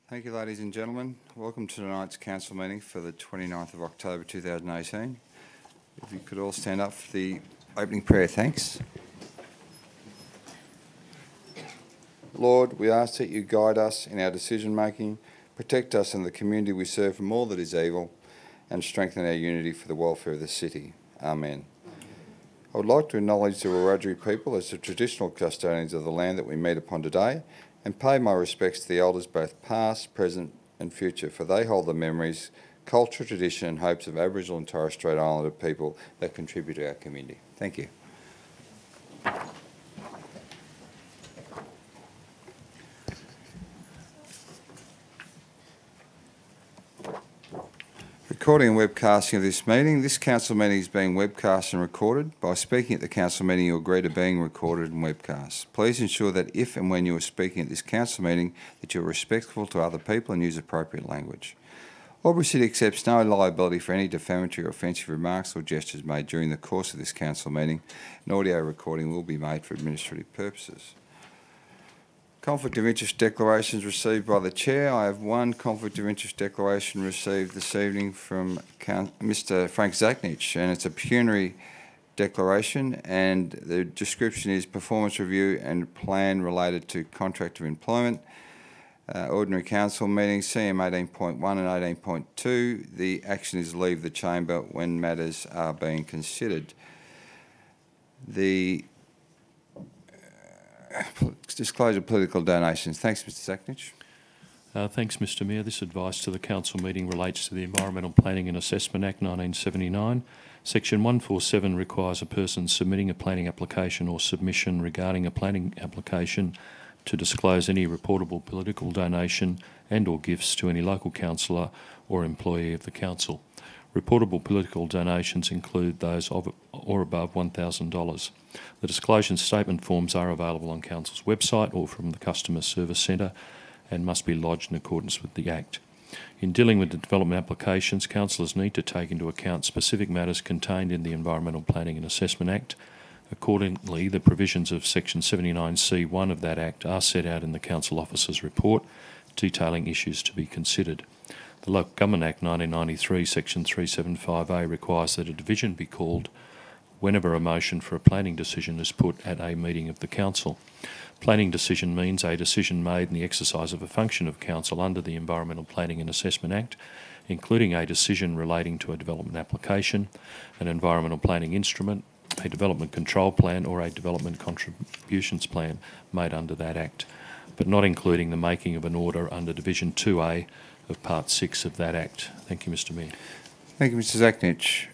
Thank you, ladies and gentlemen. Welcome to tonight's council meeting for the 29th of October 2018. If you could all stand up for the opening prayer, thanks. Lord, we ask that you guide us in our decision-making, protect us and the community we serve from all that is evil, and strengthen our unity for the welfare of the city. Amen. I would like to acknowledge the Wiradjuri people as the traditional custodians of the land that we meet upon today, and pay my respects to the elders both past, present and future, for they hold the memories, culture, tradition and hopes of Aboriginal and Torres Strait Islander people that contribute to our community. Thank you. Recording and webcasting of this meeting. This council meeting is being webcast and recorded. By speaking at the council meeting, you agree to being recorded and webcast. Please ensure that if and when you are speaking at this council meeting, that you are respectful to other people and use appropriate language. AlburyCity accepts no liability for any defamatory or offensive remarks or gestures made during the course of this council meeting. An audio recording will be made for administrative purposes. Conflict of interest declarations received by the Chair. I have one conflict of interest declaration received this evening from Mr Frank Zachnich, and it's a pecuniary declaration, and the description is performance review and plan related to contract of employment. Ordinary council meeting, CM 18.1 and 18.2. The action is leave the chamber when matters are being considered. The disclosure of political donations. Thanks, Mr Zachnich. Thanks, Mr Mayor. This advice to the council meeting relates to the Environmental Planning and Assessment Act 1979. Section 147 requires a person submitting a planning application or submission regarding a planning application to disclose any reportable political donation and or gifts to any local councillor or employee of the council. Reportable political donations include those of or above $1,000. The disclosure statement forms are available on Council's website or from the Customer Service Centre and must be lodged in accordance with the Act. In dealing with the development applications, councillors need to take into account specific matters contained in the Environmental Planning and Assessment Act. Accordingly, the provisions of Section 79C1 of that Act are set out in the Council Officer's report, detailing issues to be considered. The Local Government Act 1993, Section 375A requires that a division be called whenever a motion for a planning decision is put at a meeting of the council. Planning decision means a decision made in the exercise of a function of council under the Environmental Planning and Assessment Act, including a decision relating to a development application, an environmental planning instrument, a development control plan or a development contributions plan made under that Act, but not including the making of an order under Division 2A of Part 6 of that Act. Thank you, Mr Mayor. Thank you, Mr Zachnich.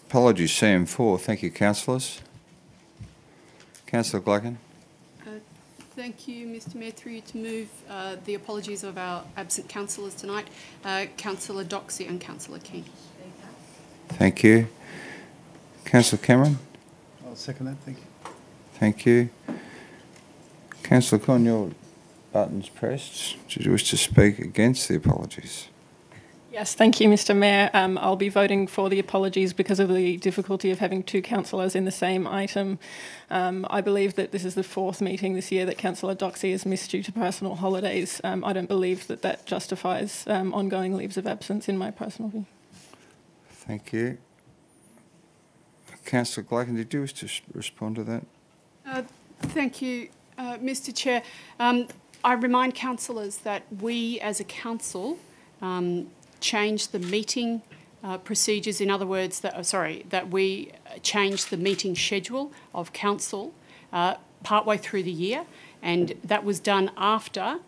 Apologies, CM4. Thank you, councillors. Councillor Glacken. Thank you, Mr Mayor. Through you to move the apologies of our absent councillors tonight, Councillor Doxey and Councillor King. Thank you. Councillor Cameron. I'll second that, thank you. Thank you. Councillor Con, your button's pressed. Did you wish to speak against the apologies? Yes, thank you, Mr Mayor. I'll be voting for the apologies because of the difficulty of having two councillors in the same item. I believe that this is the fourth meeting this year that Councillor Doxey has missed due to personal holidays. I don't believe that that justifies ongoing leaves of absence in my personal view. Thank you. Councillor Glacken, did you wish to respond to that? Thank you, Mr Chair. I remind councillors that we as a council changed the meeting procedures. In other words, that we changed the meeting schedule of council partway through the year, and that was done after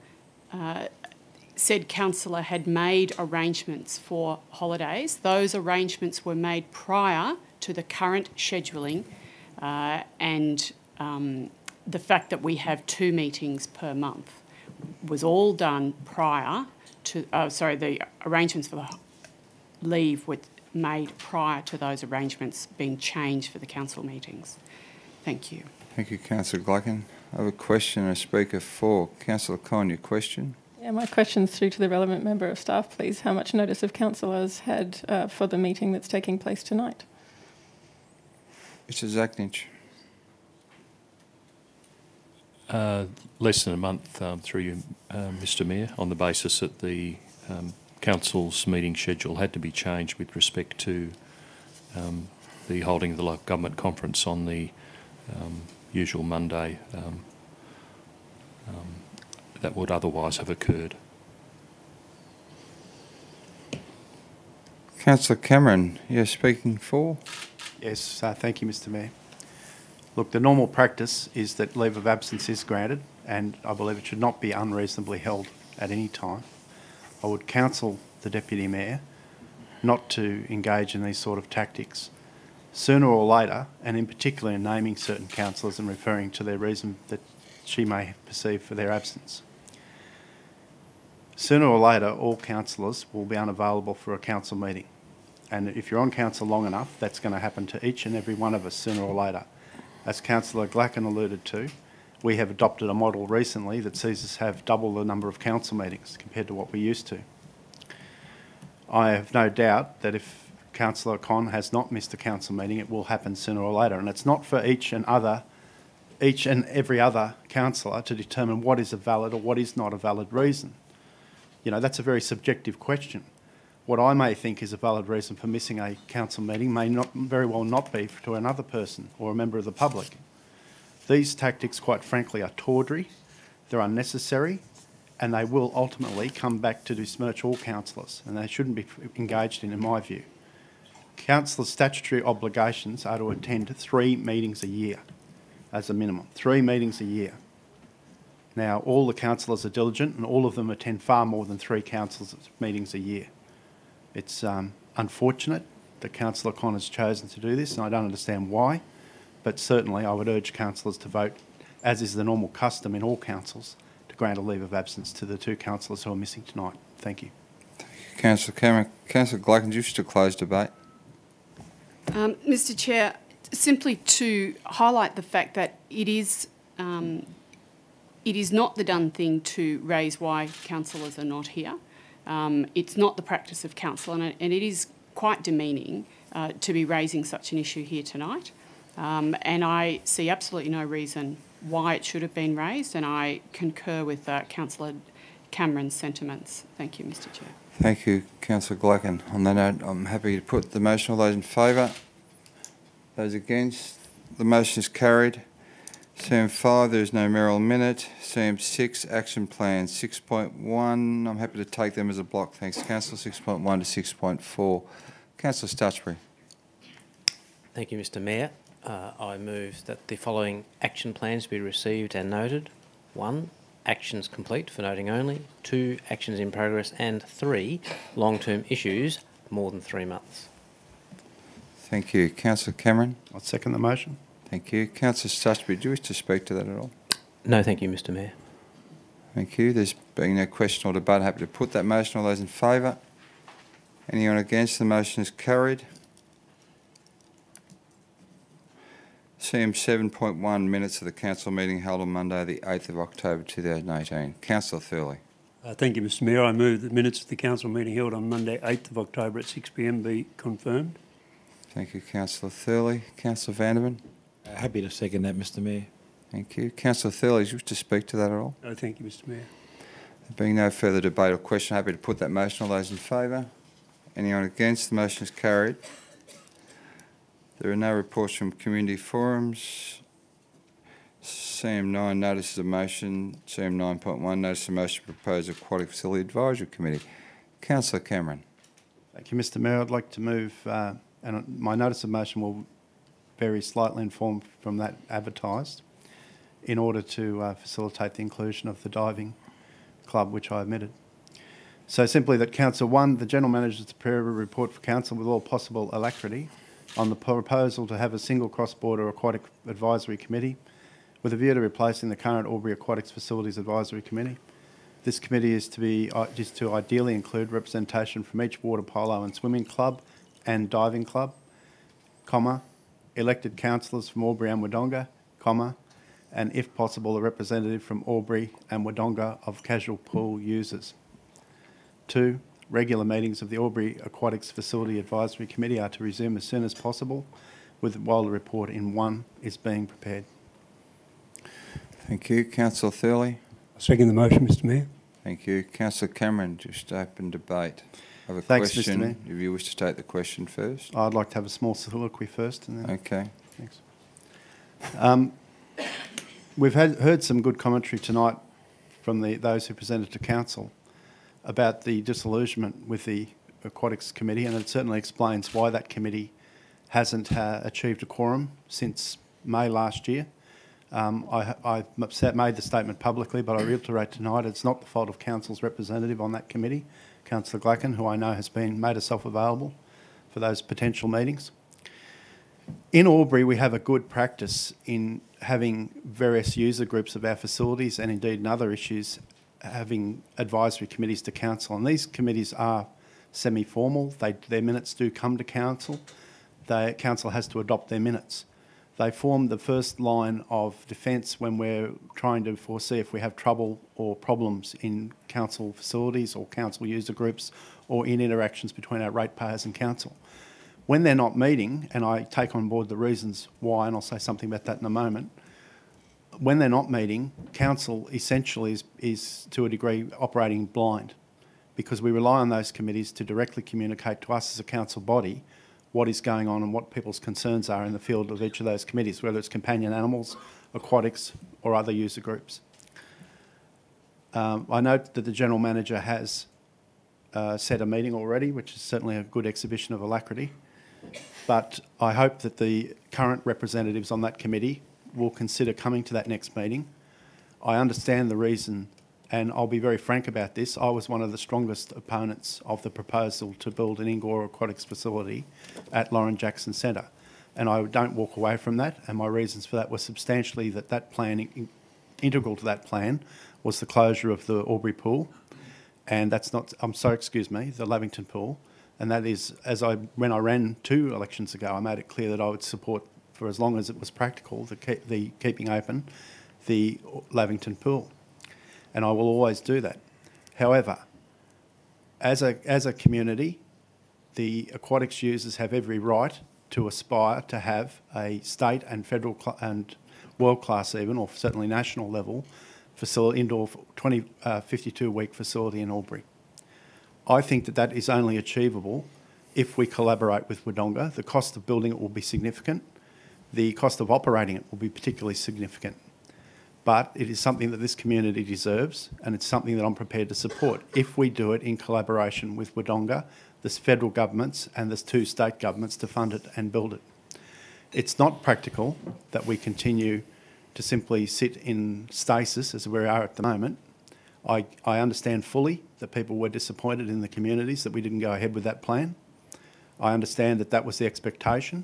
said councillor had made arrangements for holidays. Those arrangements were made prior to the current scheduling and the fact that we have 2 meetings per month was all done prior to, the arrangements for the leave were made prior to those arrangements being changed for the council meetings. Thank you. Thank you, Councillor Glacken. I have a question and a speaker for Councillor Con. Your question? Yeah, my question's through to the relevant member of staff, please. How much notice have councillors had for the meeting that's taking place tonight? Mr Zachnich. Less than a month, through you, Mr Mayor, on the basis that the Council's meeting schedule had to be changed with respect to the holding of the local government conference on the usual Monday that would otherwise have occurred. Councillor Cameron, you're speaking for? Yes, thank you, Mr Mayor. Look, the normal practice is that leave of absence is granted, and I believe it should not be unreasonably held at any time. I would counsel the Deputy Mayor not to engage in these sort of tactics. Sooner or later, and in particular in naming certain councillors and referring to their reason that she may perceive for their absence. Sooner or later, all councillors will be unavailable for a council meeting. And if you're on council long enough, that's going to happen to each and every one of us sooner or later. As Councillor Glacken alluded to, we have adopted a model recently that sees us have double the number of council meetings compared to what we used to. I have no doubt that if Councillor Con has not missed a council meeting, it will happen sooner or later. And it's not for each and every other councillor to determine what is a valid or what is not a valid reason. You know, that's a very subjective question. What I may think is a valid reason for missing a council meeting may not very well not be to another person or a member of the public. These tactics, quite frankly, are tawdry, they're unnecessary, and they will ultimately come back to besmirch all councillors, and they shouldn't be engaged in my view. Councillors' statutory obligations are to attend 3 meetings a year as a minimum, 3 meetings a year. Now, all the councillors are diligent and all of them attend far more than 3 councillors' meetings a year. It's unfortunate that Councillor Con has chosen to do this, and I don't understand why, but certainly I would urge councillors to vote, as is the normal custom in all councils, to grant a leave of absence to the 2 councillors who are missing tonight. Thank you. Thank you, Councillor Cameron. Councillor Glacken, do you wish to close debate? Mr Chair, simply to highlight the fact that it is not the done thing to raise why councillors are not here. It's not the practice of council, and it is quite demeaning to be raising such an issue here tonight. And I see absolutely no reason why it should have been raised, and I concur with Councillor Cameron's sentiments. Thank you, Mr Chair. Thank you, Councillor Glacken. On that note, I'm happy to put the motion. All those in favour? Those against? The motion is carried. CM5, there is no mayoral minute. CM6, action plan 6.1. I'm happy to take them as a block. Thanks, Councillor. 6.1 to 6.4. Councillor Stutchbury. Thank you, Mr Mayor. I move that the following action plans be received and noted. 1, actions complete for noting only. 2, actions in progress. And 3, long-term issues more than 3 months. Thank you. Councillor Cameron. I'll second the motion. Thank you. Councillor Stutchbury, do you wish to speak to that at all? No, thank you, Mr Mayor. Thank you. There's being no question or debate, happy to put that motion. All those in favour? Anyone against? The motion is carried. CM 7.1, minutes of the council meeting held on Monday the 8th of October 2018. Councillor Thurley. Thank you, Mr Mayor. I move that minutes of the council meeting held on Monday 8th of October at 6 p.m. be confirmed. Thank you, Councillor Thurley. Councillor Vanderman. Happy to second that, Mr Mayor. Thank you. Councillor Thurley, do you wish to speak to that at all? No, thank you, Mr Mayor. There being no further debate or question, happy to put that motion. All those in favour? Anyone against? The motion is carried. There are no reports from community forums. CM9, notices of motion. CM 9.1, notice of motion proposed Aquatic Facility Advisory Committee. Councillor Cameron. Thank you, Mr Mayor. I'd like to move, and my notice of motion will vary slightly informed from that advertised, in order to facilitate the inclusion of the diving club, which I omitted. So simply that Council 1, the General Manager is to prepare a report for Council with all possible alacrity on the proposal to have a single cross-border aquatic advisory committee with a view to replacing the current Albury Aquatics Facilities Advisory Committee. This committee is to ideally include representation from each water polo and swimming club and diving club, comma, elected councillors from Albury and Wodonga, comma, and if possible a representative from Albury and Wodonga of casual pool users. 2, regular meetings of the Albury Aquatics Facility Advisory Committee are to resume as soon as possible while the report in 1 is being prepared. Thank you. Councillor Thurley. I second the motion, Mr Mayor. Thank you. Councillor Cameron, just open debate. I have a Thanks, question. Mr Mayor. If you wish to take the question first. I'd like to have a small soliloquy first. And then Okay. Thanks. We've heard some good commentary tonight from those who presented to council about the disillusionment with the Aquatics Committee, and it certainly explains why that committee hasn't achieved a quorum since May last year. I made the statement publicly, but I reiterate tonight it's not the fault of council's representative on that committee, Councillor Glacken, who I know has made herself available for those potential meetings. In Albury, we have a good practice in having various user groups of our facilities, and indeed in other issues, having advisory committees to council. And these committees are semi-formal. Their minutes do come to council. Council has to adopt their minutes. They form the first line of defence when we're trying to foresee if we have trouble or problems in council facilities or council user groups or in interactions between our ratepayers and council. When they're not meeting, and I take on board the reasons why, and I'll say something about that in a moment, when they're not meeting, council essentially is to a degree operating blind, because we rely on those committees to directly communicate to us as a council body what is going on and what people's concerns are in the field of each of those committees, whether it's companion animals, aquatics or other user groups. I note that the General Manager has set a meeting already, which is certainly a good exhibition of alacrity, but I hope that the current representatives on that committee will consider coming to that next meeting. I understand the reason, and I'll be very frank about this. I was one of the strongest opponents of the proposal to build an indoor aquatics facility at Lauren Jackson Centre, and I don't walk away from that, and my reasons for that were substantially that plan, integral to that plan, was the closure of the Albury pool, and that's not, the Lavington pool, and that is, when I ran 2 elections ago, I made it clear that I would support, for as long as it was practical, the keeping open the Lavington pool. And I will always do that. However, as a community, the aquatics users have every right to aspire to have a state and federal and world-class even, or certainly national level, indoor 52-week facility in Albury. I think that is only achievable if we collaborate with Wodonga. The cost of building it will be significant. The cost of operating it will be particularly significant. But it is something that this community deserves, and it's something that I'm prepared to support if we do it in collaboration with Wodonga, the federal governments and the 2 state governments to fund it and build it. It's not practical that we continue to simply sit in stasis as we are at the moment. I understand fully that people were disappointed in the communities that we didn't go ahead with that plan. I understand that was the expectation,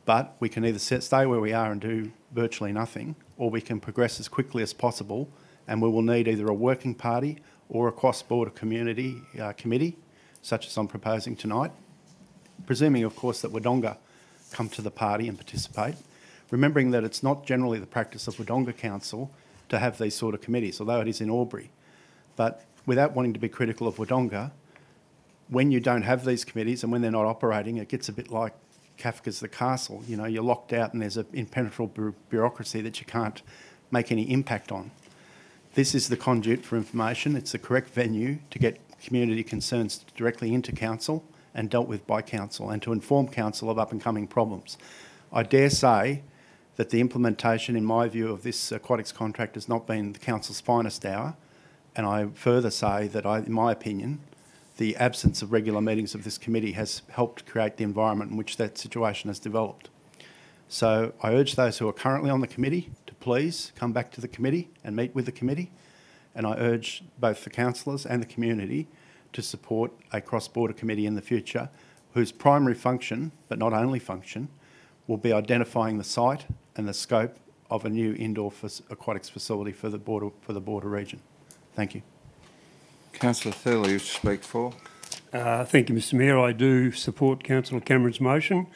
but we can either stay where we are and do virtually nothing, or we can progress as quickly as possible, and we will need either a working party or a cross-border community committee, such as I'm proposing tonight, presuming, of course, that Wodonga come to the party and participate, remembering that it's not generally the practice of Wodonga Council to have these sort of committees, although it is in Albury. But without wanting to be critical of Wodonga, when you don't have these committees and when they're not operating, it gets a bit like Kafka's The Castle. You know, you're locked out and there's an impenetrable bureaucracy that you can't make any impact on. This is the conduit for information. It's the correct venue to get community concerns directly into council and dealt with by council, and to inform council of up-and-coming problems. I dare say that the implementation, in my view, of this aquatics contract has not been the council's finest hour, and I further say that, in my opinion, the absence of regular meetings of this committee has helped create the environment in which that situation has developed. So I urge those who are currently on the committee to please come back to the committee and meet with the committee, and I urge both the councillors and the community to support a cross-border committee in the future whose primary function, but not only function, will be identifying the site and the scope of a new indoor aquatics facility for the border region. Thank you. Councillor Thurley, you speak for. Thank you, Mr Mayor. I do support Councillor Cameron's motion.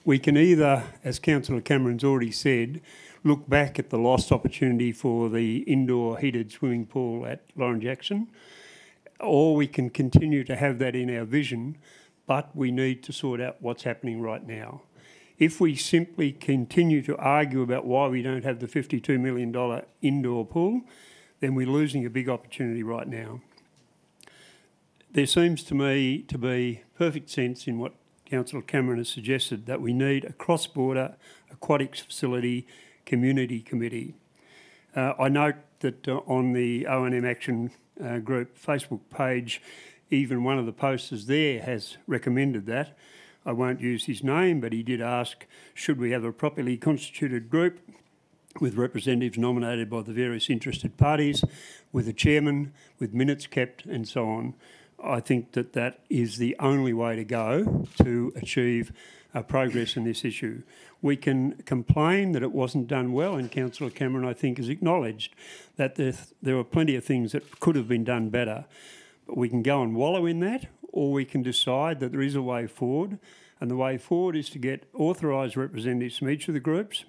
We can either, as Councillor Cameron's already said, look back at the lost opportunity for the indoor heated swimming pool at Lauren Jackson, or we can continue to have that in our vision, but we need to sort out what's happening right now. If we simply continue to argue about why we don't have the $52 million indoor pool, then we're losing a big opportunity right now. There seems to me to be perfect sense in what Councillor Cameron has suggested, that we need a cross-border aquatics facility community committee. I note that on the O&M Action Group Facebook page, even one of the posters there has recommended that. I won't use his name, but he did ask, should we have a properly constituted group with representatives nominated by the various interested parties, with a chairman, with minutes kept and so on. I think that that is the only way to go to achieve progress in this issue. We can complain that it wasn't done well, and Councillor Cameron, I think, has acknowledged that there were plenty of things that could have been done better. But we can go and wallow in that, or we can decide that there is a way forward, and the way forward is to get authorised representatives from each of the groups,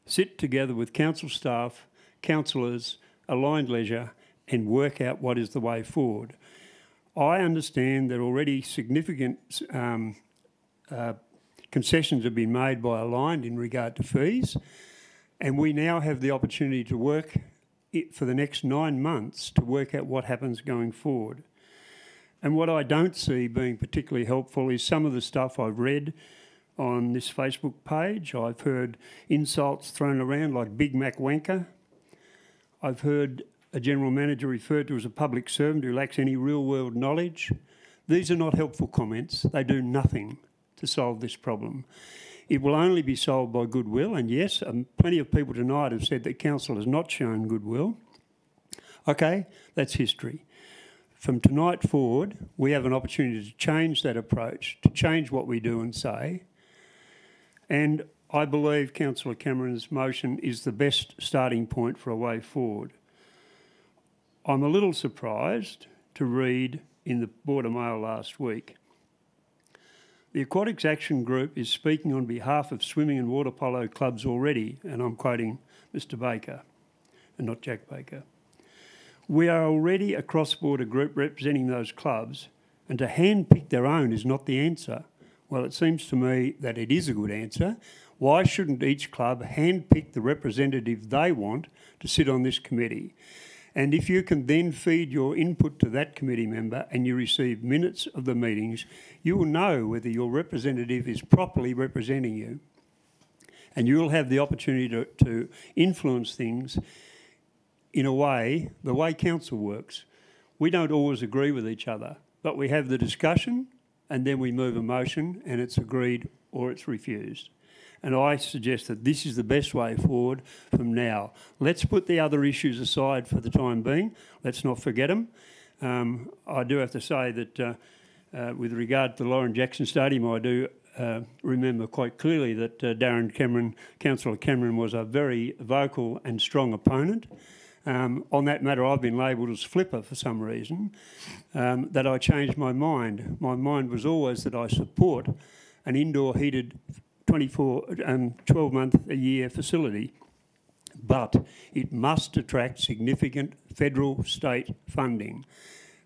sit together with council staff, councillors, aligned leisure, and work out what is the way forward. I understand that already significant concessions have been made by Aligned in regard to fees, and we now have the opportunity to work for the next 9 months to work out what happens going forward. And what I don't see being particularly helpful is some of the stuff I've read on this Facebook page. I've heard insults thrown around like Big Mac wanker. I've heard a general manager referred to as a public servant who lacks any real-world knowledge. These are not helpful comments. They do nothing to solve this problem. It will only be solved by goodwill, and yes, plenty of people tonight have said that council has not shown goodwill. Okay, that's history. From tonight forward, we have an opportunity to change that approach, to change what we do and say, and I believe Councillor Cameron's motion is the best starting point for a way forward. I'm a little surprised to read in the Border Mail last week, the Aquatics Action Group is speaking on behalf of swimming and water polo clubs already, and I'm quoting Mr Baker, and not Jack Baker. We are already a cross-border group representing those clubs, and to handpick their own is not the answer. Well, it seems to me that it is a good answer. Why shouldn't each club handpick the representative they want to sit on this committee? And if you can then feed your input to that committee member and you receive minutes of the meetings, you will know whether your representative is properly representing you. And you'll have the opportunity to influence things in a way, the way council works. We don't always agree with each other, but we have the discussion and then we move a motion and it's agreed or it's refused. And I suggest that this is the best way forward from now. Let's put the other issues aside for the time being. Let's not forget them. I do have to say that with regard to the Lauren Jackson Stadium, I do remember quite clearly that Councillor Cameron was a very vocal and strong opponent. On that matter, I've been labelled as flipper for some reason, that I changed my mind. My mind was always that I support an indoor heated 12-month-a-year facility, but it must attract significant federal state funding.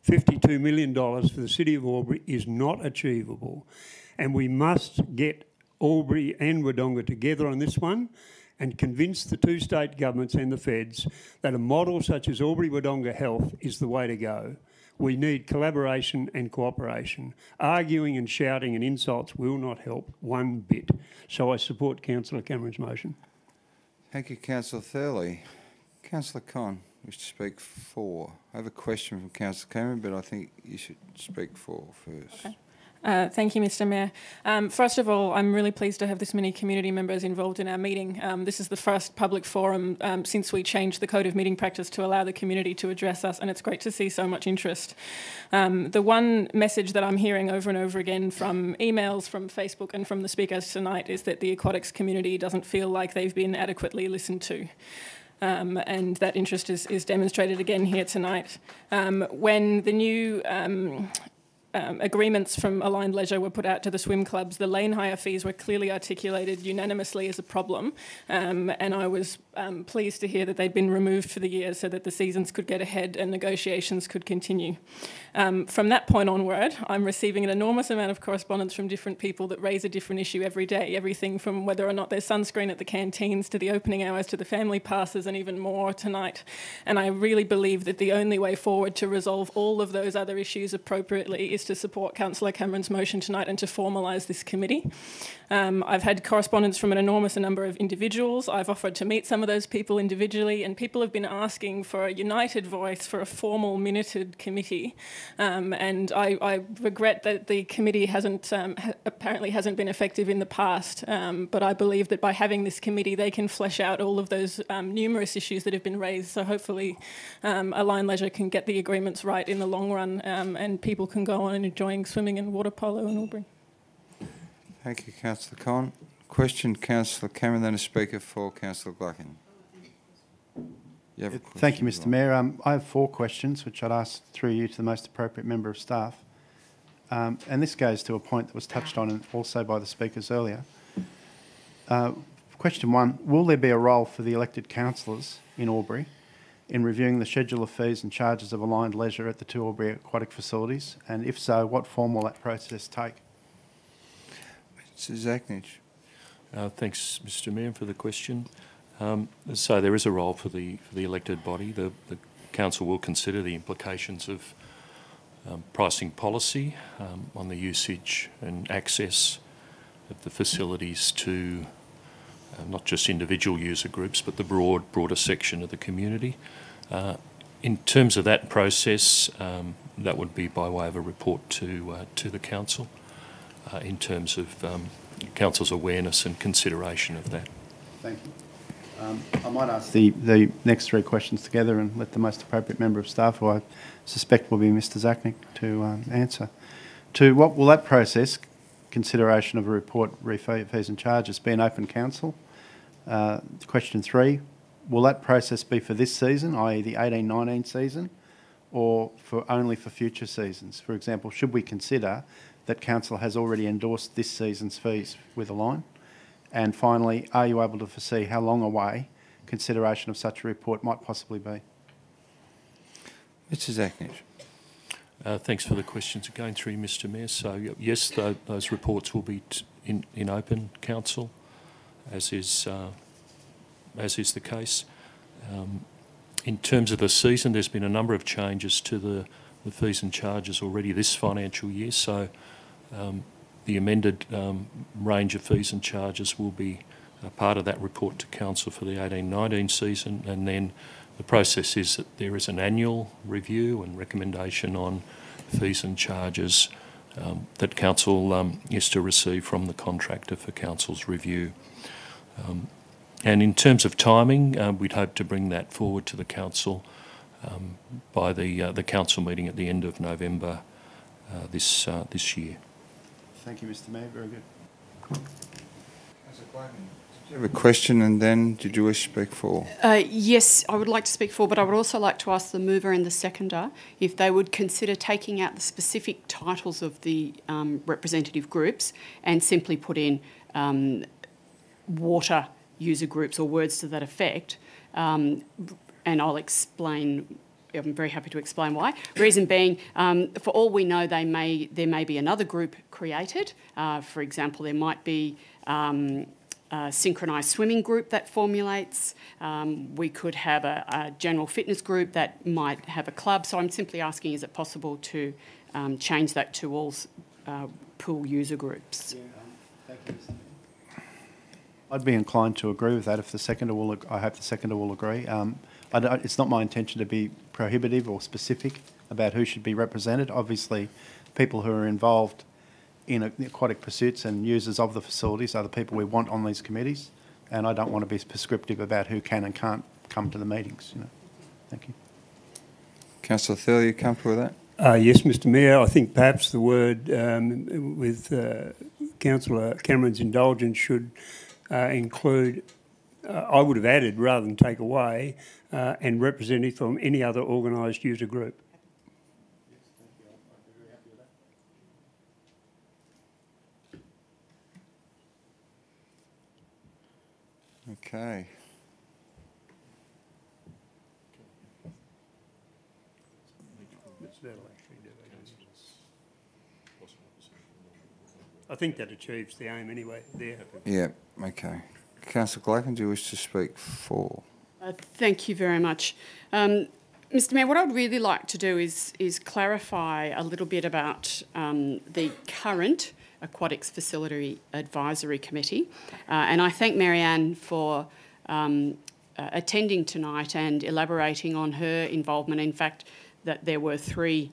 $52 million for the City of Albury is not achievable, and we must get Albury and Wodonga together on this one and convince the two state governments and the feds that a model such as Albury-Wodonga Health is the way to go. We need collaboration and cooperation. Arguing and shouting and insults will not help one bit. So I support Councillor Cameron's motion. Thank you, Councillor Thurley. Councillor Conn, wish to speak for. I have a question from Councillor Cameron, but I think you should speak for first. Okay. Thank you, Mr Mayor. First of all, I'm really pleased to have this many community members involved in our meeting. This is the first public forum since we changed the Code of Meeting Practice to allow the community to address us, and it's great to see so much interest. The one message that I'm hearing over and over again from emails, from Facebook and from the speakers tonight is that the aquatics community doesn't feel like they've been adequately listened to. And that interest is demonstrated again here tonight. When the new agreements from Aligned Leisure were put out to the swim clubs, the lane hire fees were clearly articulated unanimously as a problem, and I was pleased to hear that they'd been removed for the year so that the seasons could get ahead and negotiations could continue. From that point onward, I'm receiving an enormous amount of correspondence from different people that raise a different issue every day, everything from whether or not there's sunscreen at the canteens to the opening hours to the family passes and even more tonight. And I really believe that the only way forward to resolve all of those other issues appropriately is to support Councillor Cameron's motion tonight and to formalise this committee. I've had correspondence from an enormous number of individuals. I've offered to meet some of those people individually, and people have been asking for a united voice for a formal minuted committee. And I regret that the committee apparently hasn't been effective in the past, but I believe that by having this committee they can flesh out all of those numerous issues that have been raised, so hopefully Aligned Leisure can get the agreements right in the long run, and people can go on and enjoying swimming and water polo in Albury. Thank you, Councillor Conn. Question, Councillor Cameron, then a speaker for Councillor Gluckin. Thank you, Mr Mayor. I have 4 questions, which I'd ask through you to the most appropriate member of staff. And this goes to a point that was touched on also by the speakers earlier. Question 1, will there be a role for the elected councillors in Albury in reviewing the schedule of fees and charges of Aligned Leisure at the 2 Albury aquatic facilities? And if so, what form will that process take? Mr Zachnich. Thanks, Mr Mayor, for the question. So there is a role for the elected body. The council will consider the implications of pricing policy on the usage and access of the facilities to not just individual user groups, but the broader section of the community. In terms of that process, that would be by way of a report to the council in terms of council's awareness and consideration of that. Thank you. I might ask the next 3 questions together and let the most appropriate member of staff, who I suspect will be Mr Zachnich, to answer. To what will that process, consideration of a report, fees and charges, be an open council? Question 3, will that process be for this season, i.e. the 18-19 season, or only for future seasons? For example, should we consider that council has already endorsed this season's fees with Align? And finally, are you able to foresee how long away consideration of such a report might possibly be? Mr Zachnich. Thanks for the questions again through Mr Mayor. So yes, those reports will be in open council, as is the case. In terms of the season, there's been a number of changes to the fees and charges already this financial year. So the amended range of fees and charges will be part of that report to council for the 18-19 season, and then the process is that there is an annual review and recommendation on fees and charges that council is to receive from the contractor for council's review. And in terms of timing, we'd hope to bring that forward to the council by the council meeting at the end of November this year. Thank you, Mr Mayor. Very good. Did you have a question, and then did you wish to speak for? Yes, I would like to speak for, but I would also like to ask the mover and the seconder if they would consider taking out the specific titles of the representative groups and simply put in water user groups or words to that effect, and I'll explain. I'm very happy to explain why. Reason being, for all we know, there may be another group created. For example, there might be a synchronised swimming group that formulates. We could have a general fitness group that might have a club. So I'm simply asking, is it possible to change that to all pool user groups? Thank you, Mr. Mayor. I'd be inclined to agree with that if the seconder will. I hope the seconder will agree. It's not my intention to be prohibitive or specific about who should be represented. Obviously, people who are involved in aquatic pursuits and users of the facilities are the people we want on these committees, and I don't want to be prescriptive about who can and can't come to the meetings. Thank you. Councillor Thurl, are you comfortable with that? Yes, Mr Mayor. I think perhaps the word, with Councillor Cameron's indulgence, should include, I would have added rather than take away, and representative from any other organised user group. Okay. I think that achieves the aim anyway there. Yeah, okay. Councillor Glacken, do you wish to speak for? Thank you very much. Mr Mayor, what I'd really like to do is clarify a little bit about the current Aquatics Facility Advisory Committee. And I thank Marianne for attending tonight and elaborating on her involvement. In fact, that there were three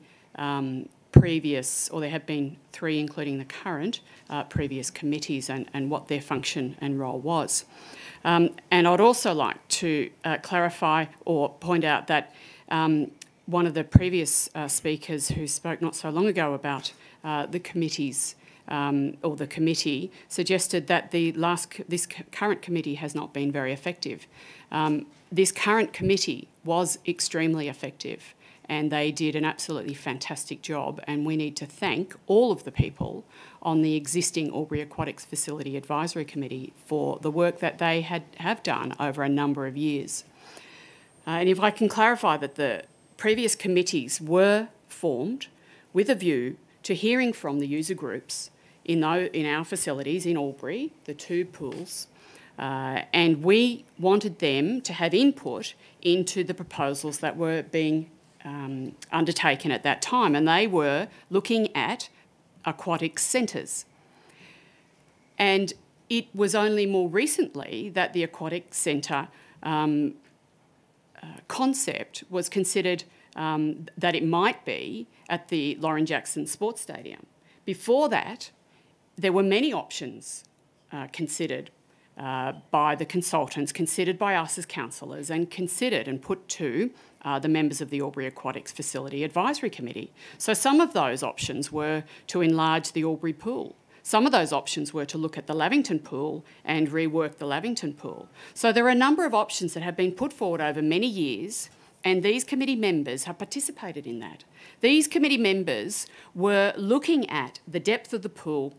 previous, or there have been three, including the current, previous committees and what their function and role was. And I'd also like to clarify or point out that one of the previous speakers who spoke not so long ago about the committees or the committee suggested that this current committee has not been very effective. This current committee was extremely effective, and they did an absolutely fantastic job, and we need to thank all of the people on the existing Albury Aquatics Facility Advisory Committee for the work that they have done over a number of years. And if I can clarify that the previous committees were formed with a view to hearing from the user groups in our facilities in Albury, the two pools, and we wanted them to have input into the proposals that were being undertaken at that time, and they were looking at aquatic centres. And it was only more recently that the aquatic centre concept was considered that it might be at the Lauren Jackson Sports Stadium. Before that, there were many options considered by the consultants, considered by us as councillors, and considered and put to the members of the Albury Aquatics Facility Advisory Committee. So some of those options were to enlarge the Albury pool. Some of those options were to look at the Lavington pool and rework the Lavington pool. So there are a number of options that have been put forward over many years, and these committee members have participated in that. These committee members were looking at the depth of the pool,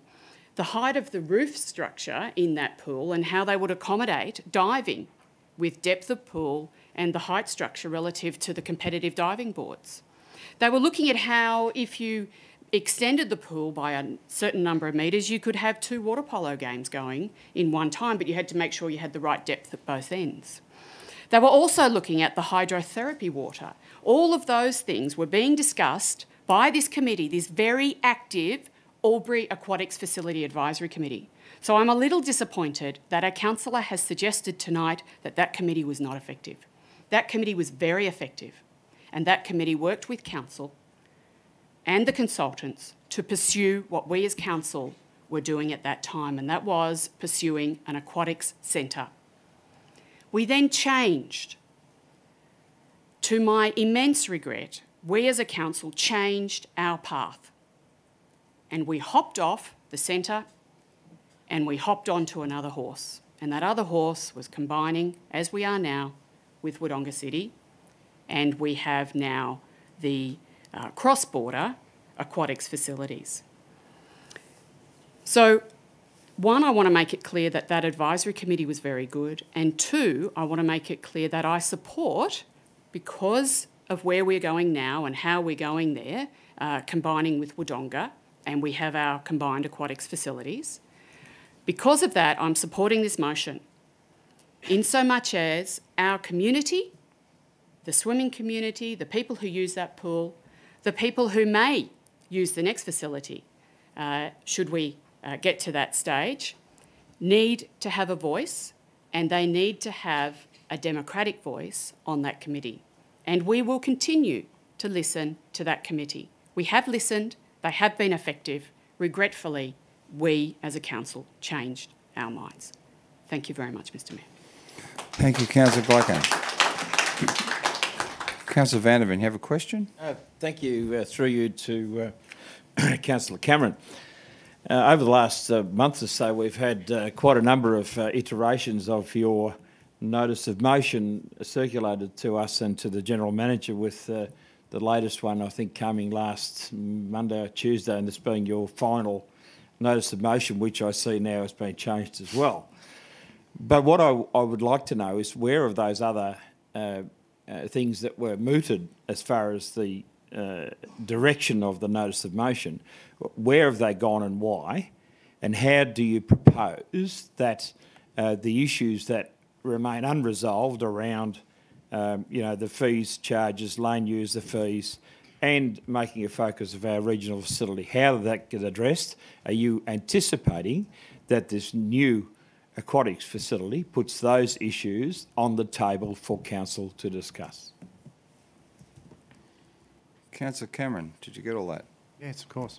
the height of the roof structure in that pool, and how they would accommodate diving with depth of pool and the height structure relative to the competitive diving boards. They were looking at how, if you extended the pool by a certain number of metres, you could have 2 water polo games going in one time, but you had to make sure you had the right depth at both ends. They were also looking at the hydrotherapy water. All of those things were being discussed by this committee, this very active Albury Aquatics Facility Advisory Committee. So I'm a little disappointed that a councillor has suggested tonight that that committee was not effective. That committee was very effective, and that committee worked with council and the consultants to pursue what we as council were doing at that time, and that was pursuing an aquatics centre. We then changed. To my immense regret, we as a council changed our path, and we hopped off the centre and we hopped onto another horse, and that other horse was combining, as we are now, with Wodonga City, and we have now the cross-border aquatics facilities. So, one, I want to make it clear that that advisory committee was very good, and two, I want to make it clear that I support, because of where we're going now and how we're going there, combining with Wodonga, and we have our combined aquatics facilities. Because of that, I'm supporting this motion, in so much as our community, the swimming community, the people who use that pool, the people who may use the next facility, should we get to that stage, need to have a voice, and they need to have a democratic voice on that committee. And we will continue to listen to that committee. We have listened, they have been effective. Regretfully, we as a council changed our minds. Thank you very much, Mr Mayor. Thank you, Councillor Glacken. Councillor Vanderven, you have a question? Thank you, through you to Councillor Cameron. Over the last month or so, we've had quite a number of iterations of your notice of motion circulated to us and to the General Manager, with the latest one, I think, coming last Monday or Tuesday, and this being your final notice of motion, which I see now has been changed as well. But what I would like to know is where of those other things that were mooted as far as the direction of the notice of motion, where have they gone and why? And how do you propose that the issues that remain unresolved around, the fees, charges, lane user fees, and making a focus of our regional facility, how does that get addressed? Are you anticipating that this new aquatics facility puts those issues on the table for council to discuss? Councillor Cameron, did you get all that? Yes, of course.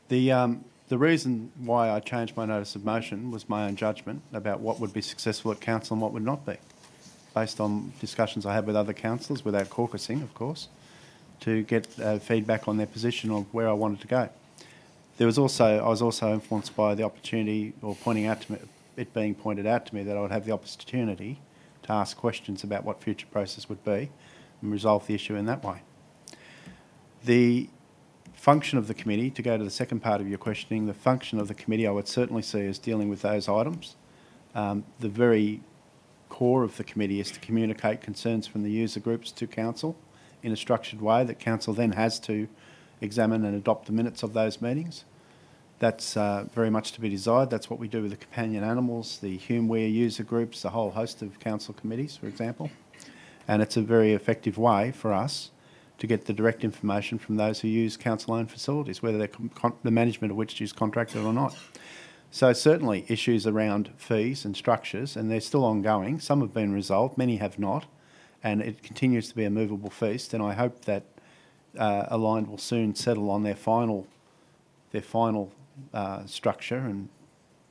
The reason why I changed my notice of motion was my own judgment about what would be successful at council and what would not be, based on discussions I had with other councillors, without caucusing, of course, to get feedback on their position of where I wanted to go. I was also influenced by the opportunity, or it being pointed out to me that I would have the opportunity to ask questions about what future process would be and resolve the issue in that way. The function of the committee, to go to the second part of your questioning, the function of the committee I would certainly see as dealing with those items. The very core of the committee is to communicate concerns from the user groups to council in a structured way that council then has to examine and adopt the minutes of those meetings. That's very much to be desired. That's what we do with the companion animals, the Humeware user groups, a whole host of council committees, for example. And it's a very effective way for us to get the direct information from those who use council-owned facilities, whether they're the management of which is contracted or not. So certainly issues around fees and structures, and they're still ongoing. Some have been resolved, many have not, and it continues to be a movable feast. And I hope that Aligned will soon settle on their final structure and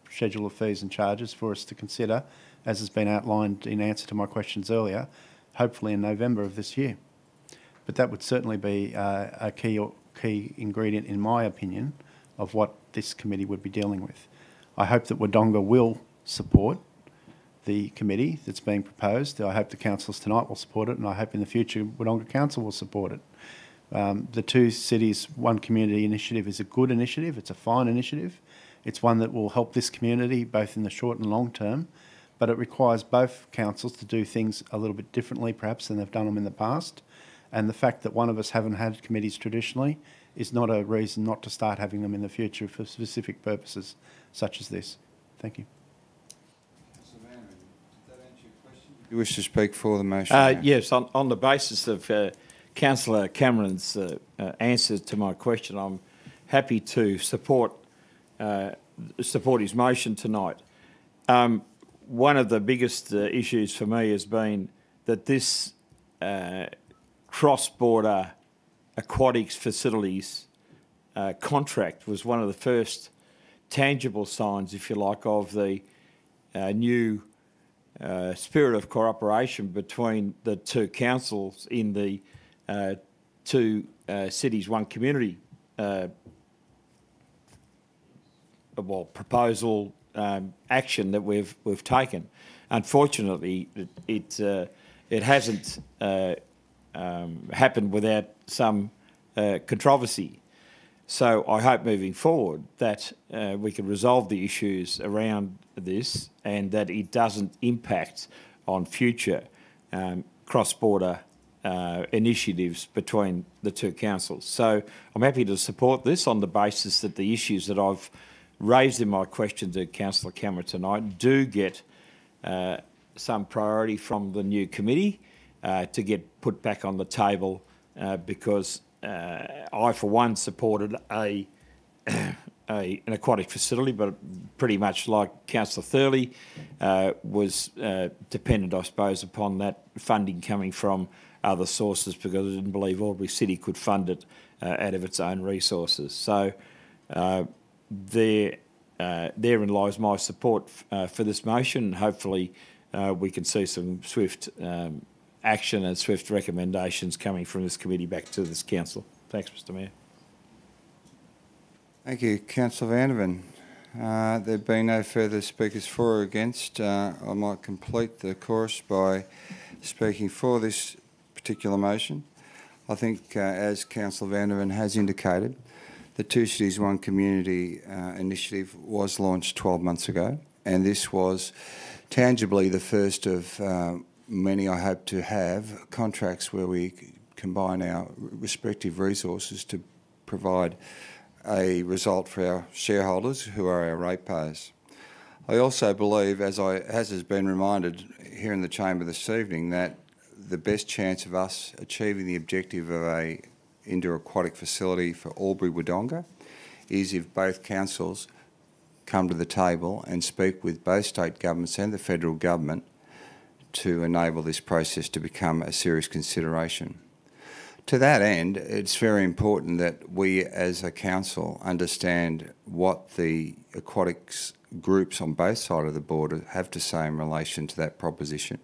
schedule of fees and charges for us to consider, as has been outlined in answer to my questions earlier, hopefully in November of this year. But that would certainly be a key ingredient, in my opinion, of what this committee would be dealing with. I hope that Wodonga will support the committee that's being proposed. I hope the councillors tonight will support it, and I hope in the future Wodonga Council will support it. The Two Cities, One Community initiative is a good initiative. It's a fine initiative. It's one that will help this community both in the short and long term, but it requires both councils to do things a little bit differently perhaps than they've done them in the past. And the fact that one of us haven't had committees traditionally is not a reason not to start having them in the future for specific purposes such as this. Thank you. Councillor Van, did that answer your question? You wish to speak for the motion? Yes, on the basis of Councillor Cameron's answer to my question, I'm happy to support his motion tonight. One of the biggest issues for me has been that this cross-border aquatics facilities contract was one of the first tangible signs, if you like, of the new spirit of cooperation between the two councils in the Two Cities, One Community proposal action that we've taken. Unfortunately, it hasn't happened without some controversy. So I hope moving forward that we can resolve the issues around this and that it doesn't impact on future cross-border initiatives between the two councils. So I'm happy to support this on the basis that the issues that I've raised in my question to Councillor Cameron tonight do get some priority from the new committee to get put back on the table because I, for one, supported an aquatic facility, but pretty much like Councillor Thurley, was dependent, I suppose, upon that funding coming from other sources because I didn't believe AlburyCity could fund it out of its own resources. So therein lies my support for this motion. Hopefully we can see some swift action and swift recommendations coming from this committee back to this council. Thanks, Mr Mayor. Thank you, Councillor Vandervan. There being no further speakers for or against, I might complete the chorus by speaking for this particular motion. I think, as Councillor Vandervan has indicated, the Two Cities, One Community initiative was launched 12 months ago, and this was tangibly the first of many I hope to have contracts where we combine our respective resources to provide a result for our shareholders who are our ratepayers. I also believe, as has been reminded here in the chamber this evening, that the best chance of us achieving the objective of a indoor aquatic facility for Albury-Wodonga is if both councils come to the table and speak with both state governments and the federal government to enable this process to become a serious consideration. To that end, it's very important that we as a council understand what the aquatics groups on both sides of the border have to say in relation to that proposition.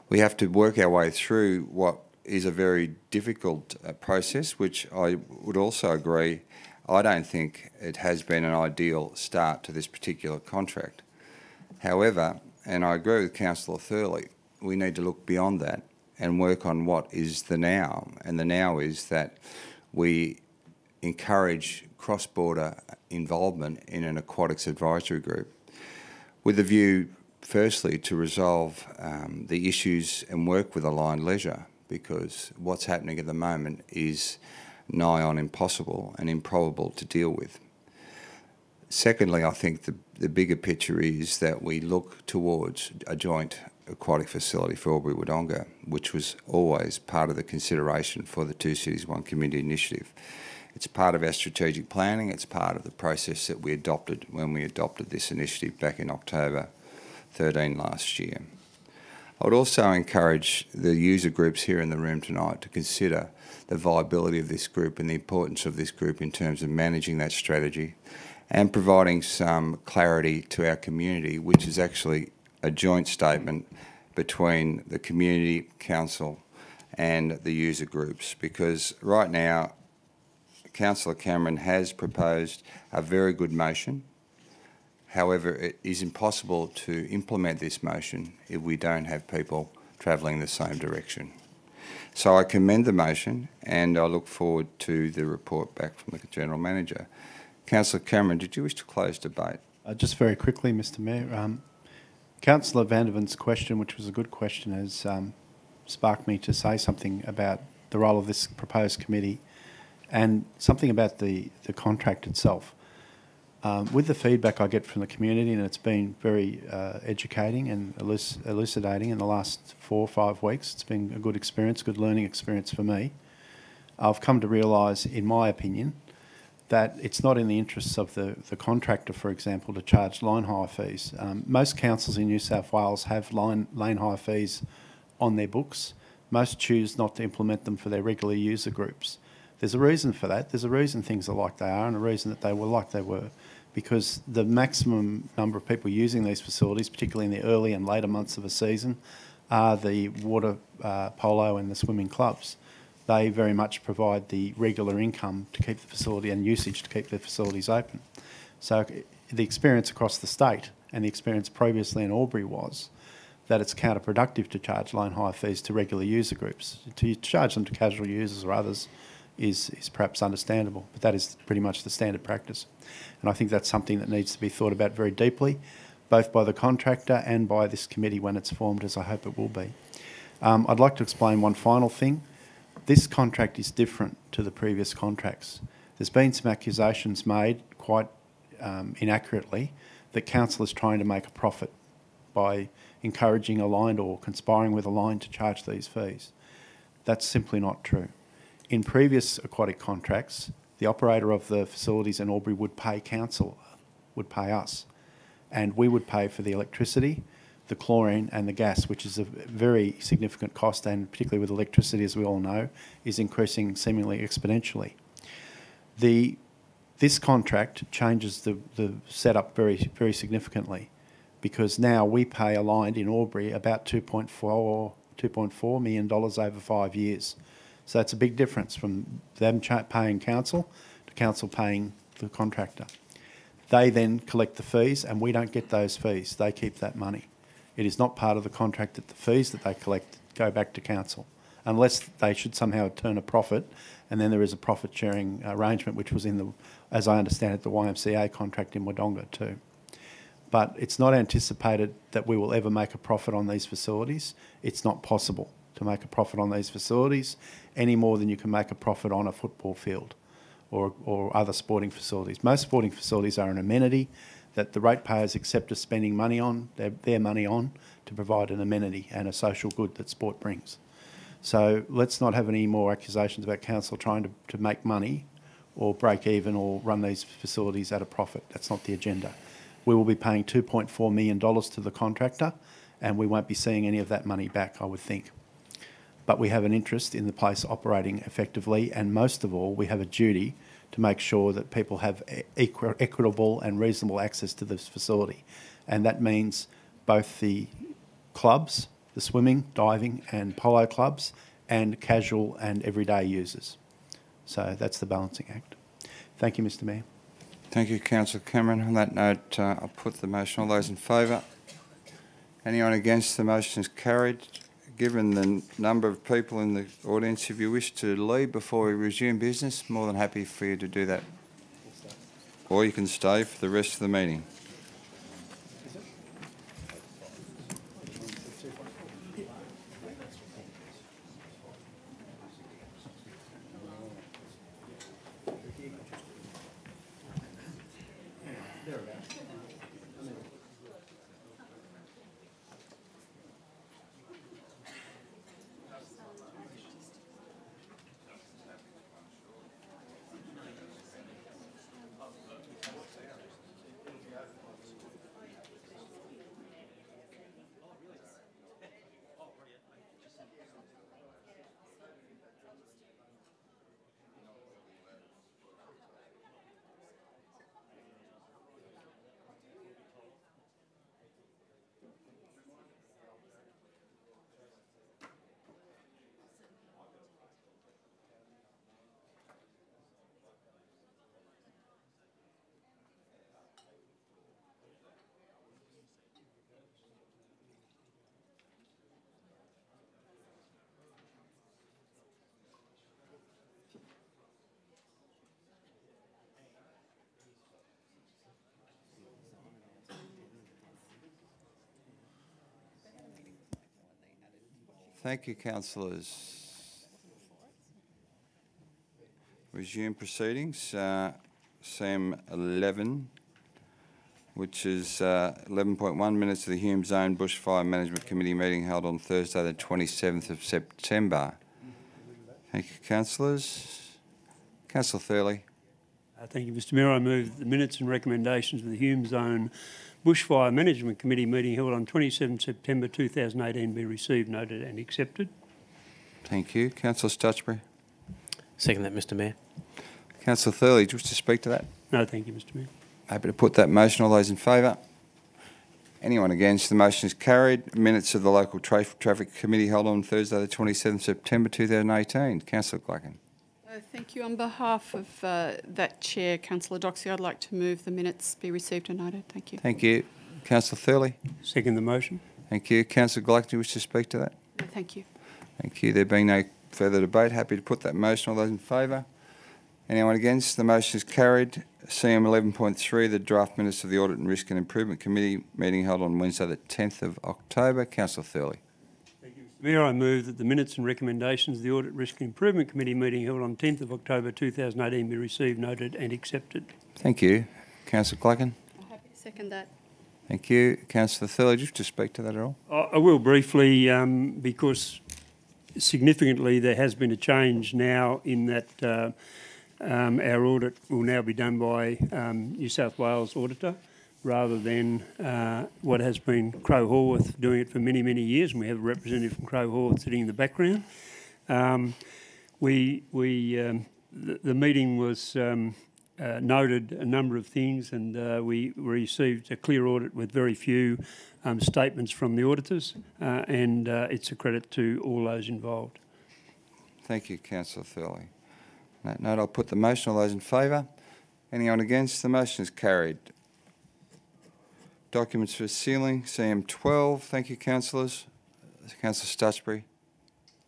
We have to work our way through what is a very difficult process, which I would also agree, I don't think it has been an ideal start to this particular contract. However, and I agree with Councillor Thurley, we need to look beyond that and work on what is the now. And the now is that we encourage cross-border involvement in an aquatics advisory group with a view, firstly, to resolve the issues and work with Aligned Leisure, because what's happening at the moment is nigh on impossible and improbable to deal with. Secondly, I think the bigger picture is that we look towards a joint aquatic facility for Albury-Wodonga, which was always part of the consideration for the Two Cities, One Community initiative. It's part of our strategic planning, it's part of the process that we adopted when we adopted this initiative back in October 13 last year. I would also encourage the user groups here in the room tonight to consider the viability of this group and the importance of this group in terms of managing that strategy and providing some clarity to our community, which is actually a joint statement between the community council and the user groups, because right now Councillor Cameron has proposed a very good motion. However, it is impossible to implement this motion if we don't have people travelling the same direction. So I commend the motion and I look forward to the report back from the General Manager. Councillor Cameron, did you wish to close debate? Just very quickly, Mr Mayor. Councillor Vanderven's question, which was a good question, has sparked me to say something about the role of this proposed committee and something about the contract itself. With the feedback I get from the community, and it's been very educating and elucidating in the last 4 or 5 weeks, it's been a good experience, good learning experience for me. I've come to realise, in my opinion, that it's not in the interests of the contractor, for example, to charge line hire fees. Most councils in New South Wales have lane hire fees on their books. Most choose not to implement them for their regular user groups. There's a reason for that. There's a reason things are like they are and a reason that they were like they were, because the maximum number of people using these facilities, particularly in the early and later months of a season, are the water polo and the swimming clubs. They very much provide the regular income to keep the facility and usage to keep the facilities open. So the experience across the state and the experience previously in Albury was that it's counterproductive to charge line hire fees to regular user groups. To charge them to casual users or others is perhaps understandable, but that is pretty much the standard practice. And I think that's something that needs to be thought about very deeply, both by the contractor and by this committee when it's formed, as I hope it will be. I'd like to explain one final thing. This contract is different to the previous contracts. There's been some accusations made, quite inaccurately, that council is trying to make a profit by encouraging Aligned or conspiring with Aligned to charge these fees. That's simply not true. In previous aquatic contracts, the operator of the facilities in Albury would pay council, would pay us, and we would pay for the electricity, the chlorine and the gas, which is a very significant cost, and particularly with electricity, as we all know, is increasing seemingly exponentially. This contract changes the setup very, very significantly, because now we pay Aligned in Albury about $2.4 million over 5 years. So that's a big difference from them paying council to council paying the contractor. They then collect the fees and we don't get those fees. They keep that money. It is not part of the contract that the fees that they collect go back to council, unless they should somehow turn a profit, and then there is a profit sharing arrangement which was in the, as I understand it, the YMCA contract in Wodonga too. but it's not anticipated that we will ever make a profit on these facilities. It's not possible to make a profit on these facilities any more than you can make a profit on a football field or other sporting facilities. Most sporting facilities are an amenity that the ratepayers accept us spending money on, their money on, to provide an amenity and a social good that sport brings. So let's not have any more accusations about council trying to make money or break even or run these facilities at a profit. That's not the agenda. We will be paying $2.4 million to the contractor and we won't be seeing any of that money back, I would think. But we have an interest in the place operating effectively, and most of all, we have a duty to make sure that people have equitable and reasonable access to this facility. And that means both the clubs, the swimming, diving and polo clubs, and casual and everyday users. So that's the balancing act. Thank you, Mr. Mayor. Thank you, Councillor Cameron. On that note, I'll put the motion. All those in favour? Anyone against? The motion is carried. Given the number of people in the audience, if you wish to leave before we resume business, more than happy for you to do that. Or you can stay for the rest of the meeting. Thank you, councillors. Resume proceedings. SAM 11, which is 11.1 minutes of the Hume Zone Bushfire Management Committee meeting held on Thursday the 27th of September. Thank you, councillors. Councillor Thurley. Thank you, Mr. Mayor. I move that the minutes and recommendations of the Hume Zone Bushfire Management Committee meeting held on 27 September 2018 be received, noted and accepted. Thank you. Councillor Stutchbury. Second that, Mr. Mayor. Councillor Thurley, do you wish to speak to that? No, thank you, Mr. Mayor. Happy to put that motion. All those in favour? Anyone against? The motion is carried. Minutes of the local traffic committee held on Thursday the 27th September 2018. Councillor Glacken. Thank you. On behalf of that Chair, Councillor Doxey, I'd like to move the minutes be received and noted. Thank you. Thank you. Councillor Thurley. Second the motion. Thank you. Councillor Glacken, do you wish to speak to that? No, thank you. Thank you. There being no further debate, happy to put that motion. All those in favour? Anyone against? The motion is carried. CM 11.3, the draft minutes of the Audit and Risk and Improvement Committee meeting held on Wednesday the 10th of October. Councillor Thurley. Mayor, I move that the minutes and recommendations of the Audit Risk and Improvement Committee meeting held on 10th of October 2018 be received, noted and accepted. Thank you. Councillor Glacken. I'm happy to second that. Thank you. Councillor Thurley, do you wish to speak to that at all? I will briefly, because significantly there has been a change now in that our audit will now be done by New South Wales auditor, rather than what has been Crow Horwath doing it for many, many years, and we have a representative from Crow Horwath sitting in the background. The meeting was noted a number of things, and we received a clear audit with very few statements from the auditors, and it's a credit to all those involved. Thank you, Councillor Thurley. On that note, I'll put the motion. All those in favour? Anyone against? The motion is carried. Documents for sealing, CM 12. Thank you, councillors. Councillor Stutchbury.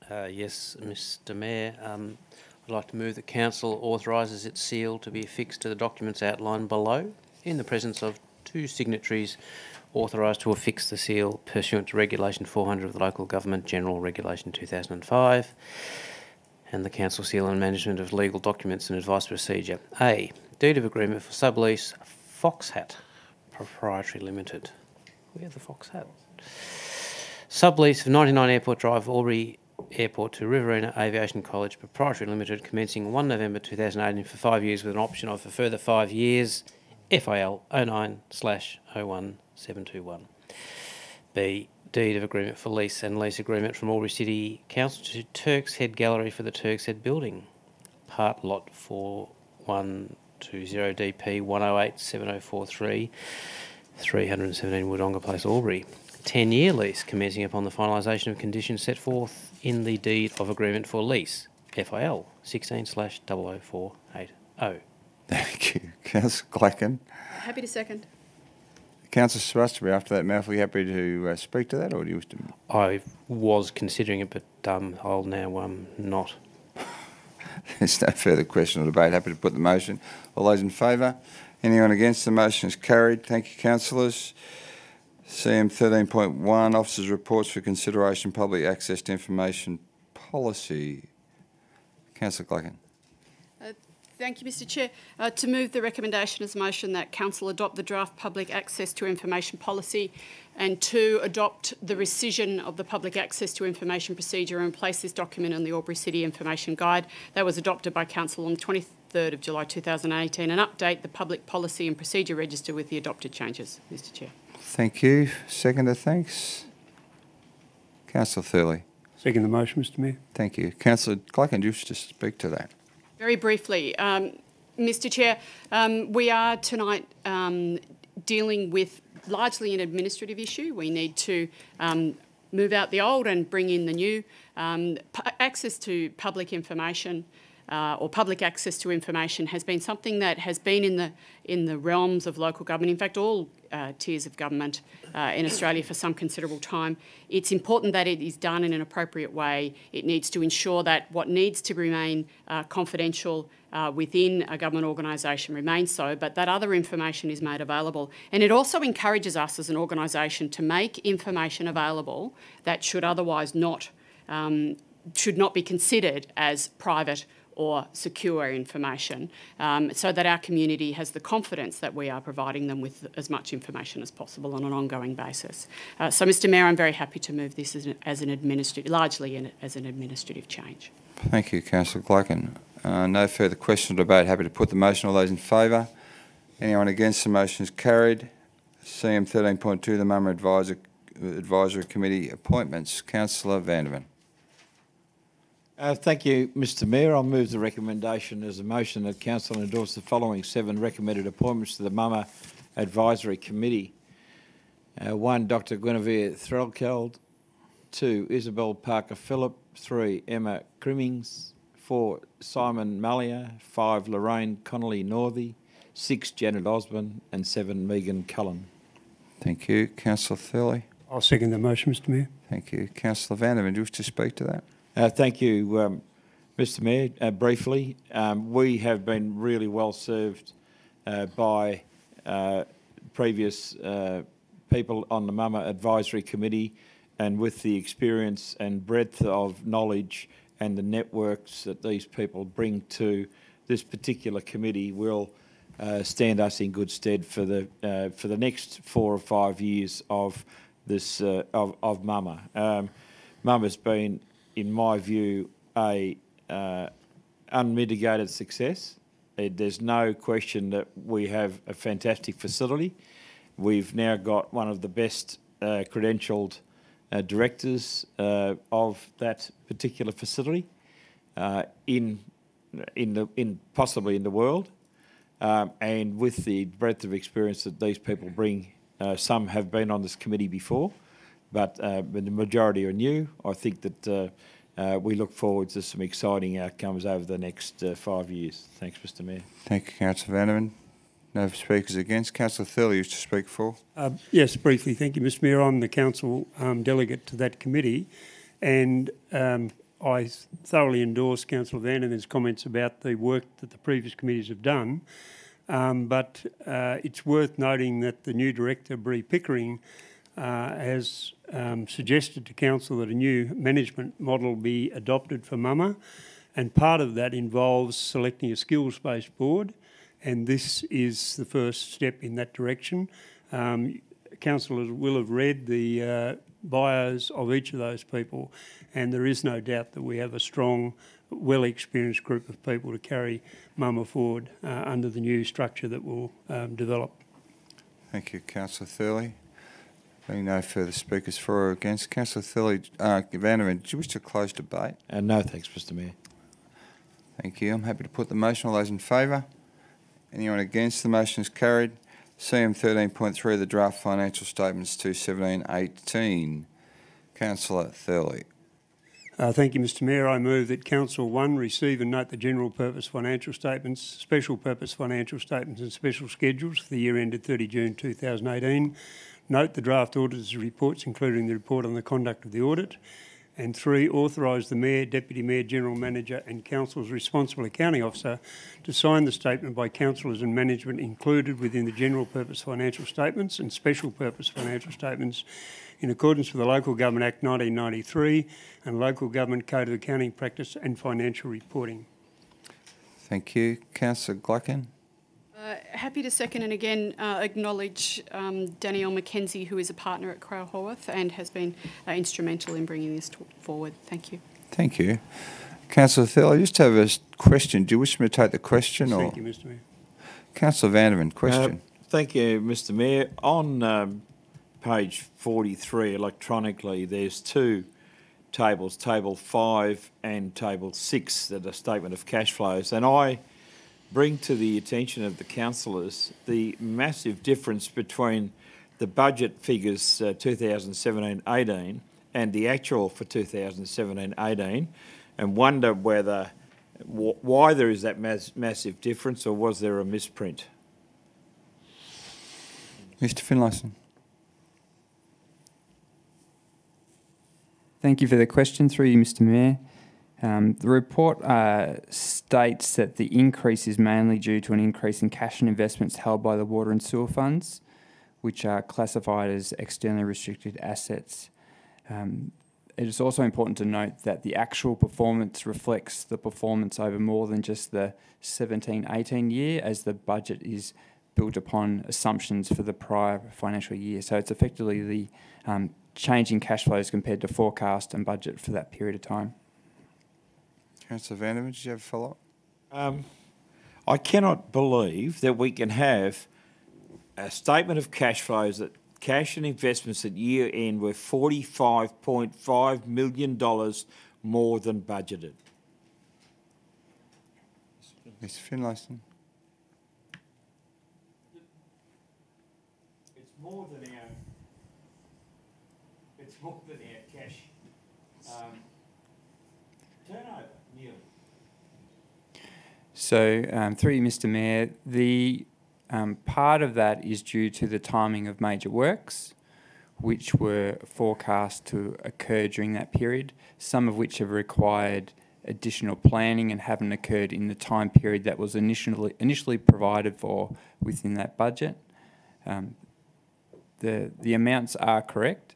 Yes, Mr. Mayor. I'd like to move that Council authorises its seal to be affixed to the documents outlined below in the presence of 2 signatories authorised to affix the seal pursuant to Regulation 400 of the Local Government General Regulation 2005 and the Council seal on management of legal documents and advice procedure. A. Deed of agreement for sublease Foxhat Proprietary Limited. We have the Foxhat. Sublease of 99 Airport Drive, Albury Airport to Riverina Aviation College Proprietary Limited, commencing 1 November 2018 for 5 years with an option of a further 5 years, FIL 09/01/721. B. Deed of agreement for lease and lease agreement from AlburyCity Council to Turk's Head Gallery for the Turk's Head Building, part lot 4120 DP 108 7043, 317 Wodonga Place, Albury. 10-year lease commencing upon the finalisation of conditions set forth in the Deed of Agreement for Lease, FIL 16/00480. Thank you. Councillor Clacken. Happy to second. Councillor Shrewsbury, after that mouthful, are you happy to speak to that, or do you wish to? I was considering it, but I'll now not. There's no further question or debate. Happy to put the motion. All those in favour? Anyone against? The motion is carried. Thank you, councillors. CM 13.1, Officers' Reports for Consideration, Public Access to Information Policy. Councillor Clacken. Thank you, Mr Chair. To move the recommendation as a motion that Council adopt the draft Public Access to Information Policy, and 2, adopt the rescission of the Public Access to Information procedure and place this document on the AlburyCity Information Guide. That was adopted by Council on the 23rd of July 2018, and update the Public Policy and Procedure Register with the adopted changes, Mr Chair. Thank you. Seconder, thanks. Councillor Thurley. Second the motion, Mr Mayor. Thank you. Councillor Clacken, do you wish to speak to that? Very briefly, Mr Chair, we are tonight dealing with largely an administrative issue. We need to move out the old and bring in the new. Access to public information or public access to information has been something that has been in the realms of local government, in fact all tiers of government in Australia for some considerable time. It's important that it is done in an appropriate way. It needs to ensure that what needs to remain confidential within a government organisation remains so, but that other information is made available. And it also encourages us as an organisation to make information available that should otherwise should not be considered as private or secure information, so that our community has the confidence that we are providing them with as much information as possible on an ongoing basis. So, Mr Mayor, I'm very happy to move this largely as an administrative change. Thank you, Councillor Clacken. No further question or debate. Happy to put the motion. All those in favour? Anyone against? The motion is carried. CM 13.2, the Moma Advisory Committee appointments. Councillor Vanderman. Thank you, Mr Mayor. I'll move the recommendation as a motion that Council endorse the following 7 recommended appointments to the Moma Advisory Committee. 1, Dr Guinevere Threlkeld. 2, Isabel Parker-Phillip. 3, Emma Crimmings. 4, Simon Mallier. 5, Lorraine Connolly-Northey. 6, Janet Osborne. And 7, Megan Cullen. Thank you. Councillor Thurley. I'll second the motion, Mr Mayor. Thank you. Councillor Vanderman, do you wish to speak to that? Thank you, Mr Mayor. Briefly, we have been really well served by previous people on the Moma Advisory Committee, and with the experience and breadth of knowledge and the networks that these people bring to this particular committee will stand us in good stead for the next 4 or 5 years of this of Moma. Moma's been, in my view, a unmitigated success. There's no question that we have a fantastic facility. We've now got one of the best credentialed directors of that particular facility possibly in the world, and with the breadth of experience that these people bring, some have been on this committee before, but the majority are new. I think that we look forward to some exciting outcomes over the next 5 years. Thanks, Mr Mayor. Thank you, Councillor Vanderman. No speakers against. Councillor Thurley used to speak for. Yes, briefly. Thank you, Mr Mayor. I'm the council delegate to that committee, and I thoroughly endorse Councillor Vanderman's comments about the work that the previous committees have done. but it's worth noting that the new director, Bree Pickering, has suggested to Council that a new management model be adopted for Moma, and part of that involves selecting a skills-based board, and this is the first step in that direction. Councillors will have read the bios of each of those people, and there is no doubt that we have a strong, well-experienced group of people to carry Moma forward under the new structure that will develop. Thank you, Councillor Thurley. Being no further speakers for or against, Councillor Thurley, Vanderman, do you wish to close debate? No, thanks, Mr Mayor. Thank you. I'm happy to put the motion. All those in favour? Anyone against? The motion is carried. CM 13.3 of the draft financial statements to 17/18. Councillor Thurley. Thank you, Mr Mayor. I move that Council 1 receive and note the general purpose financial statements, special purpose financial statements and special schedules for the year ended 30 June 2018. Note the draft auditor's reports, including the report on the conduct of the audit. And 3, authorise the Mayor, Deputy Mayor, General Manager and Council's responsible accounting officer to sign the statement by councillors and management included within the general purpose financial statements and special purpose financial statements in accordance with the Local Government Act 1993 and Local Government Code of Accounting Practice and Financial Reporting. Thank you. Councillor Gluckin. Happy to second and again acknowledge Danielle McKenzie, who is a partner at Crowe Horwath and has been instrumental in bringing this forward. Thank you. Thank you. Councillor Thurley, I just have a question. Do you wish me to take the question? Thank you, Mr Mayor. Councillor Vanderman, question. Thank you, Mr Mayor. On page 43 electronically, there's 2 tables, Table 5 and Table 6, that are statement of cash flows. And I bring to the attention of the councillors the massive difference between the budget figures 2017-18 and the actual for 2017-18, and wonder why there is that massive difference, or was there a misprint? Mr Finlayson. Thank you for the question, through you, Mr Mayor. The report states that the increase is mainly due to an increase in cash and investments held by the water and sewer funds, which are classified as externally restricted assets. It is also important to note that the actual performance reflects the performance over more than just the 17-18 year, as the budget is built upon assumptions for the prior financial year. So it's effectively the change in cash flows compared to forecast and budget for that period of time. Councillor Vanderman, did you have a follow-up? I cannot believe that we can have a statement of cash flows that cash and investments at year end were $45.5 million more than budgeted. Mr Finlayson. It's more than our cash turnover. So, through you, Mr Mayor, the part of that is due to the timing of major works, which were forecast to occur during that period, some of which have required additional planning and haven't occurred in the time period that was initially provided for within that budget. The amounts are correct.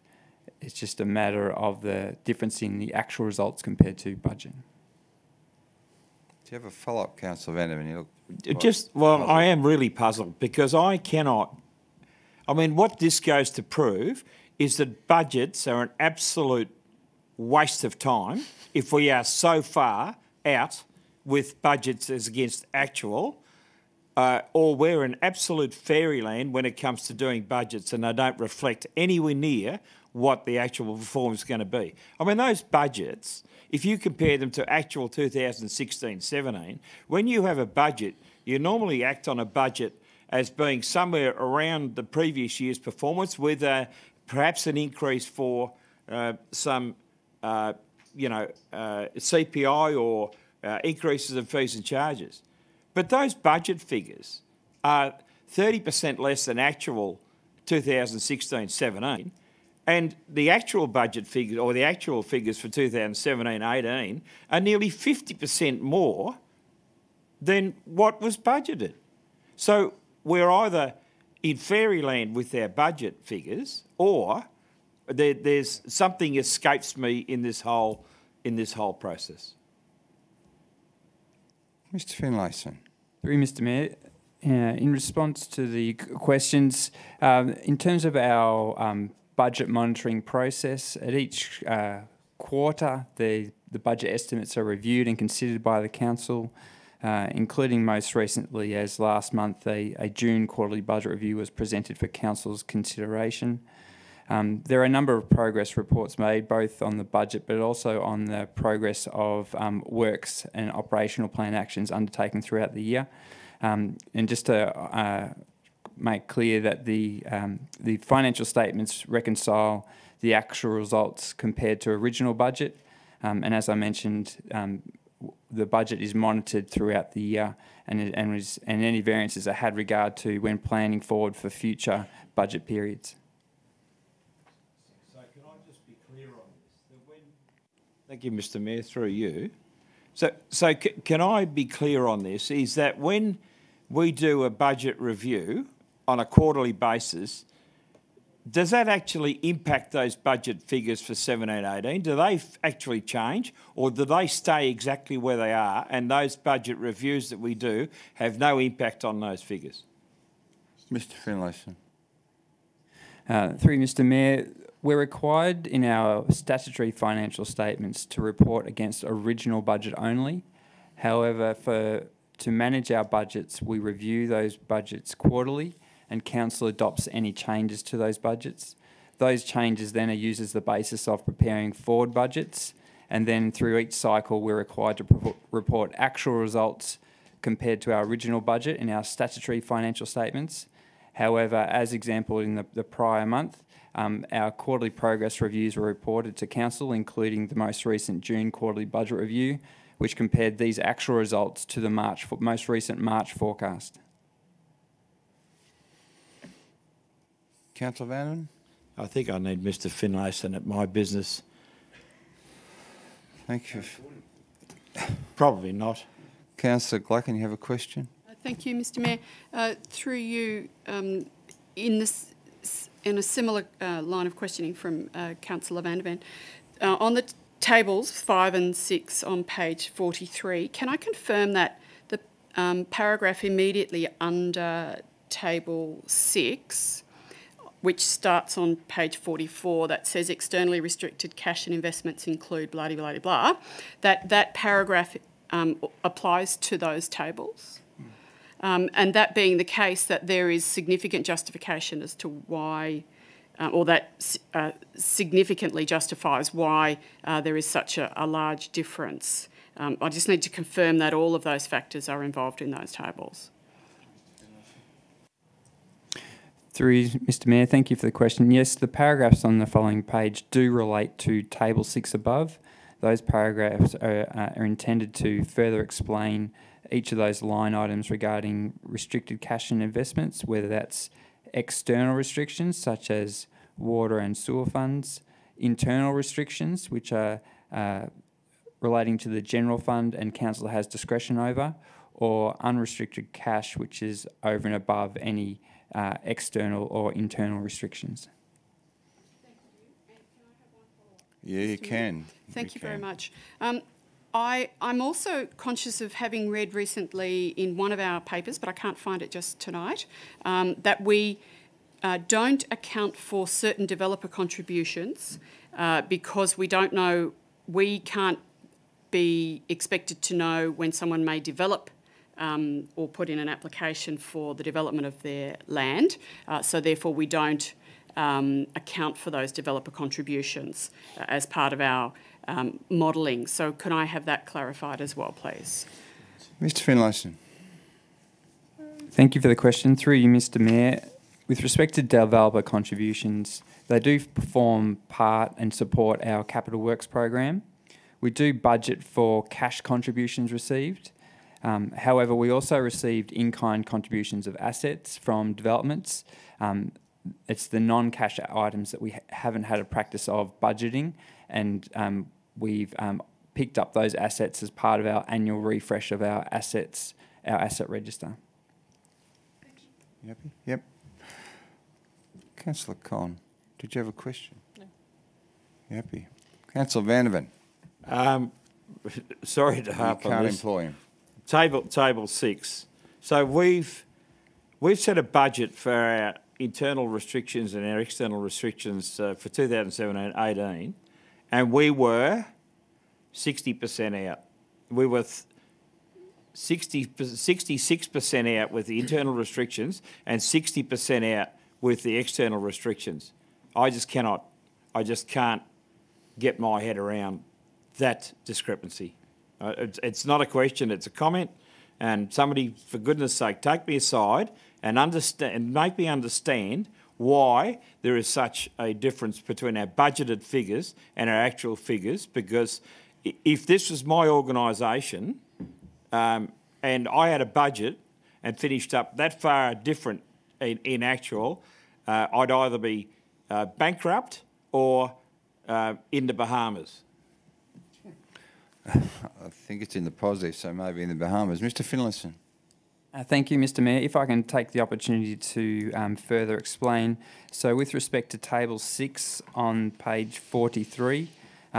It's just a matter of the difference in the actual results compared to budget. Do you have a follow-up, Councillor Vanderman? You look I am really puzzled because I cannot. I mean, what this goes to prove is that budgets are an absolute waste of time if we are so far out with budgets as against actual, or we're in absolute fairyland when it comes to doing budgets and they don't reflect anywhere near what the actual performance is going to be. I mean, those budgets, if you compare them to actual 2016-17, when you have a budget, you normally act on a budget as being somewhere around the previous year's performance with perhaps an increase for some, CPI or increases in fees and charges. But those budget figures are 30% less than actual 2016-17, and the actual budget figures, or the actual figures for 2017-18, are nearly 50% more than what was budgeted. So we're either in fairyland with our budget figures, or there's something escapes me in this whole process. Mr. Finlayson. Through Mr. Mayor, in response to the questions, in terms of our budget monitoring process, at each quarter, the budget estimates are reviewed and considered by the council, including most recently, as last month, a June quarterly budget review was presented for council's consideration. There are a number of progress reports made, both on the budget but also on the progress of works and operational plan actions undertaken throughout the year. And just to make clear that the financial statements reconcile the actual results compared to original budget. And as I mentioned, the budget is monitored throughout the year, and any variances are had regard to when planning forward for future budget periods. So can I just be clear on this? Thank you, Mr. Mayor, through you. So can I be clear on this? Is that when we do a budget review on a quarterly basis, does that actually impact those budget figures for 17-18? Do they actually change, or do they stay exactly where they are, and those budget reviews that we do have no impact on those figures? Mr. Finlayson. Through Mr. Mayor, we're required in our statutory financial statements to report against original budget only. However, to manage our budgets, we review those budgets quarterly, and council adopts any changes to those budgets. Those changes then are used as the basis of preparing forward budgets, and then through each cycle we're required to report actual results compared to our original budget in our statutory financial statements. However, as example in the prior month, our quarterly progress reviews were reported to council, including the most recent June quarterly budget review, which compared these actual results to the most recent March forecast. Councillor Vanderman. I think I need Mr. Finlayson at my business. Thank you. Probably not. Councillor Glacken, you have a question? Thank you, Mr. Mayor. Through you, in a similar line of questioning from Councillor Vandervan, on the tables 5 and 6 on page 43, can I confirm that the paragraph immediately under table 6, which starts on page 44, that says externally restricted cash and investments include blah, blah, blah, blah, that paragraph applies to those tables? And that being the case, that there is significant justification as to why, or that significantly justifies why there is such a large difference. I just need to confirm that all of those factors are involved in those tables. Through Mr. Mayor, thank you for the question. Yes, the paragraphs on the following page do relate to table 6 above. Those paragraphs are intended to further explain each of those line items regarding restricted cash and investments, whether that's external restrictions such as water and sewer funds, internal restrictions which are relating to the general fund and council has discretion over, or unrestricted cash which is over and above any external or internal restrictions. Thank you. And can I have one follow-up? Yeah, you can. Thank you very much. I'm also conscious of having read recently in one of our papers, but I can't find it just tonight, that we don't account for certain developer contributions because we don't know, we can't be expected to know when someone may develop or put in an application for the development of their land. So therefore we don't account for those developer contributions as part of our modelling. So can I have that clarified as well, please? Mr. Finlayson. Thank you for the question. Through you, Mr. Mayor, with respect to developer contributions, they do perform part and support our capital works program. We do budget for cash contributions received. However, we also received in-kind contributions of assets from developments. It's the non-cash items that we haven't had a practice of budgeting, and we've picked up those assets as part of our annual refresh of our asset register. You happy? Yep. Councillor Con, did you have a question? No. You happy? Councillor Vandervan. Sorry to You harp on can't this. employ him. Table 6. So we've set a budget for our internal restrictions and our external restrictions for 2017-18, and we were 60% out. We were 66% out with the internal restrictions and 60% out with the external restrictions. I just can't get my head around that discrepancy. It's not a question, it's a comment, and somebody, for goodness sake, take me aside and make me understand why there is such a difference between our budgeted figures and our actual figures, because if this was my organisation and I had a budget and finished up that far different in actual, I'd either be bankrupt or in the Bahamas. I think it's in the positive, so maybe in the Bahamas. Mr. Finlayson. Thank you, Mr. Mayor. If I can take the opportunity to further explain. So with respect to Table 6 on page 43,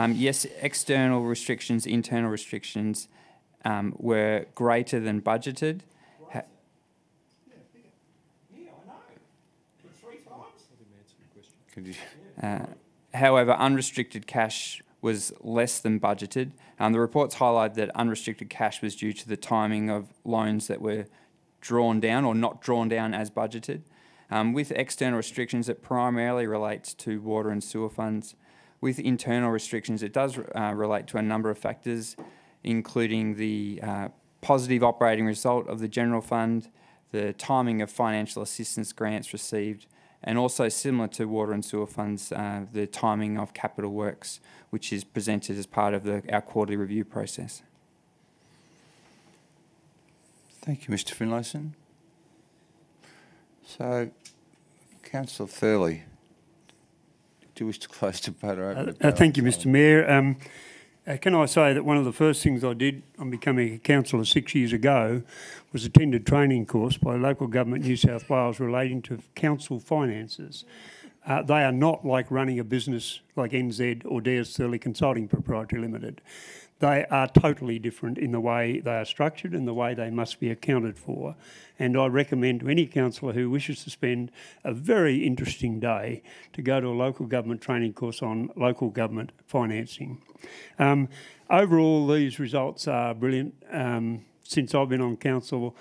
yes, external restrictions, internal restrictions were greater than budgeted. However, unrestricted cash was less than budgeted. The reports highlight that unrestricted cash was due to the timing of loans that were drawn down or not drawn down as budgeted. With external restrictions, it primarily relates to water and sewer funds. With internal restrictions, it does relate to a number of factors, including the positive operating result of the general fund, the timing of financial assistance grants received, and also similar to water and sewer funds, the timing of capital works, which is presented as part of our quarterly review process. Thank you, Mr. Finlayson. So, Councillor Thurley, do you wish to close the debate or open the Thank you, Mr. Mayor. Can I say that one of the first things I did on becoming a councillor 6 years ago was attend a training course by Local Government New South Wales relating to council finances. They are not like running a business like NZ or Dares Thurley Consulting Proprietary Limited. They are totally different in the way they are structured and the way they must be accounted for. And I recommend to any councillor who wishes to spend a very interesting day to go to a local government training course on local government financing. Overall, these results are brilliant. Since I've been on council,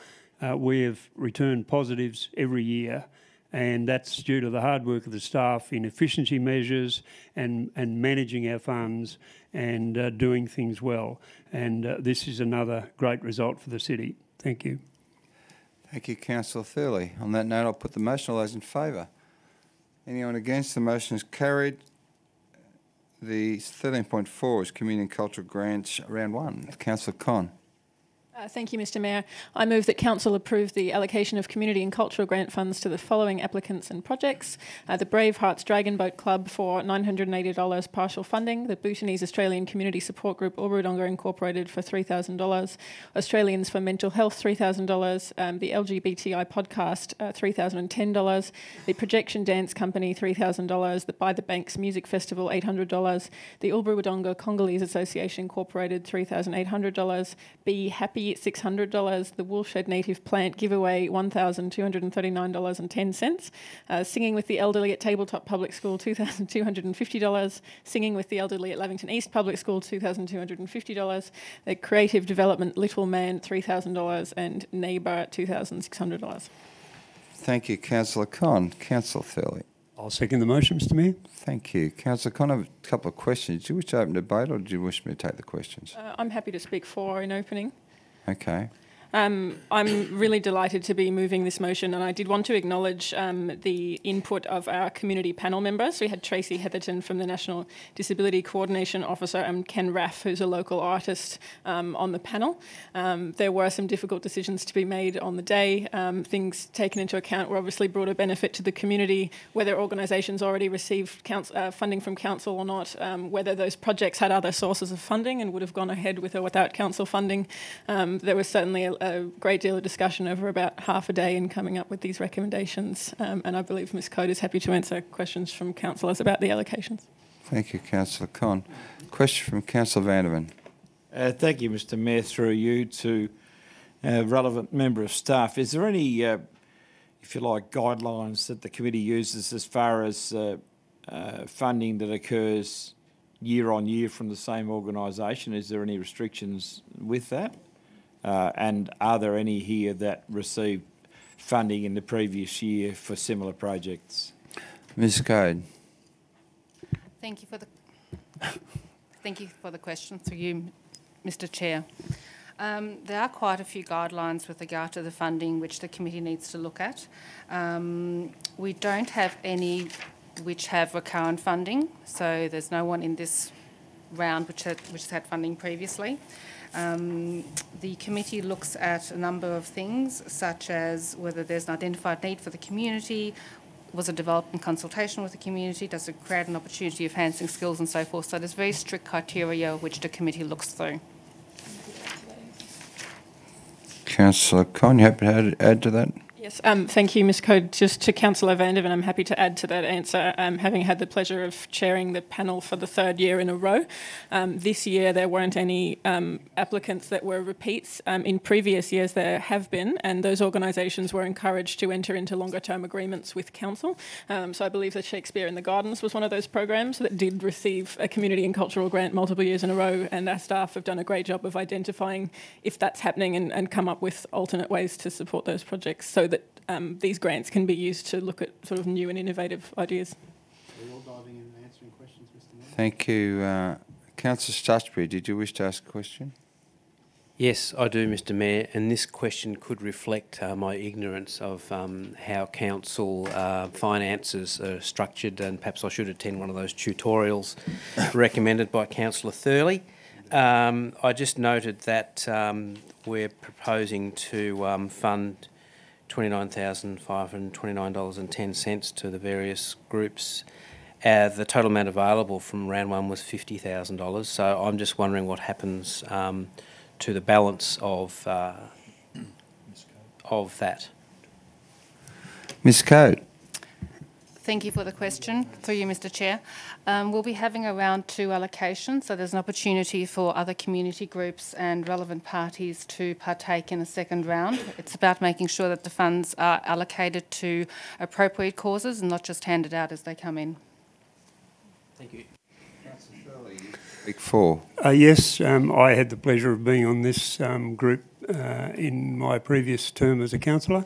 we have returned positives every year, and that's due to the hard work of the staff in efficiency measures and managing our funds and doing things well. And this is another great result for the city. Thank you. Thank you, Councillor Thurley. On that note, I'll put the motion. All those in favour? Anyone against? The motion is carried. The 13.4 is Community and Cultural Grants, Round 1. Councillor Con. Thank you, Mr. Mayor. I move that Council approve the allocation of community and cultural grant funds to the following applicants and projects. The Brave Hearts Dragon Boat Club for $980 partial funding, the Bhutanese Australian Community Support Group AlburyCity Incorporated for $3,000, Australians for Mental Health $3,000, the LGBTI Podcast $3,010, the Projection Dance Company $3,000, the By the Banks Music Festival $800, the Uluru Congolese Association Incorporated $3,800, Be Happy $600, the Woolshed Native Plant Giveaway $1,239.10, Singing with the Elderly at Tabletop Public School $2,250, Singing with the Elderly at Lavington East Public School $2,250, the Creative Development Little Man $3,000 and Neighbour $2,600. Thank you, Councillor Con. Councillor Thurley. I'll second the motion, Mr. Mayor. Thank you. Councillor Con, I have a couple of questions. Do you wish to open debate or do you wish me to take the questions? I'm happy to speak for in opening. Okay. I'm really delighted to be moving this motion, and I did want to acknowledge the input of our community panel members. We had Tracy Heatherton from the National Disability Coordination Officer and Ken Raff, who's a local artist, on the panel. There were some difficult decisions to be made on the day. Things taken into account were obviously brought a benefit to the community, whether organisations already received funding from council or not, whether those projects had other sources of funding and would have gone ahead with or without council funding. There was certainly a a great deal of discussion over about half a day in coming up with these recommendations, and I believe Ms Code is happy to answer questions from councillors about the allocations. Thank you, Councillor Con. Question from Councillor Vanderman. Thank you, Mr Mayor, through you to relevant member of staff. Is there any, if you like, guidelines that the committee uses as far as funding that occurs year on year from the same organisation? Is there any restrictions with that? And are there any here that received funding in the previous year for similar projects? Ms Code. Thank you for the question, through you, Mr Chair. There are quite a few guidelines with regard to the funding which the committee needs to look at. We don't have any which have recurrent funding, so there's no one in this round which has had funding previously. The committee looks at a number of things, such as whether there's an identified need for the community, was it developed in consultation with the community, does it create an opportunity of enhancing skills and so forth. So there's very strict criteria which the committee looks through. Councillor Con, you happy to add to that? Yes, thank you, Ms Code. Just to Councillor Vandervan, I'm happy to add to that answer, having had the pleasure of chairing the panel for the third year in a row. This year there weren't any applicants that were repeats. In previous years there have been, and those organisations were encouraged to enter into longer term agreements with council. So I believe that Shakespeare in the Gardens was one of those programs that did receive a community and cultural grant multiple years in a row, and our staff have done a great job of identifying if that's happening and come up with alternate ways to support those projects so that these grants can be used to look at sort of new and innovative ideas. Are we all diving in and answering questions, Mr Mayor? Thank you. Councillor Stutchbury, did you wish to ask a question? Yes, I do, Mr Mayor, and this question could reflect my ignorance of how council finances are structured, and perhaps I should attend one of those tutorials recommended by Councillor Thurley. I just noted that we're proposing to fund $29,529.10 to the various groups. The total amount available from round one was $50,000. So I'm just wondering what happens to the balance of that. Ms Code. Thank you for the question, through you, Mr Chair. We'll be having around 2 allocations, so there's an opportunity for other community groups and relevant parties to partake in a second round. It's about making sure that the funds are allocated to appropriate causes and not just handed out as they come in. Thank you. Week 4. Yes, I had the pleasure of being on this group in my previous term as a councillor.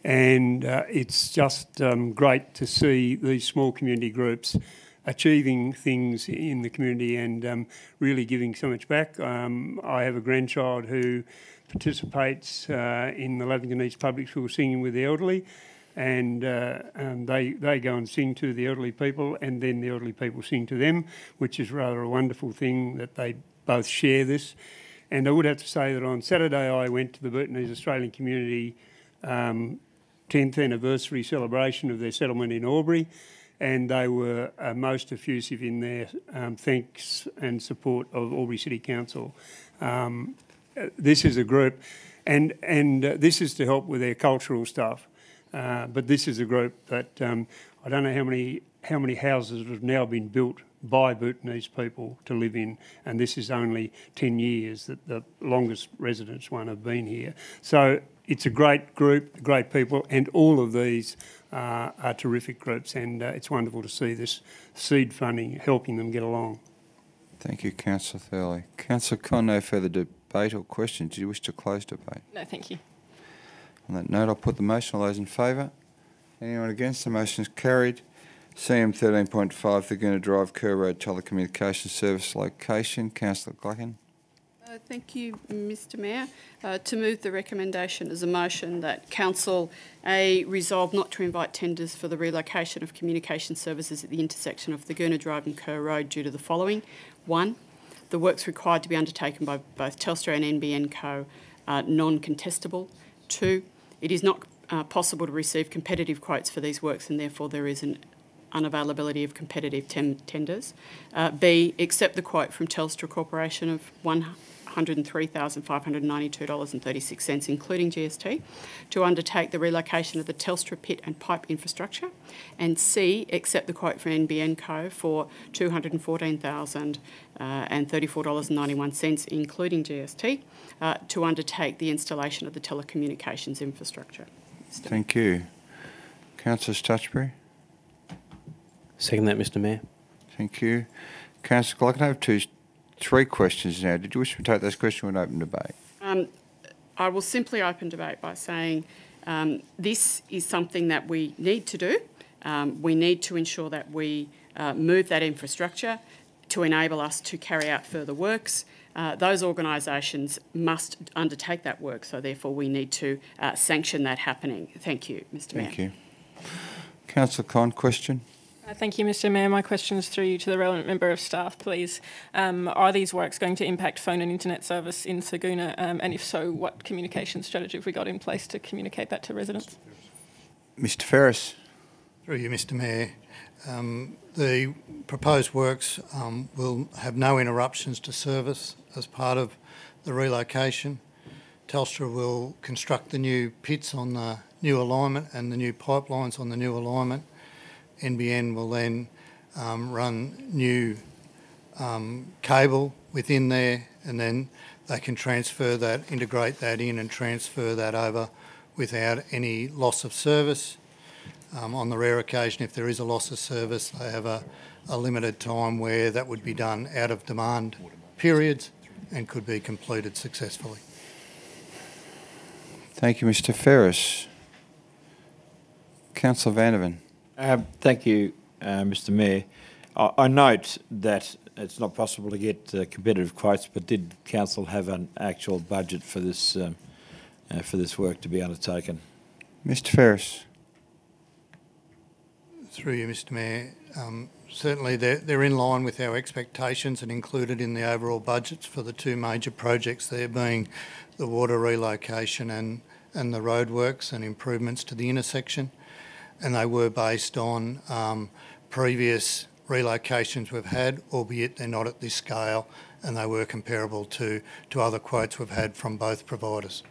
And it's just great to see these small community groups achieving things in the community and really giving so much back. I have a grandchild who participates in the Lavington East Public School singing with the elderly, and they go and sing to the elderly people, and then the elderly people sing to them, which is rather a wonderful thing that they both share this. And I would have to say that on Saturday I went to the Burtonese Australian Community 10th anniversary celebration of their settlement in Albury, and they were most effusive in their thanks and support of Albury City Council. This is a group, and this is to help with their cultural stuff, but this is a group that I don't know how many houses have now been built by Bhutanese people to live in, and this is only 10 years that the longest residents one have been here. So it's a great group, great people, and all of these are terrific groups, and it's wonderful to see this seed funding helping them get along. Thank you, Councillor Thurley. Councillor Con, no further debate or questions. Do you wish to close debate? No, thank you. On that note, I'll put the motion. All those in favour? Anyone against? The motion is carried. CM 13.5, the Gurner Drive Kerr Road Telecommunications Service location. Councillor Glacken. Thank you, Mr Mayor. To move the recommendation as a motion that Council resolve not to invite tenders for the relocation of communication services at the intersection of the Gurner Drive and Kerr Road due to the following. 1, the works required to be undertaken by both Telstra and NBN Co are non-contestable. 2, it is not possible to receive competitive quotes for these works, and therefore there is an unavailability of competitive tenders. B, accept the quote from Telstra Corporation of $103,592.36, including GST, to undertake the relocation of the Telstra pit and pipe infrastructure. And C, accept the quote from NBN Co for $214,034.91, including GST, to undertake the installation of the telecommunications infrastructure. Thank you. Councillor Stutchbury. Second that, Mr Mayor. Thank you. Councillor Clark, I have three questions now. Did you wish to take those questions in open debate? I will simply open debate by saying this is something that we need to do. We need to ensure that we move that infrastructure to enable us to carry out further works. Those organisations must undertake that work, so therefore we need to sanction that happening. Thank you, Mr Mayor. Thank you. Councillor Con, question? Thank you, Mr Mayor. My question is through you to the relevant member of staff, please. Are these works going to impact phone and internet service in Saguna? And if so, what communication strategy have we got in place to communicate that to residents? Mr Ferris. Through you, Mr Mayor. The proposed works will have no interruptions to service as part of the relocation. Telstra will construct the new pits on the new alignment and the new pipelines on the new alignment. NBN will then run new cable within there, and then they can transfer that, integrate that in and transfer that over without any loss of service. On the rare occasion, if there is a loss of service, they have a limited time where that would be done out of demand periods and could be completed successfully. Thank you, Mr Ferris. Councillor Vandervan. Thank you, Mr Mayor. I note that it's not possible to get competitive quotes, but did Council have an actual budget for this work to be undertaken? Mr Ferris. Through you, Mr Mayor. Certainly they're in line with our expectations and included in the overall budgets for the two major projects there being the water relocation and the roadworks and improvements to the intersection. And they were based on previous relocations we've had, albeit they're not at this scale, and they were comparable to other quotes we've had from both providers.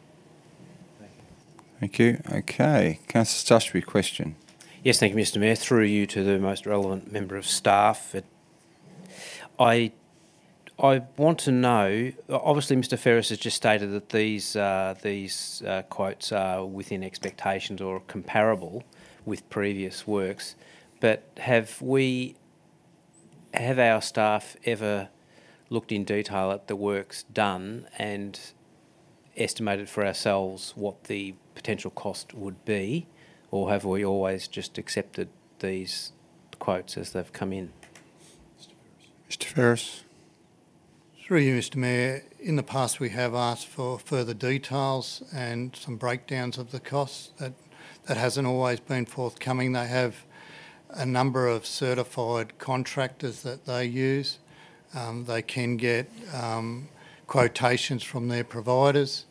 Thank you. Okay. Councillor Stutchbury, question. Yes, thank you, Mr Mayor. Through you to the most relevant member of staff. I want to know, obviously Mr Ferris has just stated that these quotes are within expectations or comparable with previous works, but have our staff ever looked in detail at the works done and estimated for ourselves what the potential cost would be, or have we always just accepted these quotes as they've come in? Mr Ferris. Through you, Mr Mayor, in the past we have asked for further details and some breakdowns of the costs. That hasn't always been forthcoming. They have a number of certified contractors that they use. They can get quotations from their providers.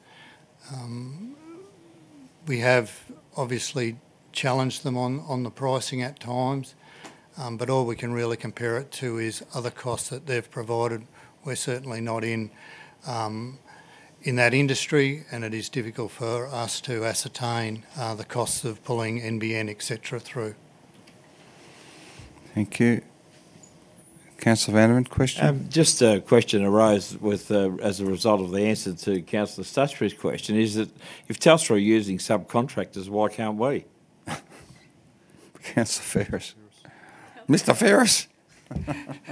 We have obviously challenged them on the pricing at times, but all we can really compare it to is other costs that they've provided. We're certainly not in that industry, and it is difficult for us to ascertain the costs of pulling NBN, etc. through. Thank you. Councillor Vandervan, question? Just a question arose with as a result of the answer to Councillor Stutchbury's question, is that if Telstra are using subcontractors, why can't we? Councillor Ferris. Mr Ferris.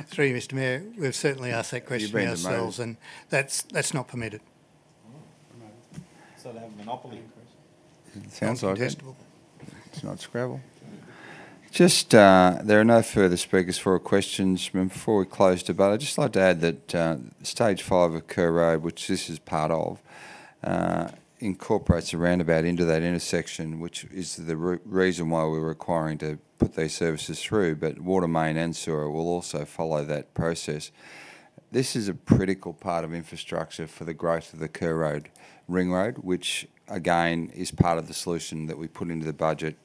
Through you, Mr Mayor, we've certainly asked that question ourselves, and that's not permitted. So they have a monopoly. Sounds like it. It's not Scrabble. Just, there are no further speakers for questions. Before we close debate, I'd just like to add that Stage 5 of Kerr Road, which this is part of, incorporates a roundabout into that intersection, which is the reason why we're requiring to put these services through, but water main and sewer will also follow that process. This is a critical part of infrastructure for the growth of the Kerr Road ring road, which again is part of the solution that we put into the budget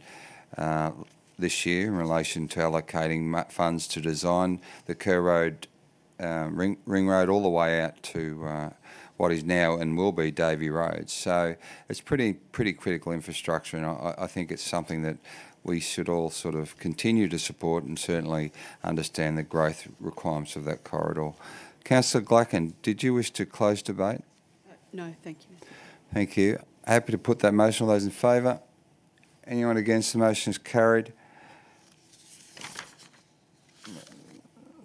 this year in relation to allocating funds to design the Kerr Road ring road all the way out to what is now and will be Davey Road. So it's pretty critical infrastructure, and I think it's something that we should all sort of continue to support and certainly understand the growth requirements of that corridor. Councillor Glacken, did you wish to close debate? No, thank you. Thank you. Happy to put that motion. All those in favour? Anyone against? The motion is carried.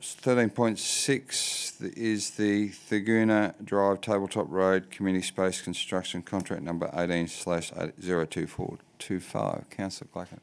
13.6 is the Thaguna Drive Tabletop Road Community Space Construction Contract number 18/02425. Councillor Glacken.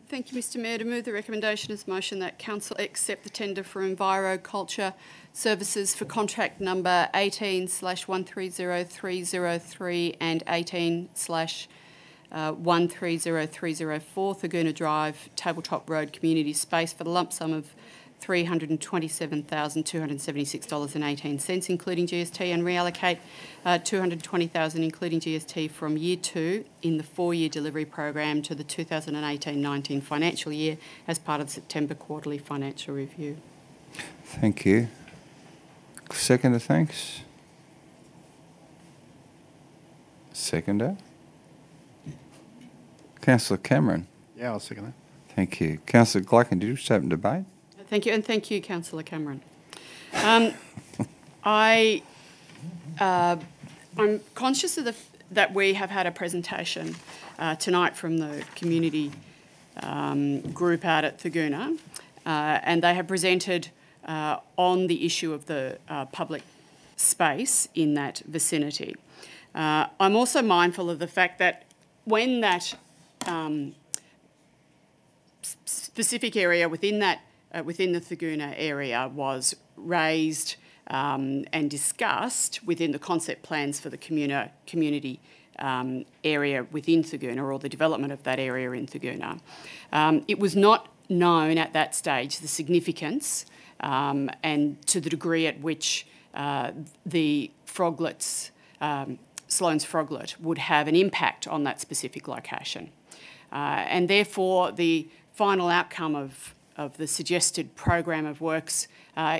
Thank you, Mr Mayor. To move the recommendation as motion that Council accept the tender for Enviroculture Services for contract number 18/130303 and 18/130304 Thaguna Drive Tabletop Road Community Space for the lump sum of $327,276.18, including GST, and reallocate $220,000, including GST, from Year 2 in the 4-year delivery program to the 2018-19 financial year as part of the September quarterly financial review. Thank you. Seconder, thanks. Seconder. Councillor Cameron. Yeah, I'll second that. Thank you. Councillor Glacken, did you wish to open debate? Thank you, and thank you, Councillor Cameron. I'm conscious of that we have had a presentation tonight from the community group out at Thaguna, and they have presented on the issue of the public space in that vicinity. I'm also mindful of the fact that when that specific area within that within the Thaguna area was raised and discussed within the concept plans for the community area within Thaguna, or the development of that area in Thaguna. It was not known at that stage the significance and to the degree at which the froglets, Sloane's froglet, would have an impact on that specific location. And therefore the final outcome of the suggested program of works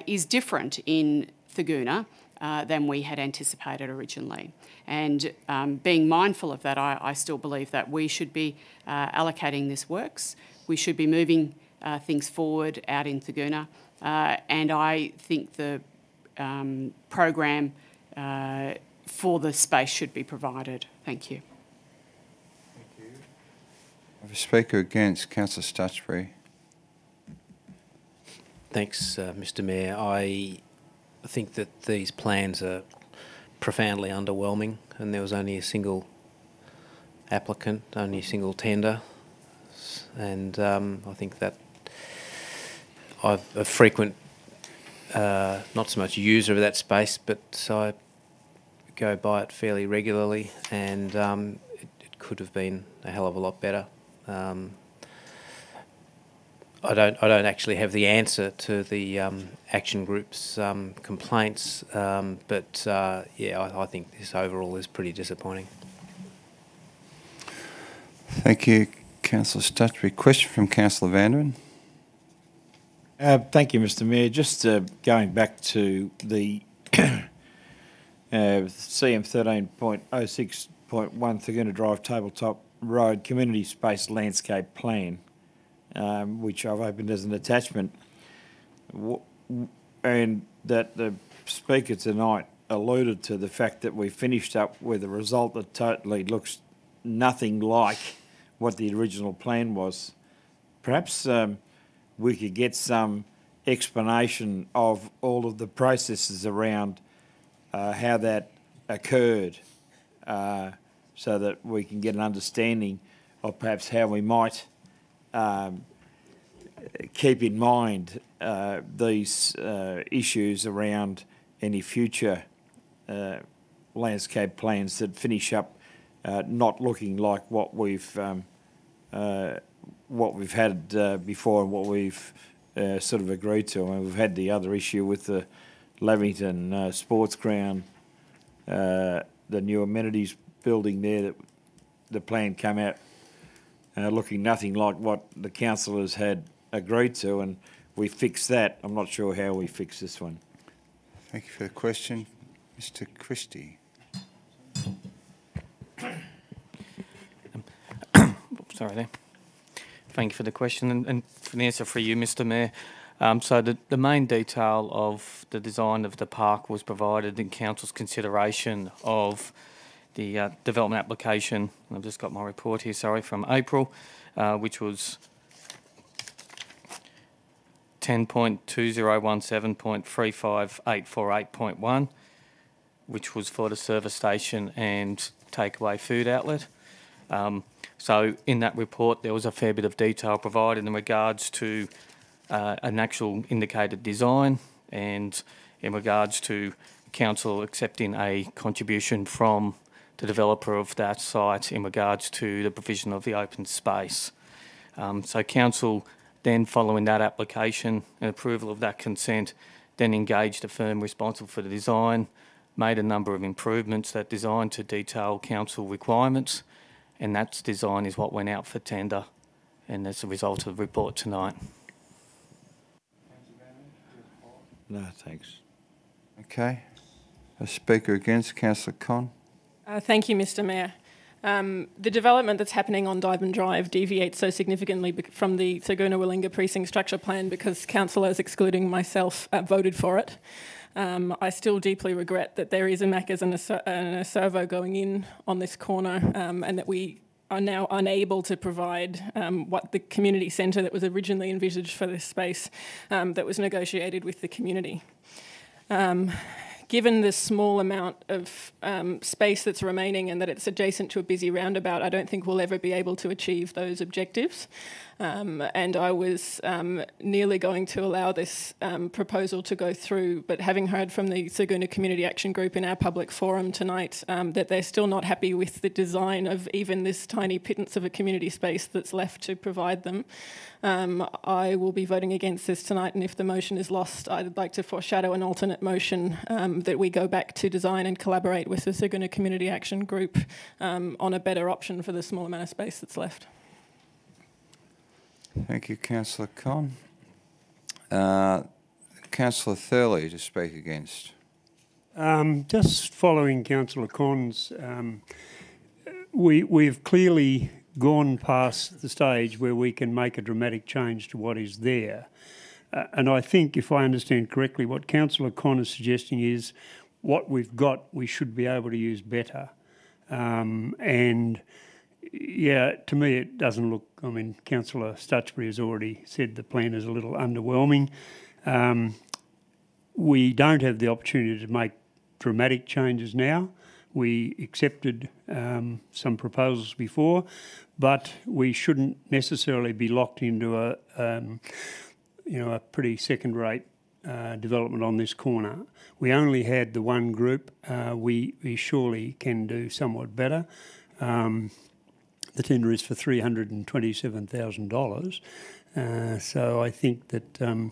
is different in Thaguna than we had anticipated originally. And being mindful of that, I still believe that we should be allocating this works. We should be moving things forward out in Thaguna. And I think the program for the space should be provided. Thank you. Thank you. I have a speaker against. Councillor Stutchbury. Thanks, Mr Mayor. I think that these plans are profoundly underwhelming, and there was only a single applicant, only a single tender, and I think that I'm a frequent, not so much user of that space, but I go by it fairly regularly, and it could have been a hell of a lot better. I don't actually have the answer to the action group's complaints, but yeah, I think this overall is pretty disappointing. Thank you, Councillor Stutchbury. Question from Councillor Vanderin. Thank you, Mr Mayor. Just going back to the CM 13.06.1 Thaguna Drive Tabletop Road Community Space Landscape Plan, which I've opened as an attachment, and that the Speaker tonight alluded to the fact that we finished up with a result that totally looks nothing like what the original plan was. Perhaps we could get some explanation of all of the processes around how that occurred, so that we can get an understanding of perhaps how we might keep in mind these issues around any future landscape plans that finish up not looking like what we've had before and what we've sort of agreed to. I mean, we've had the other issue with the Lavington Sports Ground, the new amenities building there, that the plan came out looking nothing like what the councillors had agreed to, and we fixed that. I'm not sure how we fix this one. Thank you for the question. Mr Christie. Sorry there. Thank you for the question and for the answer for you, Mr Mayor. So the main detail of the design of the park was provided in Council's consideration of the development application. I've just got my report here, sorry, from April, which was 10.2017.35848.1, which was for the service station and takeaway food outlet. So in that report, there was a fair bit of detail provided in regards to an actual indicated design and in regards to council accepting a contribution from the developer of that site in regards to the provision of the open space. So council then, following that application and approval of that consent, then engaged a firm responsible for the design, made a number of improvements that designed to detail council requirements, and that design is what went out for tender, and as a result of the report tonight. No, thanks. Okay. A speaker against, Councillor Con. Thank you, Mr Mayor. The development that's happening on Diamond Drive deviates so significantly from the Saguna-Willinga precinct structure plan because councillors, excluding myself, voted for it. I still deeply regret that there is a Macca's and a servo going in on this corner and that we are now unable to provide what the community centre that was originally envisaged for this space that was negotiated with the community. Given the small amount of space that's remaining and that it's adjacent to a busy roundabout, I don't think we'll ever be able to achieve those objectives. And I was nearly going to allow this proposal to go through, but having heard from the Saguna Community Action Group in our public forum tonight that they're still not happy with the design of even this tiny pittance of a community space that's left to provide them, I will be voting against this tonight, and if the motion is lost, I'd like to foreshadow an alternate motion that we go back to design and collaborate with the Saguna Community Action Group on a better option for the small amount of space that's left. Thank you, Councillor Con. Councillor Thurley to speak against. Just following Councillor Con's, we've clearly gone past the stage where we can make a dramatic change to what is there. And I think, if I understand correctly, what Councillor Con is suggesting is what we've got we should be able to use better. And yeah, to me it doesn't look, I mean, Councillor Stutchbury has already said the plan is a little underwhelming. We don't have the opportunity to make dramatic changes now. We accepted some proposals before, but we shouldn't necessarily be locked into a pretty second-rate development on this corner. We only had the one group. We surely can do somewhat better. The tender is for $327,000. So I think that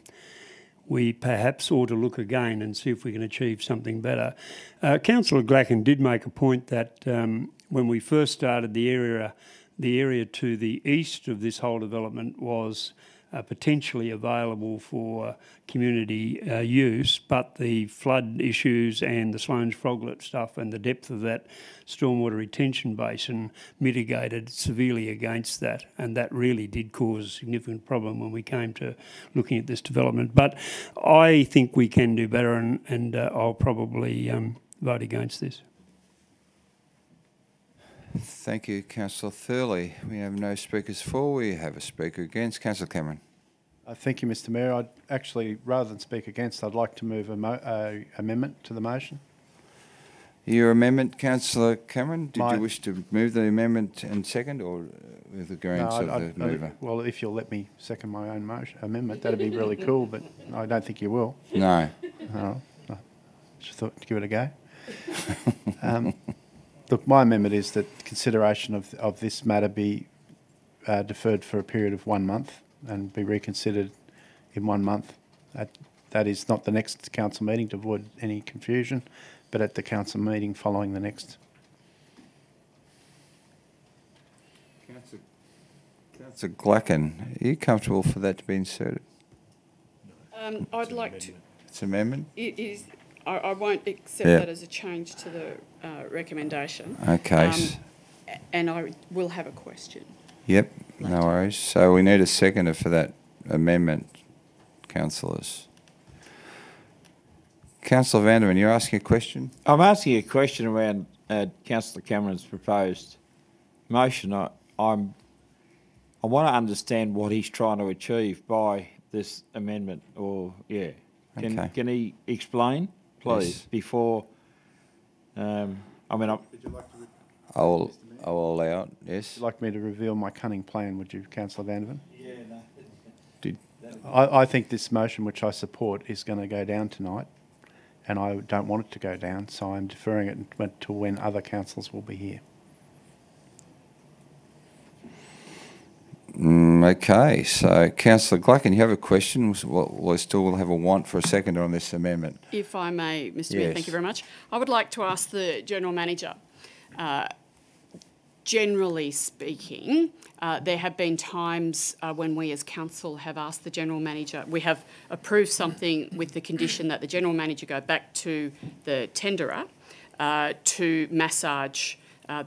we perhaps ought to look again and see if we can achieve something better. Councillor Glacken did make a point that when we first started, the area to the east of this whole development was potentially available for community use, but the flood issues and the Sloane's Froglet stuff and the depth of that stormwater retention basin mitigated severely against that, and that really did cause a significant problem when we came to looking at this development. But I think we can do better, and I'll probably vote against this. Thank you, Councillor Thurley. We have no speakers for. We have a speaker against. Councillor Cameron. Thank you, Mr Mayor. I'd actually, rather than speak against, I'd like to move an amendment to the motion. Your amendment, Councillor Cameron, did you wish to move the amendment and second, or with the agreement of the mover? Well, if you'll let me second my own amendment, that'd be really cool, but I don't think you will. No. I just thought to give it a go. Look, my amendment is that consideration of this matter be deferred for a period of 1 month and be reconsidered in 1 month. That is not the next council meeting, to avoid any confusion, but at the council meeting following the next. Councillor Glacken, are you comfortable for that to be inserted? I'd like to. It's an amendment? It is. I won't accept Yeah. that as a change to the recommendation. Okay. And I will have a question. Yep, no worries. So we need a seconder for that amendment, councillors. Councillor Vanderman, you're asking a question? I'm asking a question around Councillor Cameron's proposed motion. I want to understand what he's trying to achieve by this amendment, or, yeah. Okay. Can he explain, please, Yes. before, I will allow it, yes. Would you like me to reveal my cunning plan, would you, Councillor Vandervan? Yeah, no. I think this motion, which I support, is going to go down tonight, and I don't want it to go down, so I'm deferring it to when other councillors will be here. Okay, so Councillor Glacken, you have a question? We still will have a want for a seconder on this amendment. If I may, Mr. Mayor, thank you very much. I would like to ask the General Manager, generally speaking, there have been times when we as council have asked the General Manager, we have approved something with the condition that the General Manager go back to the tenderer to massage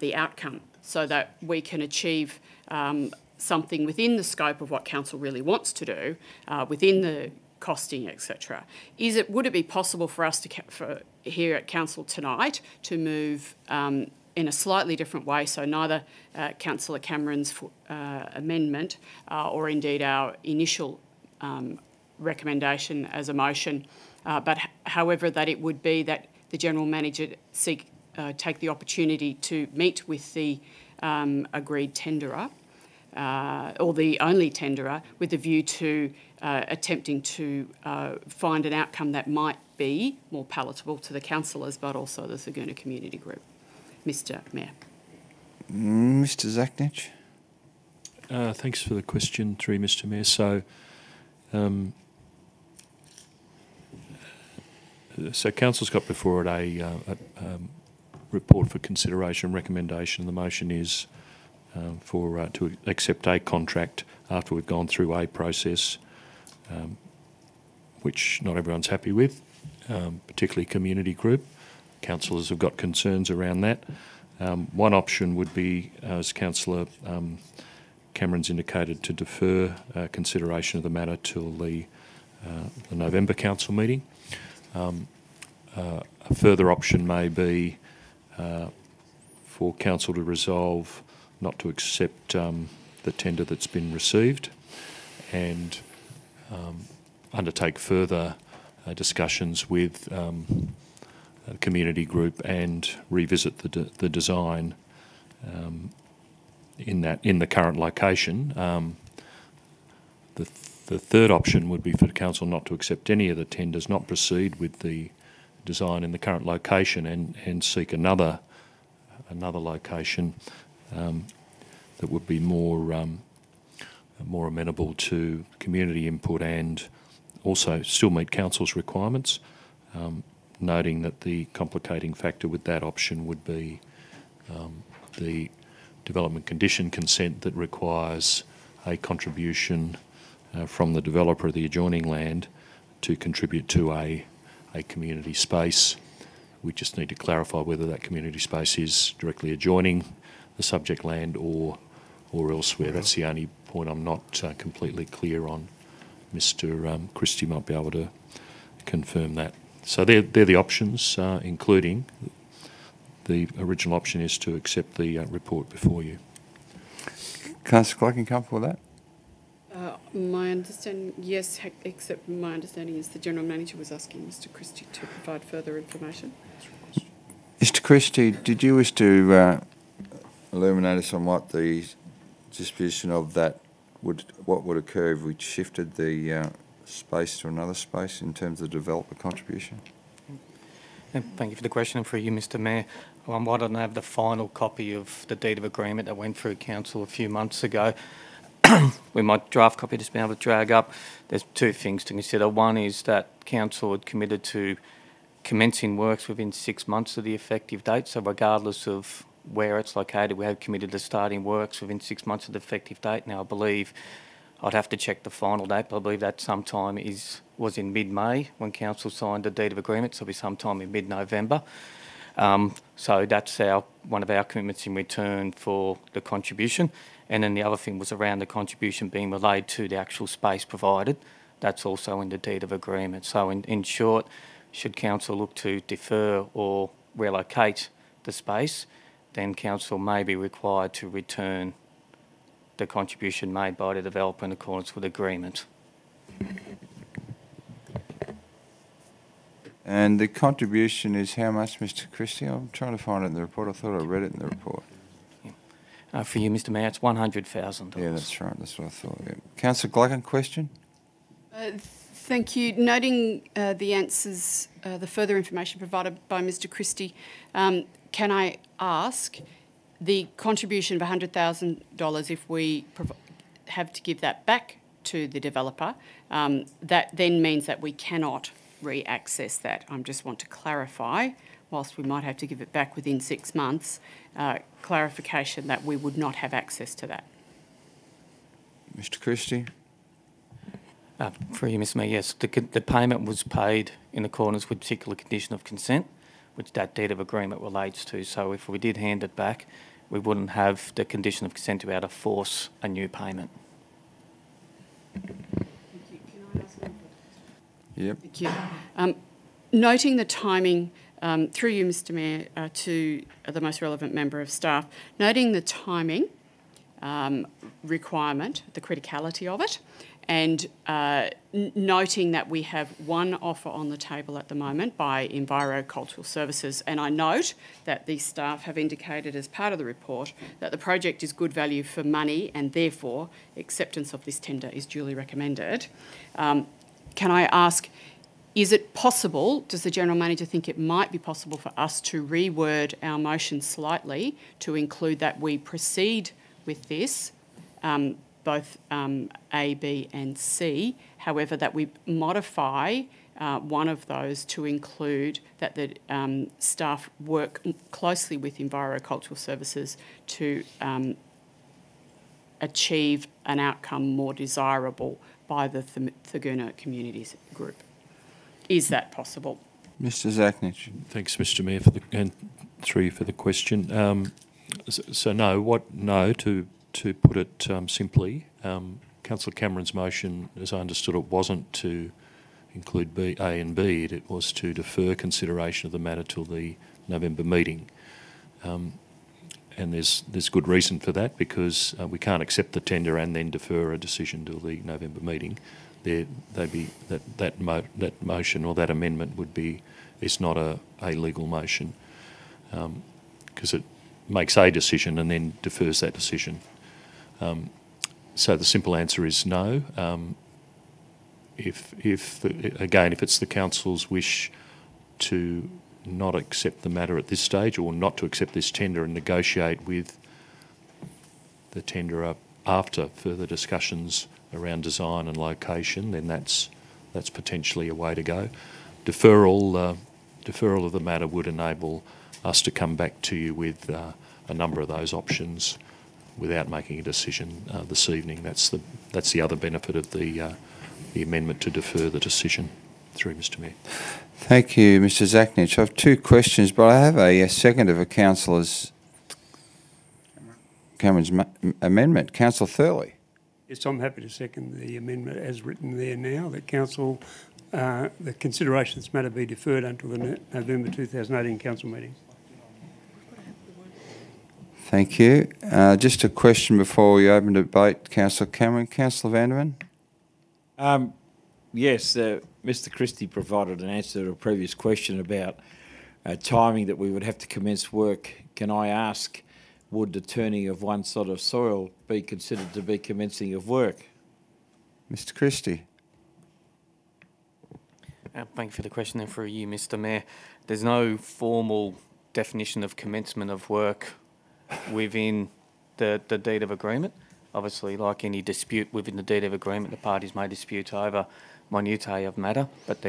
the outcome so that we can achieve something within the scope of what council really wants to do, within the costing, etc. Would it be possible for us to, here at council tonight, to move in a slightly different way, so neither Councillor Cameron's amendment or indeed our initial recommendation as a motion, but however that it would be that the General Manager take the opportunity to meet with the agreed tenderer, or the only tenderer, with a view to attempting to find an outcome that might be more palatable to the councillors but also the Thurgoona Community Group. Mr. Mayor. Mr. Zachnich? Thanks for the question, through Mr. Mayor. So, council's got before it a report for consideration recommendation. The motion is to accept a contract after we've gone through a process, which not everyone's happy with, particularly community group. Councillors have got concerns around that. One option would be, as Councillor Cameron's indicated, to defer consideration of the matter till the November council meeting. A further option may be for council to resolve not to accept the tender that's been received and undertake further discussions with the community group and revisit the design in the current location. The third option would be for the council not to accept any of the tenders, not proceed with the design in the current location, and seek another location that would be more amenable to community input and also still meet council's requirements. Noting that the complicating factor with that option would be the development condition consent that requires a contribution from the developer of the adjoining land to contribute to a community space. We just need to clarify whether that community space is directly adjoining the subject land or elsewhere. That's the only point I'm not completely clear on. Mr. Christie might be able to confirm that. So they're the options, including the original option is to accept the report before you. Councillor Glacken, comfortable with that? My understanding, yes, except my understanding is the General Manager was asking Mr. Christie to provide further information. Mr. Christie, did you wish to illuminate us on what the disposition of that what would occur if we shifted the space to another space in terms of developer contribution? Thank you for the question, and for you, Mr. Mayor. I don't have the final copy of the deed of agreement that went through council a few months ago. With my draft copy just being able to drag up, there's two things to consider. One is that council had committed to commencing works within 6 months of the effective date, so regardless of where it's located. We have committed to starting works within 6 months of the effective date. Now, I believe I'd have to check the final date, but I believe that sometime was in mid-May when council signed the deed of agreement, so it'll be sometime in mid-November. So that's one of our commitments in return for the contribution. And then the other thing was around the contribution being relayed to the actual space provided. That's also in the deed of agreement. So in short, should council look to defer or relocate the space, then council may be required to return the contribution made by the developer in accordance with agreement. And the contribution is how much, Mr Christie? I'm trying to find it in the report. I thought I read it in the report. For you, Mr Mayor, it's $100,000. Yeah, that's right. That's what I thought. Yeah. Councillor Glucken, question? Thank you. Noting the answers, the further information provided by Mr Christie, can I ask the contribution of $100,000, if we have to give that back to the developer, that then means that we cannot re-access that? I just want to clarify, whilst we might have to give it back within 6 months, clarification that we would not have access to that. Mr Christie? For you, Mr Mayor, yes, the payment was paid in accordance with particular condition of consent, which that deed of agreement relates to. So if we did hand it back, we wouldn't have the condition of consent to be able to force a new payment. Thank you. Can I ask one question? Yep. Thank you. Noting the timing, through you, Mr Mayor, to the most relevant member of staff, noting the timing requirement, the criticality of it, and noting that we have one offer on the table at the moment by Envirocultural Services, and I note that the staff have indicated as part of the report that the project is good value for money and therefore acceptance of this tender is duly recommended. Can I ask, is it possible, does the General Manager think it might be possible for us to reword our motion slightly to include that we proceed with this, both A, B and C, however that we modify one of those to include that the staff work closely with Envirocultural Services to achieve an outcome more desirable by the Thurgoona Communities Group? Is that possible? Mr Zachnich. Thanks, Mr Mayor, and through you for the question. So no, to put it simply, Councillor Cameron's motion, as I understood it, wasn't to include A and B. It was to defer consideration of the matter till the November meeting. And there's good reason for that, because we can't accept the tender and then defer a decision till the November meeting. That motion or that amendment would be, it's not a legal motion, because it makes a decision and then defers that decision. So the simple answer is no. If it's the council's wish to not accept the matter at this stage, or not to accept this tender and negotiate with the tenderer after further discussions around design and location, then that's potentially a way to go. Deferral of the matter would enable us to come back to you with a number of those options without making a decision this evening. That's the other benefit of the amendment, to defer the decision. Through Mr Mayor. Thank you, Mr Zachnich. I have two questions, but I have a second of a councillor's Cameron's amendment. Councillor Thurley. Yes, I'm happy to second the amendment as written there now, that council, the consideration of this matter be deferred until the November 2018 council meeting. Thank you. Just a question before we open debate. Councillor Cameron. Councillor Vanderman. Yes, Mr Christie provided an answer to a previous question about timing that we would have to commence work. Can I ask, would the turning of one sod of soil be considered to be commencing of work? Mr Christie. Thank you for the question then, for you, Mr Mayor. There's no formal definition of commencement of work within the deed of agreement. Obviously, like any dispute within the deed of agreement, the parties may dispute over minutiae of matter, but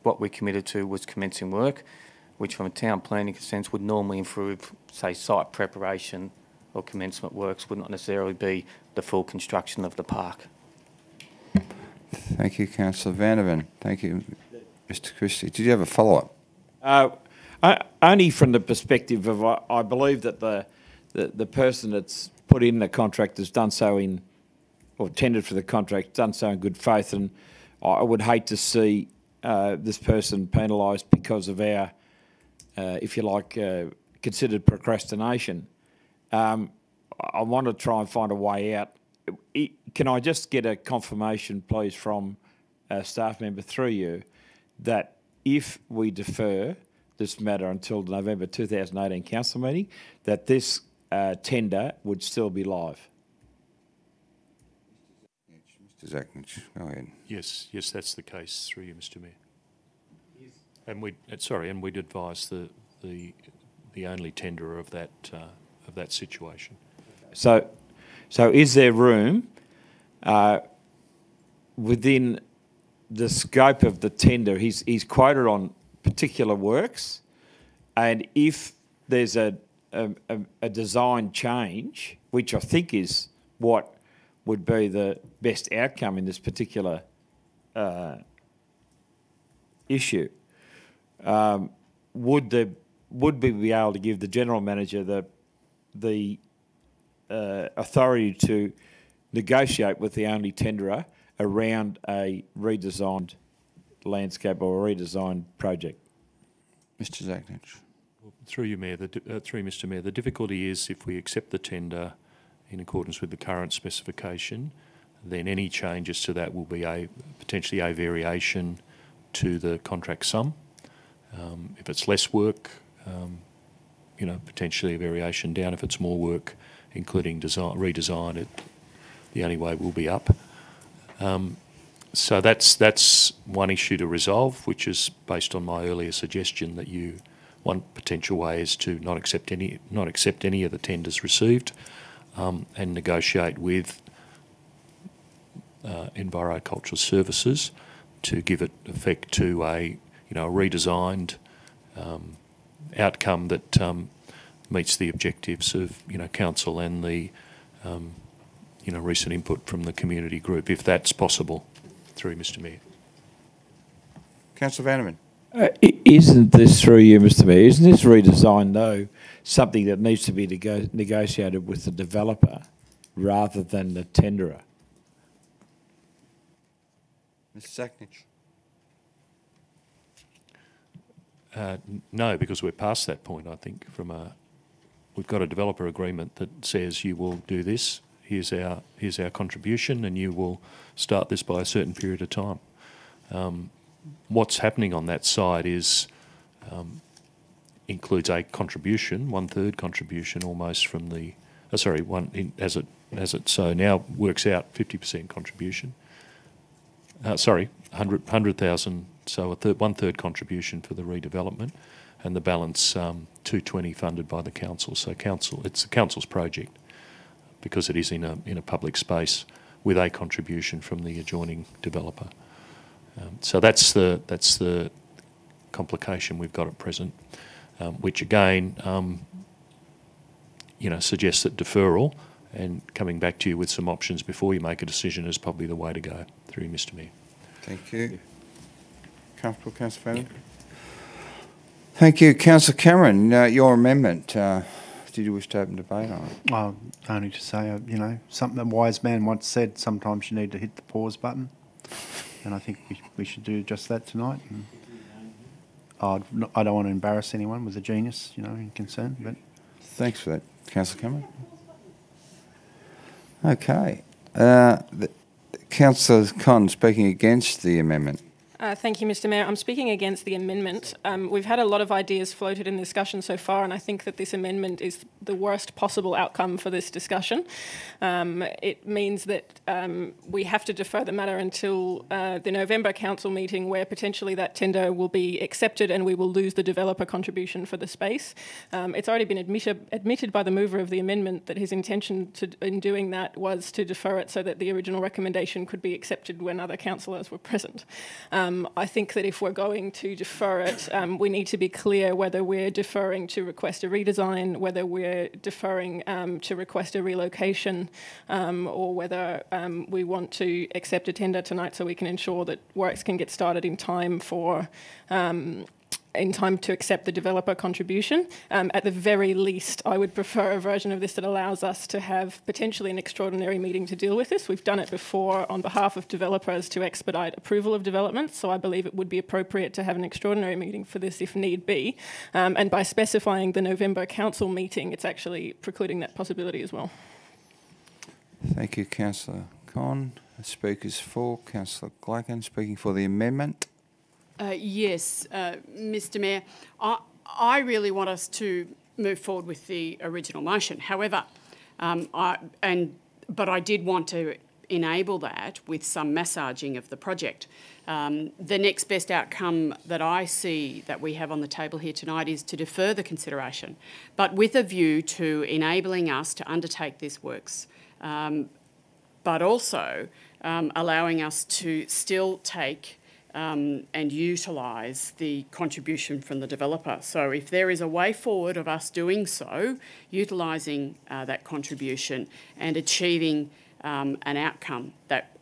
what we committed to was commencing work. which from a town planning sense would normally improve, say, site preparation or commencement works, would not necessarily be the full construction of the park. Thank you, Councillor Vandervan. Thank you, Mr. Christie. Did you have a follow-up? Only from the perspective of I believe that the person that's put in the contract has done so in, or tendered for the contract, done so in good faith, and I would hate to see this person penalised because of our, if you like, considered procrastination. I want to try and find a way out. Can I just get a confirmation, please, from a staff member through you, that if we defer this matter until the November 2018 council meeting, that this tender would still be live? Mr. Zaknich, go ahead. Yes, that's the case through you, Mr. Mayor. Yes. And we'd advise the only tenderer of that situation. So is there room within the scope of the tender? He's quoted on particular works, and if there's a design change, which I think is what would be the best outcome in this particular issue, would we be able to give the general manager the authority to negotiate with the only tenderer around a redesigned landscape or a redesigned project? Mr. Zaknich. Through you, Mayor, through Mr. Mayor, the difficulty is if we accept the tender in accordance with the current specification, then any changes to that will be potentially a variation to the contract sum. If it's less work, potentially a variation down. If it's more work, including redesign, the only way will be up. So that's one issue to resolve, which is based on my earlier suggestion that one potential way is to not accept any of the tenders received, and negotiate with Envirocultural Services to give it effect to a redesigned outcome that meets the objectives of council and the recent input from the community group, if that's possible. Through Mr. Mayor. Councillor Vanderman. Isn't this, through you, Mr. Mayor, isn't this redesign, though, something that needs to be negotiated with the developer rather than the tenderer? Mr. Zaknich. No, because we're past that point, I think. We've got a developer agreement that says you will do this, here's our contribution, and you will start this by a certain period of time. What's happening on that side is includes a contribution, 1/3 contribution almost from the as it so now works out 50% contribution. 100,000. So a 1/3 contribution for the redevelopment, and the balance 220 funded by the council. So it's the council's project, because it is in a public space with a contribution from the adjoining developer. So that's the complication we've got at present, which again, suggests that deferral and coming back to you with some options before you make a decision is probably the way to go. Through you, Mr. Mayor. Thank you. Comfortable, Councillor Fanning? Thank you, Councillor Cameron. Your amendment. Did you wish to open debate on it? Well, only to say, something a wise man once said, sometimes you need to hit the pause button. And I think we should do just that tonight. And I don't want to embarrass anyone with a genius, in concern. But thanks for that, Councillor Cameron. Okay. Councillor Conn speaking against the amendment. Thank you, Mr. Mayor. I'm speaking against the amendment. We've had a lot of ideas floated in the discussion so far, and I think that this amendment is the worst possible outcome for this discussion. It means that we have to defer the matter until the November council meeting, where potentially that tender will be accepted and we will lose the developer contribution for the space. It's already been admitted by the mover of the amendment that his intention in doing that was to defer it so that the original recommendation could be accepted when other councillors were present. I think that if we're going to defer it, we need to be clear whether we're deferring to request a redesign, whether we're deferring to request a relocation, or whether we want to accept a tender tonight so we can ensure that works can get started in time for in time to accept the developer contribution. At the very least, I would prefer a version of this that allows us to have potentially an extraordinary meeting to deal with this. We've done it before on behalf of developers to expedite approval of development, so I believe it would be appropriate to have an extraordinary meeting for this if need be. And by specifying the November council meeting, it's actually precluding that possibility as well. Thank you, Councillor Con. The speakers for Councillor Glacken, speaking for the amendment. Yes, Mr Mayor, I really want us to move forward with the original motion. However, but I did want to enable that with some massaging of the project. The next best outcome that I see that we have on the table here tonight is to defer the consideration, but with a view to enabling us to undertake this works, but also allowing us to still take and utilise the contribution from the developer. So if there is a way forward of us doing so, utilising that contribution and achieving an outcome that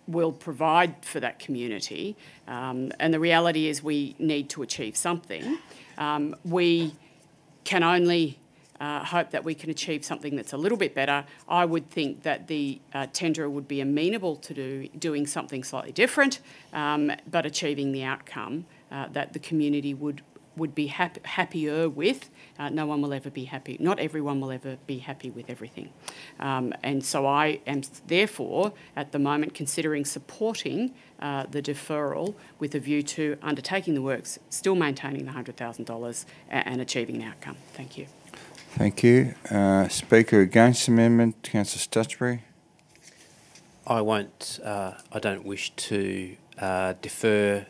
will provide for that community, and the reality is we need to achieve something, we can only hope that we can achieve something that's a little bit better. I would think that the tenderer would be amenable to doing something slightly different, but achieving the outcome that the community would be happier with. No one will ever be happy. Not everyone will ever be happy with everything. And so I am therefore at the moment considering supporting the deferral with a view to undertaking the works, still maintaining the $100,000 and achieving the outcome. Thank you. Thank you. Speaker against the amendment, Councillor Stutchbury. I don't wish to defer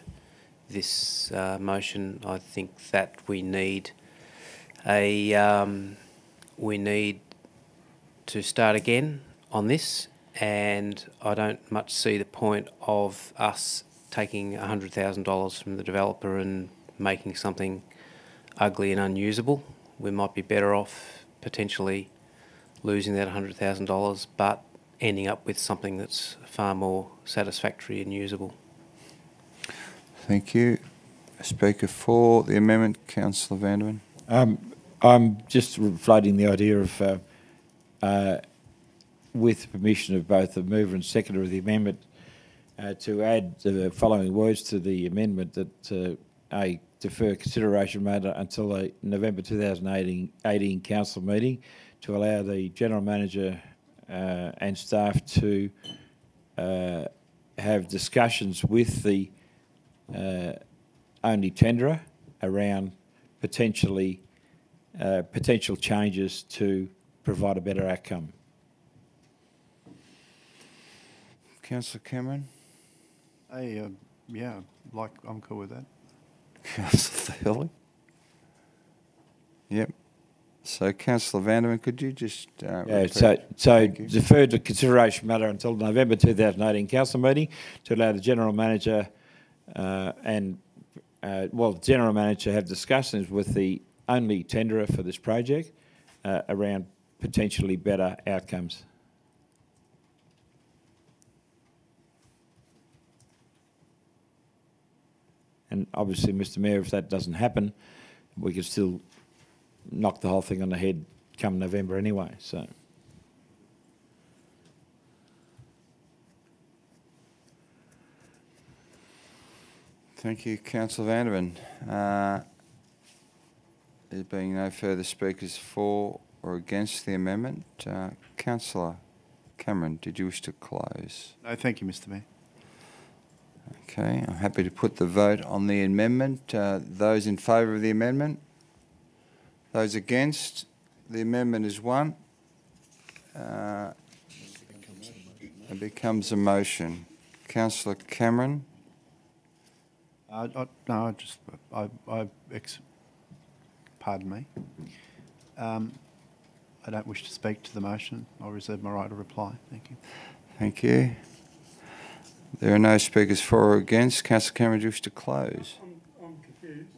this motion. I think that we need to start again on this, and I don't much see the point of us taking $100,000 from the developer and making something ugly and unusable. We might be better off potentially losing that $100,000, but ending up with something that's far more satisfactory and usable. Thank you. Speaker for the amendment, Councillor Vanderman. I'm just floating the idea of, with permission of both the mover and seconder of the amendment, to add the following words to the amendment that a defer consideration matter until the November 2018 council meeting to allow the General Manager and staff to have discussions with the only tenderer around potential changes to provide a better outcome. Councillor Cameron. Yeah, I'm cool with that. Councillor Thurley. Yep. So, Councillor Vanderman, could you just so deferred the consideration matter until November 2018 council meeting to allow the General Manager the General Manager have discussions with the only tenderer for this project around potentially better outcomes. And obviously, Mr Mayor, if that doesn't happen, we could still knock the whole thing on the head come November anyway. So, thank you, Councillor Vanderman. There being no further speakers for or against the amendment, Councillor Cameron, did you wish to close? No, thank you, Mr Mayor. Okay, I'm happy to put the vote on the amendment. Those in favour of the amendment? Those against? The amendment is one. It becomes a motion. Councillor Cameron? Pardon me. I don't wish to speak to the motion. I'll reserve my right to reply. Thank you. Thank you. There are no speakers for or against. Councillor Cameron, do you wish to close? I'm confused.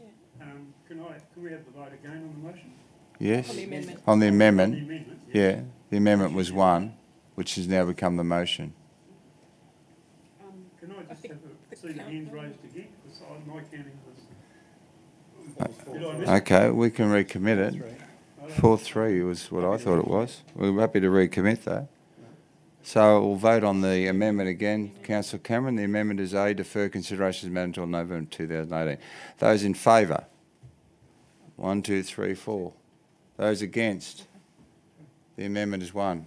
Can we have the vote again on the motion? Yes? On the amendment. On the On amendment? the amendment? Yeah. The amendment was 1, which has now become the motion. Can I just see the hands raised again? Because my counting was... Okay, we can recommit it. 4-3 was what I thought it was. We're happy to recommit that. So we'll vote on the amendment again. Councillor Cameron, the amendment is A, defer consideration of the matter until November 2018. Those in favour? 1, 2, 3, 4. Those against? The amendment is 1.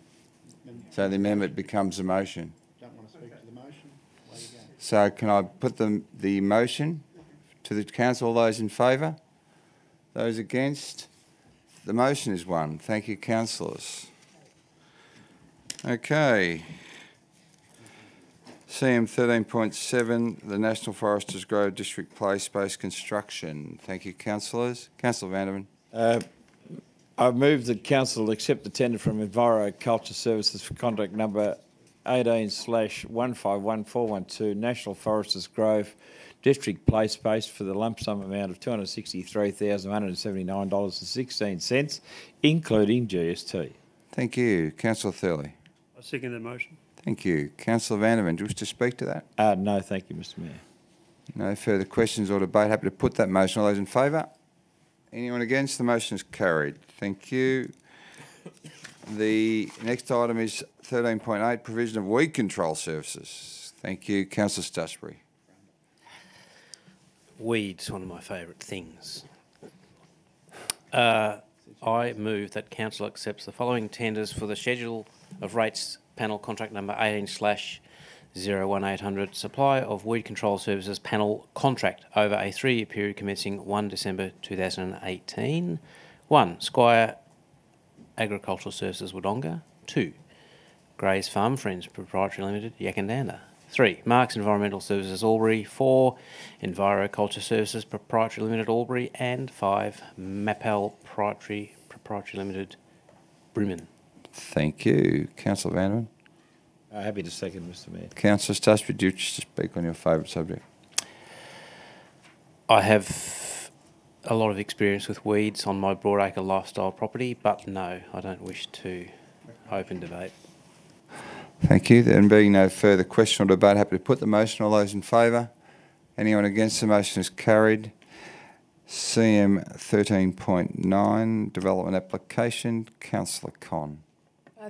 So the amendment becomes a motion. Don't want to speak to the motion? Away you go. So can I put the motion to the council? All those in favour? Those against? The motion is 1. Thank you, councillors. Okay. CM 13.7, the National Foresters Grove District Play Space Construction. Thank you, councillors. Councillor Vanderman. I move that council accept the tender from EnviroCulture Services for contract number 18/151412 National Foresters Grove District Play Space for the lump sum amount of $263,179.16, including GST. Thank you. Councillor Thurley. I second the motion. Thank you. Councillor Vanderman, do you wish to speak to that? No, thank you, Mr Mayor. No further questions or debate. Happy to put that motion. All those in favour? Anyone against? The motion is carried. Thank you. The next item is 13.8, provision of weed control services. Thank you. Councillor Stusbury. Weeds, one of my favourite things. I move that council accepts the following tenders for the schedule of rates panel contract number 18/01800 supply of weed control services panel contract over a 3-year period commencing 1 December 2018. 1. Squire Agricultural Services Wodonga. 2. Gray's Farm Friends Proprietary Limited, Yakandanda. 3. Marks Environmental Services Albury. 4. EnviroCulture Services Proprietary Limited Albury. And 5. Mapel Proprietary Limited Brimmen. Thank you. Councillor Vanderman. Happy to second, Mr Mayor. Councillor Stusbury, do you wish to speak on your favourite subject? I have a lot of experience with weeds on my broadacre lifestyle property, but no, I don't wish to open debate. Thank you. There being no further question or debate, happy to put the motion. All those in favour? Anyone against? The motion is carried. CM 13.9, development application. Councillor Con.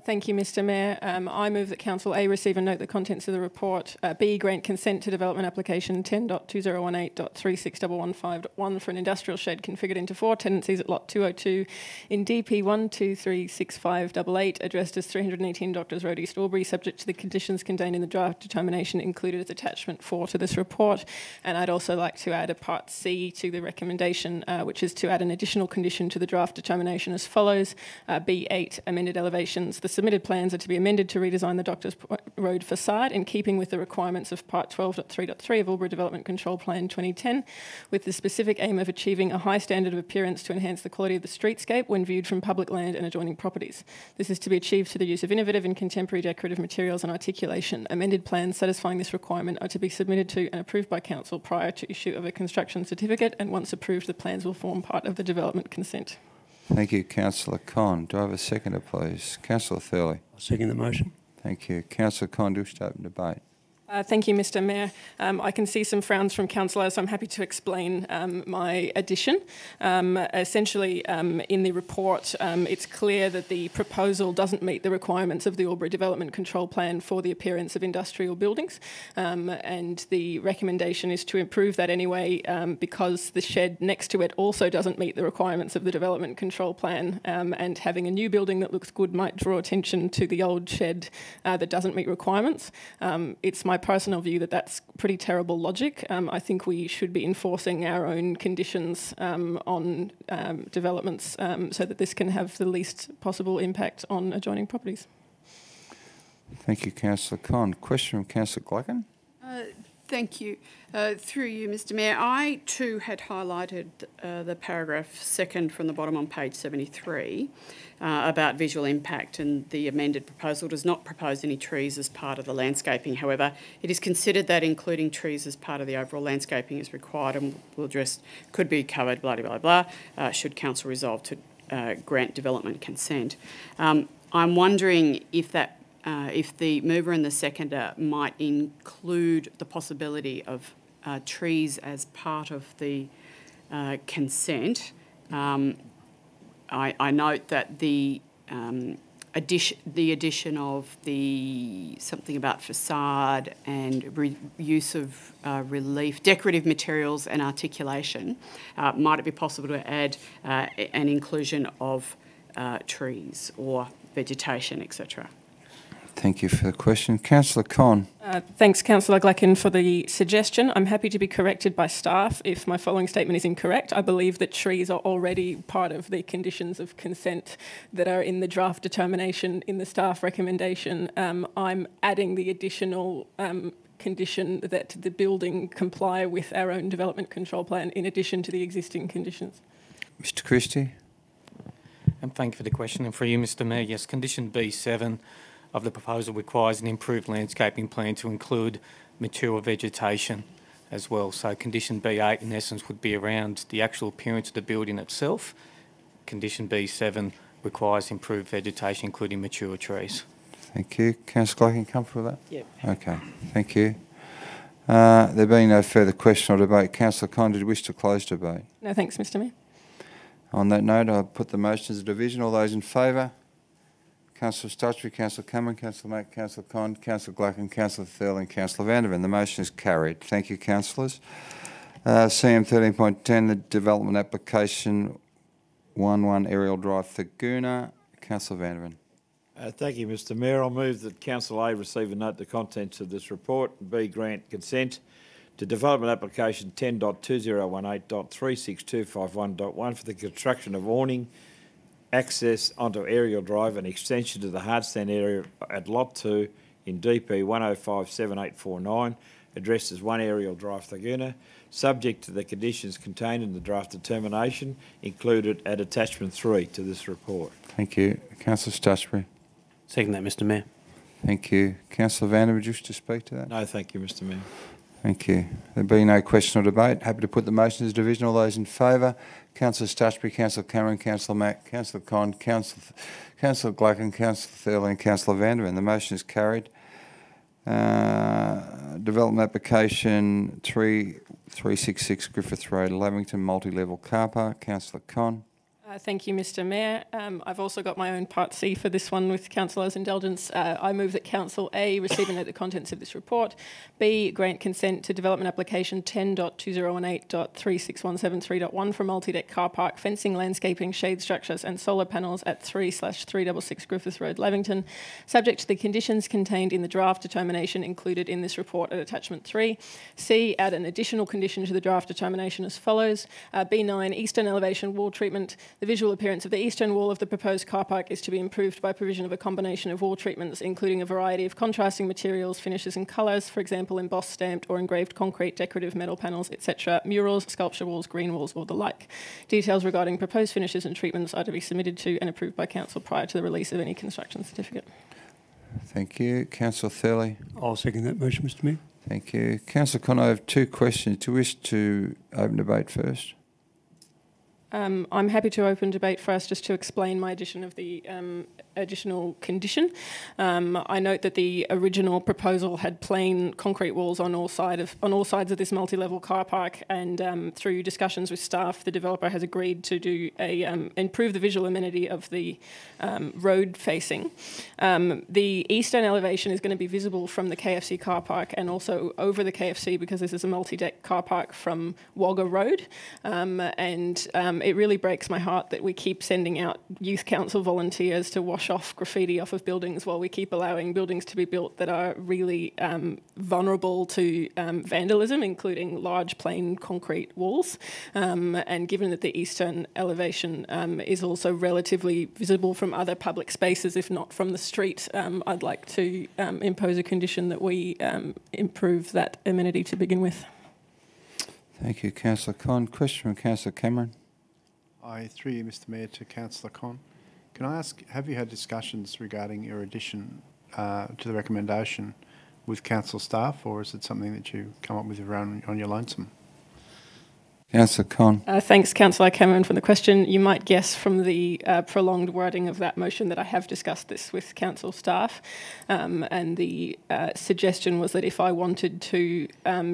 Thank you, Mr Mayor. I move that Council A receive and note the contents of the report. B, grant consent to development application 10.2018.36115.1 for an industrial shed configured into 4 tenancies at lot 202 in DP 1236588, addressed as 318 Doctors Road, East Albury, subject to the conditions contained in the draft determination included as attachment 4 to this report. And I'd also like to add a part C to the recommendation, which is to add an additional condition to the draft determination as follows. B8, amended elevations. The submitted plans are to be amended to redesign the Doctors Road facade in keeping with the requirements of Part 12.3.3 of Albury Development Control Plan 2010, with the specific aim of achieving a high standard of appearance to enhance the quality of the streetscape when viewed from public land and adjoining properties. This is to be achieved through the use of innovative and contemporary decorative materials and articulation. Amended plans satisfying this requirement are to be submitted to and approved by Council prior to issue of a construction certificate, and once approved, the plans will form part of the development consent. Thank you, Councillor Con. Do I have a seconder, please? Councillor Thurley. I second the motion. Thank you. Councillor Con, do you wish to open debate? Thank you, Mr Mayor. I can see some frowns from councillors, so I'm happy to explain my addition. Essentially, in the report, it's clear that the proposal doesn't meet the requirements of the Albury Development Control Plan for the appearance of industrial buildings, and the recommendation is to improve that anyway because the shed next to it also doesn't meet the requirements of the Development Control Plan, and having a new building that looks good might draw attention to the old shed that doesn't meet requirements. It's my personal view that that's pretty terrible logic. I think we should be enforcing our own conditions on developments so that this can have the least possible impact on adjoining properties. Thank you, Councillor Con. Question from Councillor Glacken. Thank you. Through you, Mr Mayor, I too had highlighted the paragraph second from the bottom on page 73 about visual impact, and the amended proposal does not propose any trees as part of the landscaping. However, it is considered that including trees as part of the overall landscaping is required and will just could be covered, blah, blah, blah, blah, should council resolve to grant development consent. I'm wondering if that if the mover and the seconder might include the possibility of trees as part of the consent. I note that the addition of the something about facade and use of relief, decorative materials and articulation. Might it be possible to add an inclusion of trees or vegetation, etc.? Thank you for the question. Councillor Con. Thanks, Councillor Glacken, for the suggestion. I'm happy to be corrected by staff if my following statement is incorrect. I believe that trees are already part of the conditions of consent that are in the draft determination in the staff recommendation. I'm adding the additional condition that the building comply with our own development control plan in addition to the existing conditions. Mr Christie. And thank you for the question. And for you, Mr Mayor, yes, condition B7 of the proposal requires an improved landscaping plan to include mature vegetation as well. So condition B8 in essence would be around the actual appearance of the building itself. Condition B7 requires improved vegetation including mature trees. Thank you. Councillor Glacken, comfortable with that? Yep. Okay, thank you. There being no further question or debate, Councillor Con, did you wish to close debate? No, thanks, Mr Mayor. On that note, I'll put the motion as a division. All those in favour? Councillor Stutchbury, Councillor Cameron, Councillor Mack, Councillor Con, Councillor Glacken, Councillor Thurling, Councillor Vanderven. The motion is carried. Thank you, councillors. CM 13.10, the development application 11 Aerial Drive, Thaguna. Councillor Vanderven. Thank you, Mr Mayor. I'll move that Council A receive and note the contents of this report and B, grant consent to development application 10.2018.36251.1 for the construction of awning access onto Aerial Drive and extension to the hardstand area at Lot 2 in DP 1057849, addressed as 1 Aerial Drive, Thaguna, subject to the conditions contained in the draft determination included at attachment 3 to this report. Thank you. Councillor Stutchbury. Second that, Mr Mayor. Thank you. Councillor Vanderven, would you wish to speak to that? No, thank you, Mr Mayor. Thank you. There being no question or debate, happy to put the motion as a division. All those in favour? Councillor Stutchbury, Councillor Cameron, Councillor Mack, Councillor Con, Councillor Glacken, Councillor Thurling, Councillor Vanderven. The motion is carried. Development application 3366 Griffith Road, Lavington, multi-level car park. Councillor Con. Thank you, Mr Mayor. I've also got my own Part C for this one with Councillor's indulgence. I move that Council A receive and note the contents of this report. B, grant consent to development application 10.2018.36173.1 for multi-deck car park, fencing, landscaping, shade structures and solar panels at 3/366 Griffith Road, Lavington, subject to the conditions contained in the draft determination included in this report at attachment 3. C, add an additional condition to the draft determination as follows. B9, eastern elevation wall treatment. The visual appearance of the eastern wall of the proposed car park is to be improved by provision of a combination of wall treatments, including a variety of contrasting materials, finishes and colours, for example, embossed, stamped or engraved concrete, decorative metal panels, etc., murals, sculpture walls, green walls or the like. Details regarding proposed finishes and treatments are to be submitted to and approved by Council prior to the release of any construction certificate. Thank you. Councillor Thurley. I'll second that motion, Mr Mayor. Thank you. Councillor Con, I have two questions. Do you wish to open debate first? I'm happy to open debate first just to explain my addition of the additional condition. I note that the original proposal had plain concrete walls on all sides of this multi-level car park, and through discussions with staff, the developer has agreed to do improve the visual amenity of the road facing. The eastern elevation is going to be visible from the KFC car park and also over the KFC because this is a multi-deck car park from Wagga Road, and it really breaks my heart that we keep sending out youth council volunteers to wash off graffiti off of buildings while we keep allowing buildings to be built that are really vulnerable to vandalism, including large plain concrete walls. And given that the eastern elevation is also relatively visible from other public spaces, if not from the street, I'd like to impose a condition that we improve that amenity to begin with. Thank you, Councillor Con. Question from Councillor Cameron. Through you, Mr Mayor, to Councillor Con. Can I ask, have you had discussions regarding your addition to the recommendation with council staff, or is it something that you come up with on your lonesome? Councillor Con. Thanks, Councillor Cameron, for the question. You might guess from the prolonged wording of that motion that I have discussed this with council staff, and the suggestion was that if I wanted to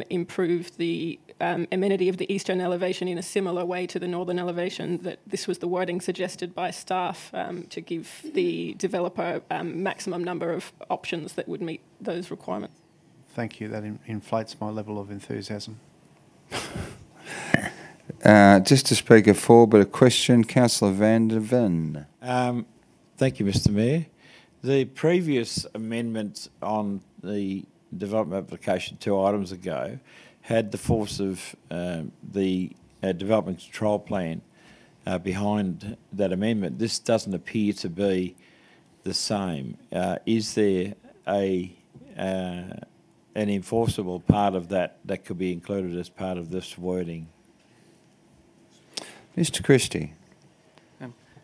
improve the amenity of the eastern elevation in a similar way to the northern elevation, that this was the wording suggested by staff to give the developer maximum number of options that would meet those requirements. Thank you. That inflates my level of enthusiasm. Just to speak for, but a question, Councillor Van der Ven. Thank you, Mr Mayor. The previous amendment on the development application 2 items ago had the force of the development control plan behind that amendment. This doesn't appear to be the same. Is there an enforceable part of that that could be included as part of this wording? Mr Christie.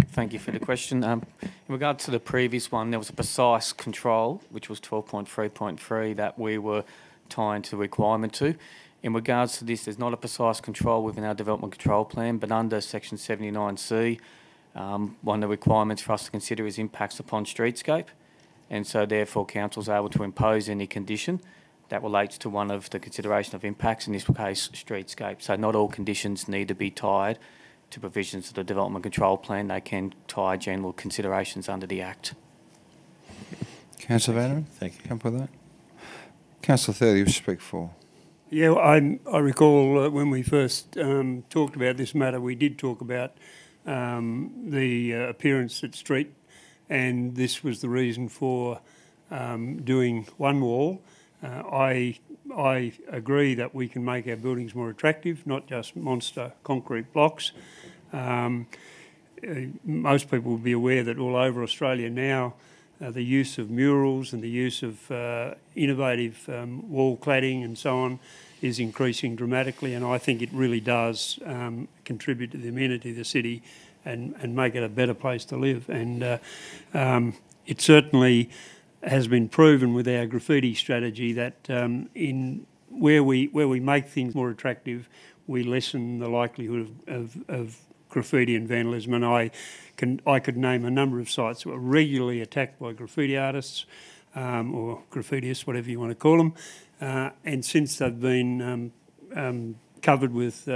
Thank you for the question. In regard to the previous one, there was a precise control, which was 12.3.3, that we were tying to requirement to. In regards to this, there's not a precise control within our development control plan, but under section 79C, one of the requirements for us to consider is impacts upon streetscape. And so therefore council's able to impose any condition that relates to one of the consideration of impacts, in this case streetscape. So not all conditions need to be tied to provisions of the development control plan. They can tie general considerations under the Act. Councillor Vanderman, thank you. Come with that. Councillor Thurley, you speak for. Yeah, I recall when we first talked about this matter, we did talk about the appearance at street, and this was the reason for doing one wall. I agree that we can make our buildings more attractive, not just monster concrete blocks. Most people will be aware that all over Australia now, the use of murals and the use of innovative wall cladding and so on is increasing dramatically, and I think it really does contribute to the amenity of the city and make it a better place to live. And it certainly has been proven with our graffiti strategy that in where we make things more attractive, we lessen the likelihood of graffiti and vandalism. And I could name a number of sites that were regularly attacked by graffiti artists or graffitiists, whatever you want to call them. And since they've been covered with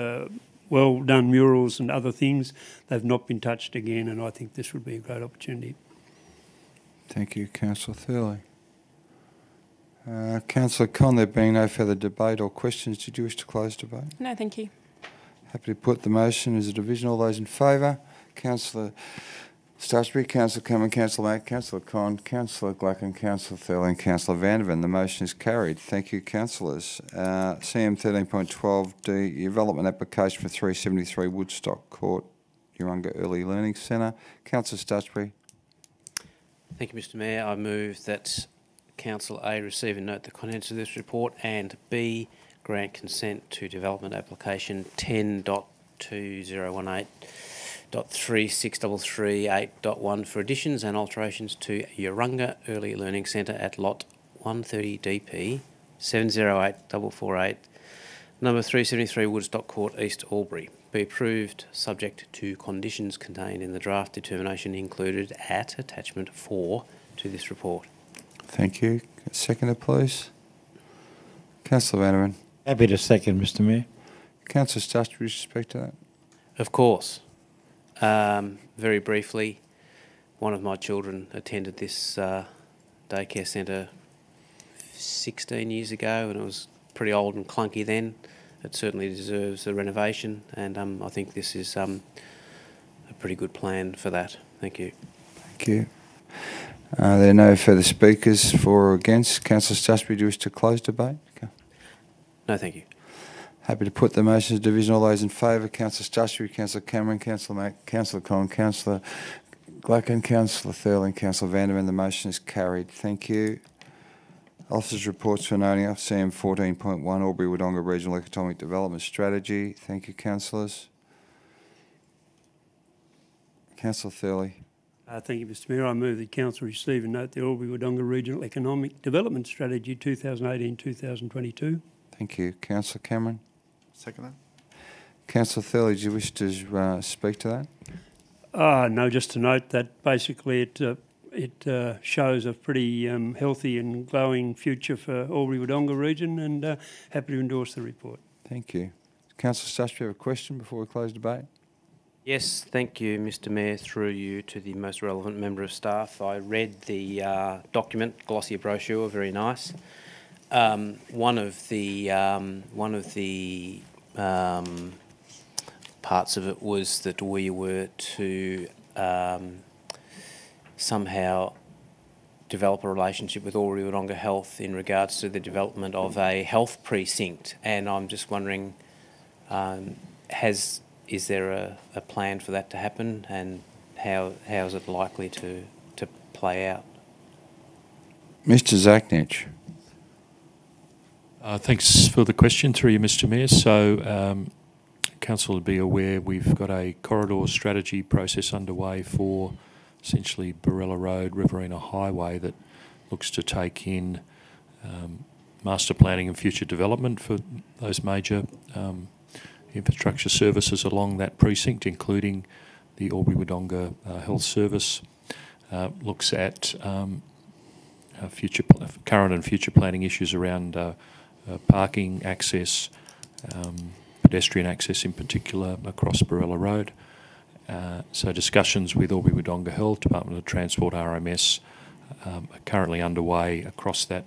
well-done murals and other things, they've not been touched again, and I think this would be a great opportunity. Thank you, Councillor Thurley. Councillor Con, there being no further debate or questions, did you wish to close debate? No, thank you. Happy to put the motion as a division. All those in favour? Councillor Stutchbury, Councillor Cameron, Councillor Mack, Councillor Con, Councillor Glacken, Councillor Thurley and Councillor Vanderven. The motion is carried. Thank you, councillors. CM 13.12D, development application for 373 Woodstock Court, Urunga Early Learning Centre. Councillor Stutchbury. Thank you, Mr Mayor. I move that Council A receive and note the contents of this report, and B, grant consent to development application 10.2018.36338.1 for additions and alterations to Urunga Early Learning Centre at Lot 130 DP 708448, number 373 Woodstock Court, East Albury. Be approved subject to conditions contained in the draft determination included at attachment 4 to this report. Thank you. Seconder, please. Councillor Vanderman. Happy to second, Mr Mayor. Councillor Stutchbury, wish to speak to that? Of course. Very briefly, one of my children attended this daycare centre 16 years ago, and it was pretty old and clunky then. It certainly deserves a renovation, and I think this is pretty good plan for that. Thank you. Thank you. There are no further speakers for or against. Councillor Stutchbury, do you wish to close debate? Okay. No, thank you. Happy to put the motion to division. All those in favour, Councillor Stutchbury, Councillor Cameron, Councillor Mack, Councillor Collin, Councillor Glacken, Councillor Thurling, Councillor Vanderman. The motion is carried. Thank you. Officers' reports for noting CM 14.1 Albury-Wodonga Regional Economic Development Strategy. Thank you, councillors. Councillor Thurley. Thank you, Mr Mayor. I move that Council receive and note the Albury-Wodonga Regional Economic Development Strategy 2018-2022. Thank you. Councillor Cameron. Second that. Councillor Thurley, do you wish to speak to that? No, just to note that basically it shows a pretty healthy and glowing future for Albury-Wodonga region, and happy to endorse the report. Thank you. Councillor Stutchbury, have a question before we close debate? Yes, thank you, Mr Mayor. Through you to the most relevant member of staff. I read the document, glossy brochure, very nice. One of the parts of it was that we were to somehow develop a relationship with Albury-Wodonga Health in regards to the development of a health precinct, and I'm just wondering, is there a plan for that to happen, and how is it likely to play out? Mr Zachnich. Thanks for the question, through you, Mr Mayor. So, Council will be aware we've got a corridor strategy process underway for essentially Barella Road, Riverina Highway, that looks to take in master planning and future development for those major infrastructure services along that precinct, including the Albury-Wodonga Health Service. Looks at current and future planning issues around parking access, pedestrian access in particular across Barella Road. So discussions with Albury-Wodonga Health, Department of Transport, RMS, are currently underway across that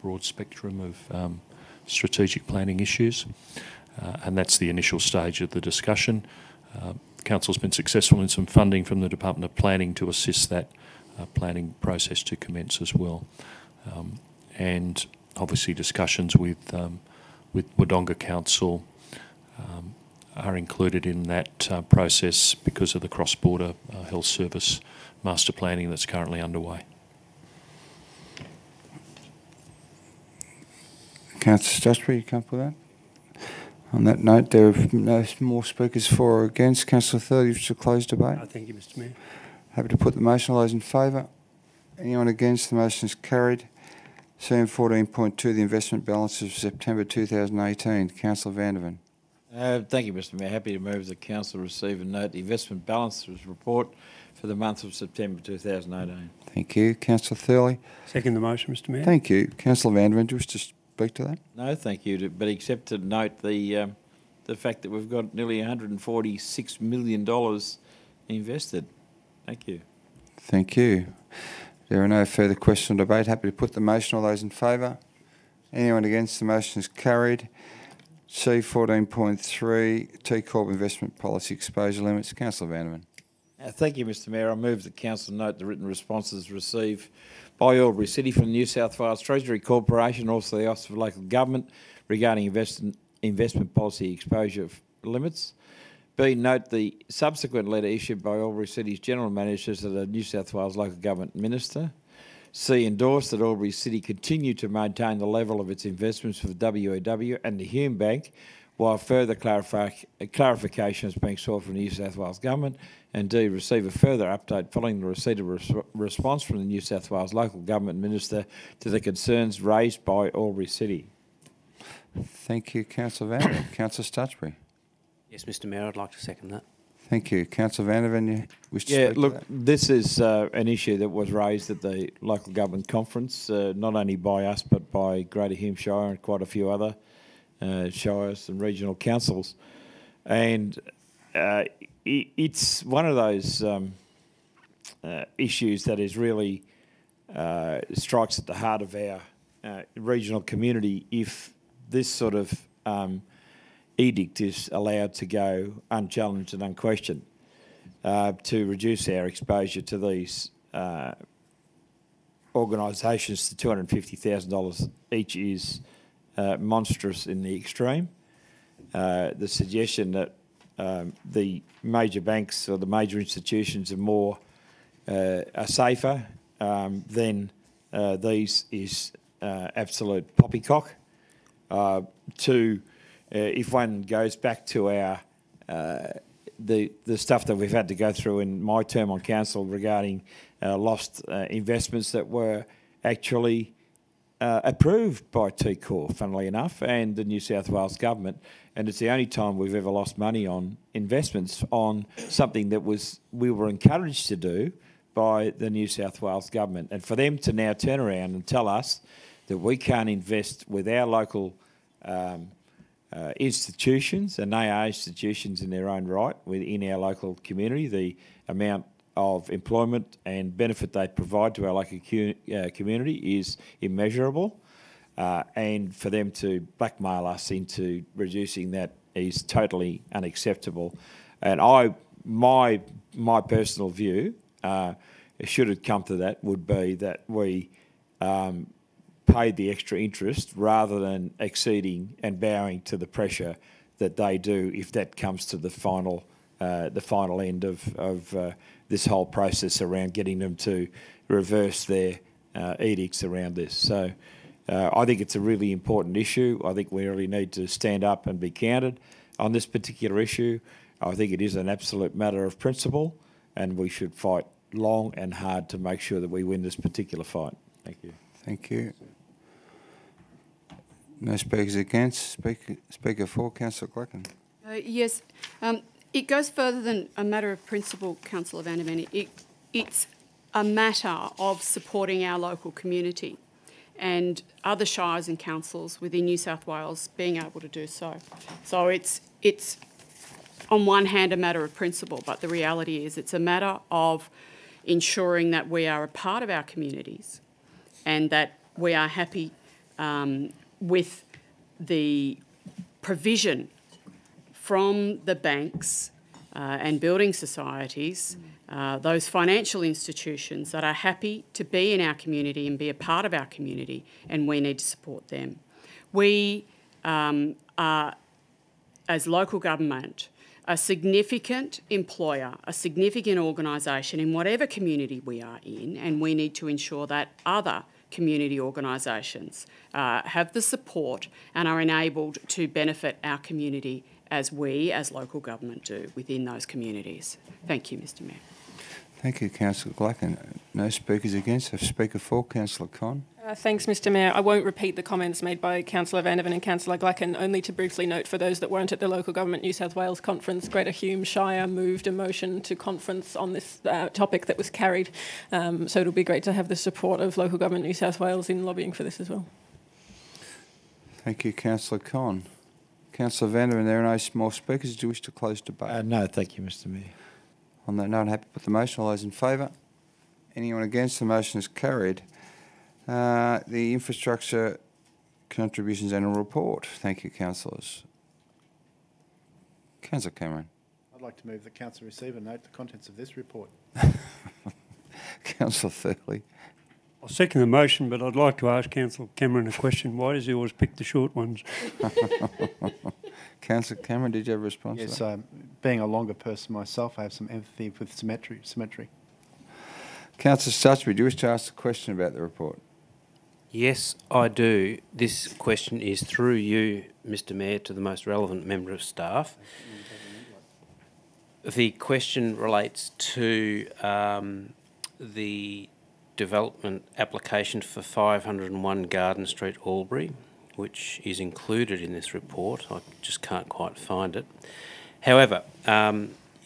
broad spectrum of strategic planning issues. And that's the initial stage of the discussion. Council's been successful in some funding from the Department of Planning to assist that planning process to commence as well. And obviously discussions with Wodonga Council are included in that process because of the cross-border health service master planning that's currently underway. Councillor Stutchbury, you comfortable with that? On that note, there are no more speakers for or against. Councillor Thurley, to close debate. Thank you, Mr Mayor. Happy to put the motion. All those in favour? Anyone against? The motion is carried. CM 14.2, the investment balance of September 2018. Councillor Vandervan. Thank you, Mr Mayor. Happy to move the Council receive and note the investment balances report for the month of September 2018. Thank you. Councillor Thurley. Second the motion, Mr Mayor. Thank you. Councillor Vandervan, do you wish to speak to that? No, thank you. But except to note the fact that we've got nearly $146 million invested. Thank you. Thank you. There are no further questions or debate. Happy to put the motion. All those in favour? Anyone against? The motion is carried. C 14.3, T-Corp investment policy exposure limits. Councillor Vanderman. Thank you, Mr Mayor. I move the Council note the written responses received by AlburyCity from the New South Wales Treasury Corporation, also the Office of Local Government, regarding investment policy exposure limits. B, note the subsequent letter issued by AlburyCity's General Manager to the New South Wales Local Government Minister. C, endorse that AlburyCity continue to maintain the level of its investments for the WEW and the Hume Bank, while further clarification is being sought from the New South Wales Government. And D, receive a further update following the receipt of response from the New South Wales Local Government Minister to the concerns raised by AlburyCity. Thank you, Councillor Vandervan. Councillor Stutchbury. Yes, Mr Mayor, I'd like to second that. Thank you. Councillor Vandervan, you wish to speak look, to that? this is an issue that was raised at the local government conference, not only by us but by Greater Hume Shire and quite a few other shires and regional councils. And it's one of those issues that is really strikes at the heart of our regional community if this sort of edict is allowed to go unchallenged and unquestioned. to reduce our exposure to these organisations to $250,000 each is monstrous in the extreme. The suggestion that the major banks or the major institutions are safer than these is absolute poppycock. If one goes back to our the stuff that we've had to go through in my term on council regarding lost investments that were actually approved by TCOR, funnily enough, and the New South Wales government, and it's the only time we've ever lost money on investments on something that we were encouraged to do by the New South Wales government. And for them to now turn around and tell us that we can't invest with our local institutions, and they are institutions in their own right within our local community, the amount of employment and benefit they provide to our local community is immeasurable. And for them to blackmail us into reducing that is totally unacceptable. And my personal view, should it come to that, would be that we paid the extra interest rather than exceeding and bowing to the pressure that they do if that comes to the final end of this whole process around getting them to reverse their edicts around this. So I think it's a really important issue. I think we really need to stand up and be counted on this particular issue. I think it is an absolute matter of principle, and we should fight long and hard to make sure that we win this particular fight. Thank you. Thank you. No speakers against. Speaker for, Councillor Glacken. Yes. It goes further than a matter of principle, Councillor Van der Mene. It's a matter of supporting our local community and other shires and councils within New South Wales being able to do so. So it's on one hand a matter of principle, but the reality is it's a matter of ensuring that we are a part of our communities and that we are happy with the provision from the banks and building societies, those financial institutions that are happy to be in our community and be a part of our community, and we need to support them. We are, as local government, a significant employer, a significant organisation in whatever community we are in, and we need to ensure that other community organisations have the support and are enabled to benefit our community as we, as local government, do within those communities. Thank you, Mr Mayor. Thank you, Councillor Glacken. No speakers against. A speaker for, Councillor Con. Thanks, Mr Mayor. I won't repeat the comments made by Councillor Van der Ven and Councillor Glacken, only to briefly note for those that weren't at the Local Government New South Wales conference, Greater Hume Shire moved a motion to conference on this topic that was carried. So it'll be great to have the support of Local Government New South Wales in lobbying for this as well. Thank you, Councillor Con. Councillor Van der Ven, there are no more speakers. Do you wish to close debate? No, thank you, Mr Mayor. On that note, I'm happy to put the motion. All those in favour? Anyone against? The motion is carried. The Infrastructure Contributions Annual Report. Thank you, councillors. Councillor Cameron. I'd like to move that council receive and note the contents of this report. Councillor Thurley. I'll second the motion, but I'd like to ask Councillor Cameron a question. Why does he always pick the short ones? Councillor Cameron, did you have a response to that? Yes, being a longer person myself, I have some empathy with symmetry. Councillor Stutchby, do you wish to ask a question about the report? Yes, I do. This question is through you, Mr Mayor, to the most relevant member of staff. The question relates to the development application for 501 Garden Street, Albury, which is included in this report. I just can't quite find it. However,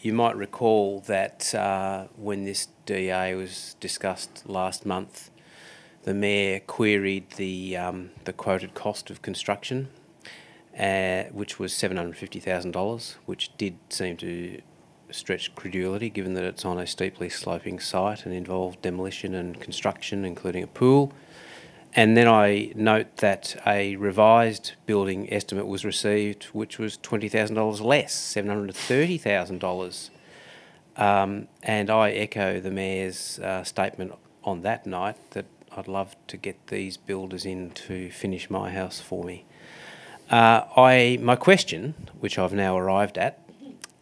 you might recall that when this DA was discussed last month, the Mayor queried the quoted cost of construction, which was $750,000, which did seem to stretch credulity given that it's on a steeply sloping site and involved demolition and construction, including a pool. And then I note that a revised building estimate was received, which was $20,000 less, $730,000. And I echo the Mayor's statement on that night that I'd love to get these builders in to finish my house for me. My question, which I've now arrived at,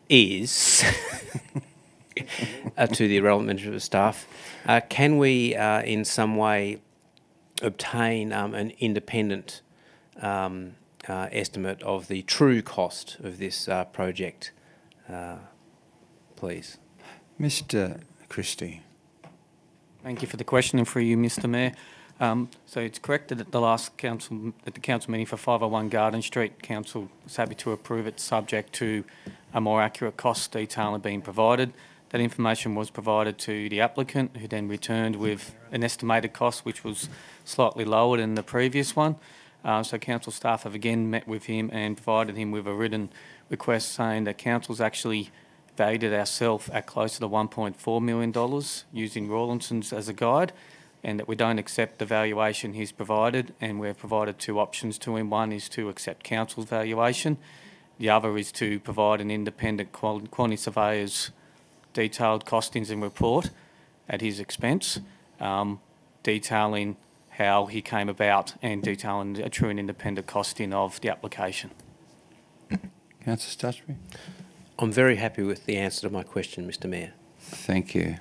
is to the relevant member of staff, can we in some way obtain an independent estimate of the true cost of this project, please? Mr. Christie. Thank you for the question and for you, Mr. Mayor. So it's correct that at the council meeting for 501 Garden Street, council was happy to approve it subject to a more accurate cost detail being provided. That information was provided to the applicant, who then returned with an estimated cost which was slightly lower than the previous one. So council staff have again met with him and provided him with a written request saying that council's actually valued it ourselves at closer to $1.4 million using Rawlinson's as a guide, and that we don't accept the valuation he's provided, and we've provided two options to him. One is to accept council's valuation. The other is to provide an independent quantity surveyor's detailed costings and report at his expense, detailing how he came about and detailing a true and independent costing of the application. Councillor Stutchbury. I'm very happy with the answer to my question, Mr. Mayor. Thank you.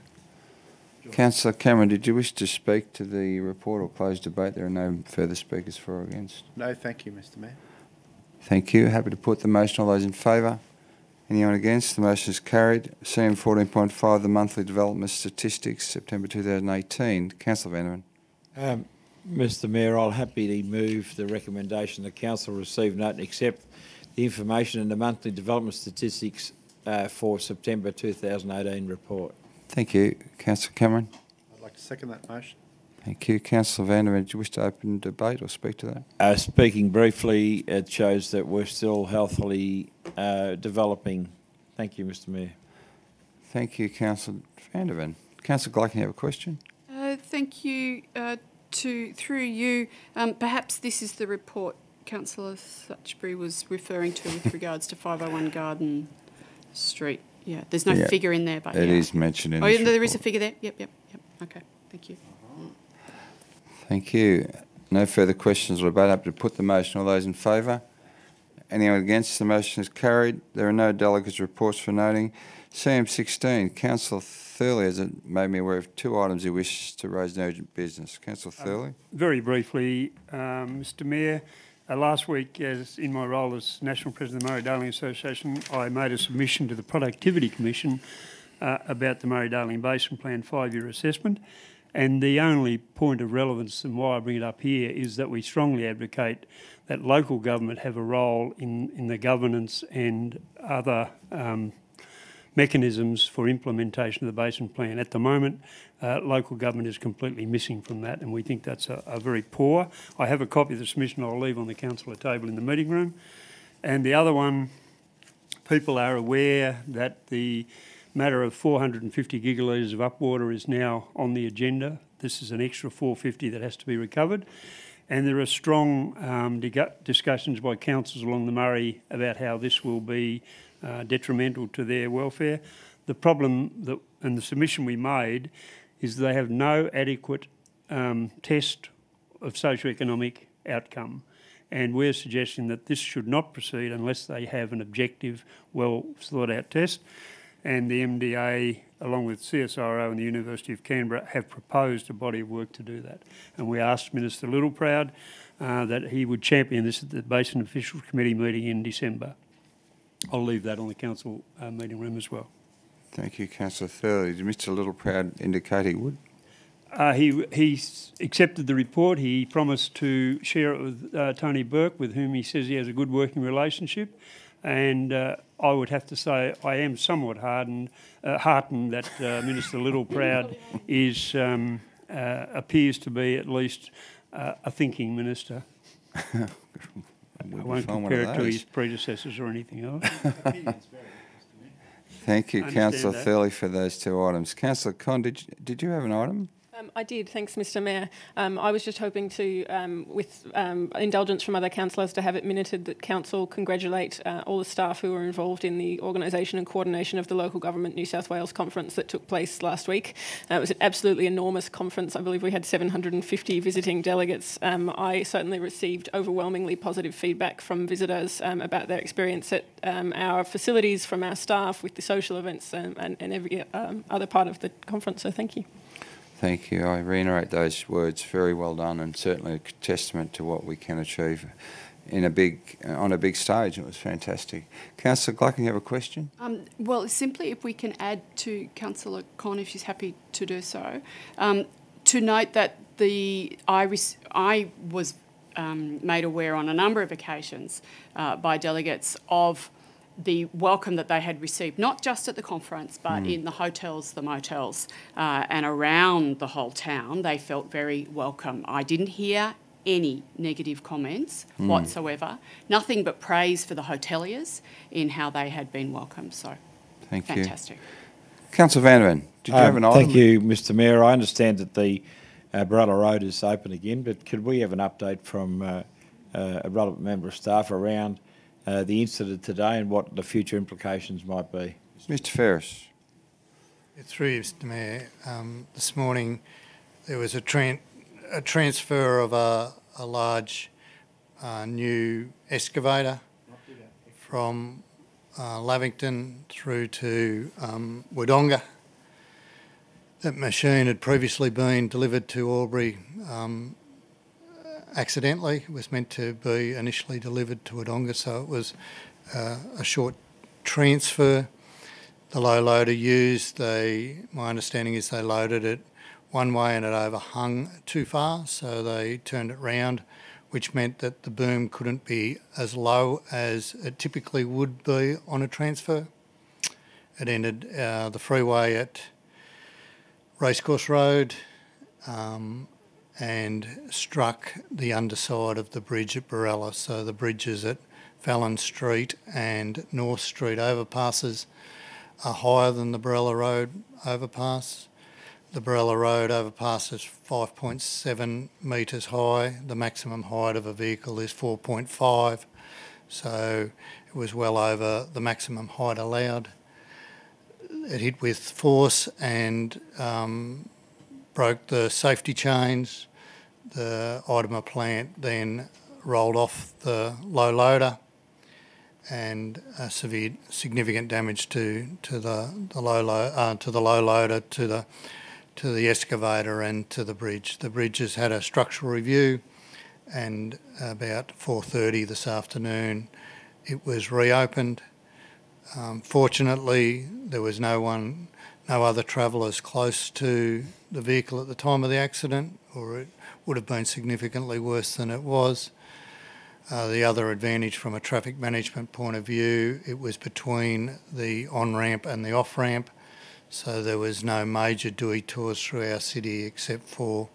Councillor Cameron, did you wish to speak to the report or close debate? There are no further speakers for or against. No, thank you, Mr. Mayor. Thank you. Happy to put the motion. All those in favour? Anyone against? The motion is carried. CM 14.5, the monthly development statistics, September 2018. Councillor Vanderman. Mr. Mayor, I'll happily move the recommendation the council receive, note and accept the information in the monthly development statistics for September 2018 report. Thank you. Councillor Cameron. I'd like to second that motion. Thank you. Councillor Vanderman, do you wish to open debate or speak to that? Speaking briefly, it shows that we're still healthily developing. Thank you, Mr. Mayor. Thank you, Councillor Vanderman. Councillor Gleichen, you have a question? Thank you. Through you, perhaps this is the report Councillor Stutchbury was referring to with regards to 501 Garden Street. Yeah, there's no figure in there, but it is mentioned in this there is a figure there? Yep. Okay, thank you. Thank you. No further questions or debate. Up to put the motion. All those in favour? Anyone against? The motion is carried. There are no delegates' reports for noting. CM 16, Councillor Thurley has made me aware of two items he wishes to raise in urgent business. Councillor Thurley. Very briefly, Mr. Mayor, last week, as in my role as National President of the Murray-Darling Association, I made a submission to the Productivity Commission about the Murray-Darling Basin Plan 5-year assessment. And the only point of relevance and why I bring it up here is that we strongly advocate that local government have a role in the governance and other mechanisms for implementation of the Basin Plan. At the moment, local government is completely missing from that, and we think that's a very poor. I have a copy of the submission I'll leave on the councillor table in the meeting room. And the other one, people are aware that the matter of 450 gigalitres of upwater is now on the agenda. This is an extra 450 that has to be recovered. And there are strong discussions by councils along the Murray about how this will be detrimental to their welfare. The problem and the submission we made is they have no adequate test of socioeconomic outcome. And we're suggesting that this should not proceed unless they have an objective, well thought out test. And the MDA, along with CSIRO and the University of Canberra, have proposed a body of work to do that. And we asked Minister Littleproud that he would champion this at the Basin Officials Committee meeting in December. I'll leave that on the council meeting room as well. Thank you, Councillor Thurley. Did Mr Littleproud indicate he would? He accepted the report. He promised to share it with Tony Burke, with whom he says he has a good working relationship. And I would have to say I am somewhat heartened that Minister Littleproud appears to be at least a thinking minister. I won't compare it to his predecessors or anything else. Thank you, Councillor Thurley, for those two items. Councillor Conn, did you have an item? I did, thanks Mr Mayor. I was just hoping to, with indulgence from other councillors, to have it minuted that Council congratulate all the staff who were involved in the organisation and coordination of the Local Government New South Wales conference that took place last week. It was an absolutely enormous conference. I believe we had 750 visiting delegates. I certainly received overwhelmingly positive feedback from visitors about their experience at our facilities, from our staff, with the social events and every other part of the conference, so thank you. Thank you. I reiterate those words. Very well done, and certainly a testament to what we can achieve in on a big stage. It was fantastic. Councillor Gluck, you have a question? Well, simply if we can add to Councillor Con, if she's happy to do so, to note that I was made aware on a number of occasions by delegates of the welcome that they had received, not just at the conference, but in the hotels, the motels, and around the whole town. They felt very welcome. I didn't hear any negative comments whatsoever. Nothing but praise for the hoteliers in how they had been welcomed. So, fantastic. Councillor Vanderman, did you have an item? Thank you, Mr Mayor. I understand that the Barella Road is open again, but could we have an update from a relevant member of staff around the incident today and what the future implications might be? Mr Ferris. Through you, Mr Mayor, this morning there was a transfer of a large new excavator from Lavington through to Wodonga. That machine had previously been delivered to Albury accidentally. It was meant to be initially delivered to Wodonga, so it was a short transfer. The low loader used, my understanding is they loaded it one way and it overhung too far, so they turned it round, which meant that the boom couldn't be as low as it typically would be on a transfer. It entered the freeway at Racecourse Road and struck the underside of the bridge at Barella. So the bridges at Fallon Street and North Street overpasses are higher than the Barella Road overpass. The Barella Road overpass is 5.7 metres high. The maximum height of a vehicle is 4.5, so it was well over the maximum height allowed. It hit with force and broke the safety chains. The Idema plant then rolled off the low loader, and significant damage to the low loader, to the excavator and to the bridge. The bridge has had a structural review, and about 4:30 this afternoon it was reopened. Fortunately, there was no other travellers close to the vehicle at the time of the accident, or it would have been significantly worse than it was. The other advantage from a traffic management point of view, it was between the on-ramp and the off-ramp, so there was no major detours through our city except for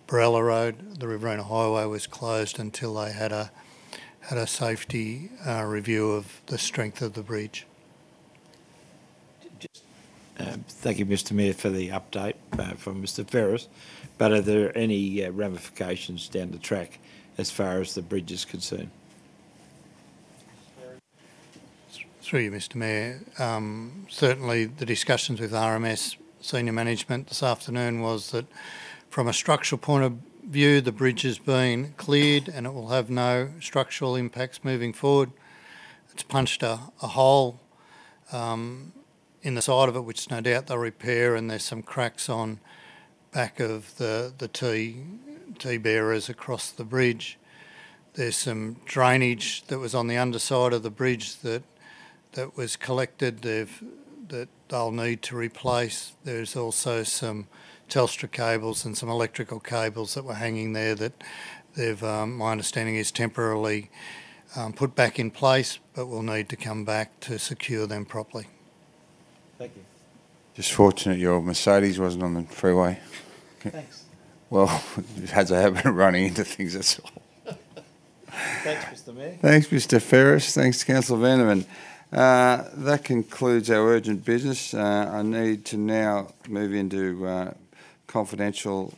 Barella Road. The Riverina Highway was closed until they had a safety review of the strength of the bridge. Thank you, Mr Mayor, for the update from Mr Ferris. But are there any ramifications down the track as far as the bridge is concerned? Through you, Mr Mayor. Certainly the discussions with RMS senior management this afternoon was that from a structural point of view, the bridge has been cleared and it will have no structural impacts moving forward. It's punched a hole in the side of it, which no doubt they'll repair, and there's some cracks on back of the T-bearers across the bridge. There's some drainage that was on the underside of the bridge that was collected that they'll need to replace. There's also some Telstra cables and some electrical cables that were hanging there that they've, my understanding is, temporarily put back in place, but will need to come back to secure them properly. Thank you. Just fortunate your Mercedes wasn't on the freeway. Thanks. Well, it has a habit of running into things, that's all. Thanks, Mr Mayor. Thanks, Mr Ferris. Thanks, Councillor Vanderman. That concludes our urgent business. I need to now move into confidential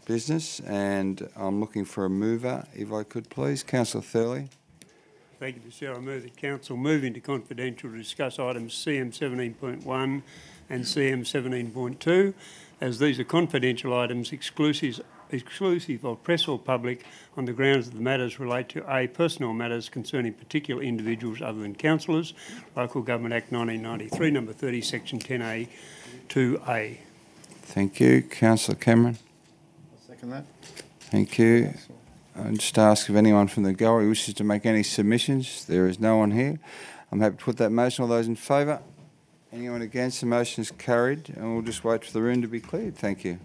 business, and I'm looking for a mover, if I could please. Councillor Thurley. Thank you, Mr Chair. I move that Council move into confidential to discuss items CM 17.1 and CM 17.2, as these are confidential items exclusive of press or public on the grounds that the matters relate to A, personal matters concerning particular individuals other than councillors, Local Government Act 1993, number 30, section 10A, 2A. Thank you. Councillor Cameron. I'll second that. Thank you. I'll just ask if anyone from the gallery wishes to make any submissions. There is no one here. I'm happy to put that motion. All those in favour? Anyone against? The motion is carried, and we'll just wait for the room to be cleared. Thank you.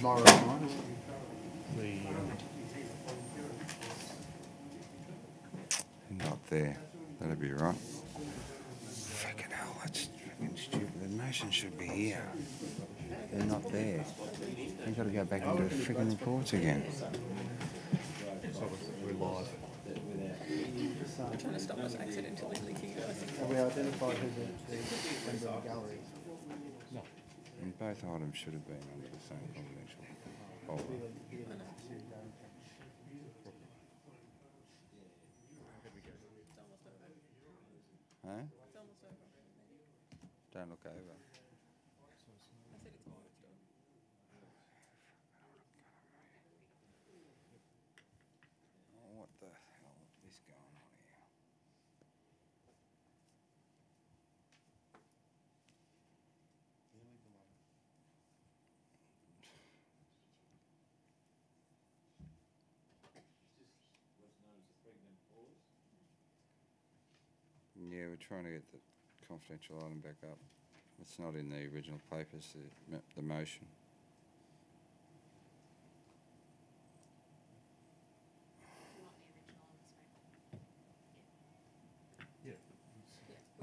Not there. That'll be right. Fucking hell, that's fucking stupid. The motion should be here. They're not there. You've got to go back and do the freaking reports again. We're live. I'm trying to stop us accidentally leaking. Have we identified who the member of the gallery is? No. And both items should have been under the same confidential folder. Huh? Don't look over. What the hell is going on here? Yeah, we're trying to get the confidential item back up. It's not in the original papers, the motion.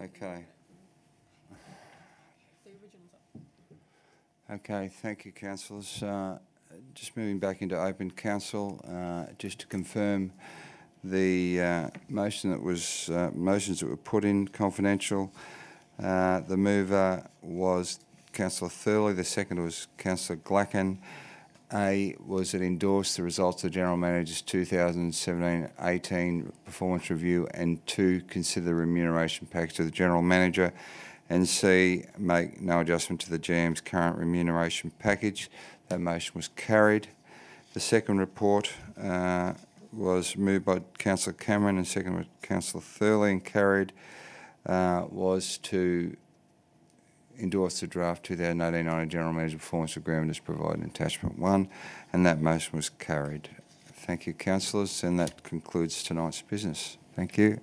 Okay. Okay, thank you, councillors. Just moving back into open council, just to confirm the motions that were put in confidential. The mover was Councillor Thurley. The second was Councillor Glacken. A was it endorsed the results of the General Manager's 2017-18 performance review, and 2, consider the remuneration package of the General Manager, and C, make no adjustment to the GM's current remuneration package. That motion was carried. The second report was moved by Councillor Cameron and second by Councillor Thurley and carried, was to endorse the draft 2018-19 General Manager Performance Agreement as provided in Attachment 1, and that motion was carried. Thank you, councillors, and that concludes tonight's business. Thank you.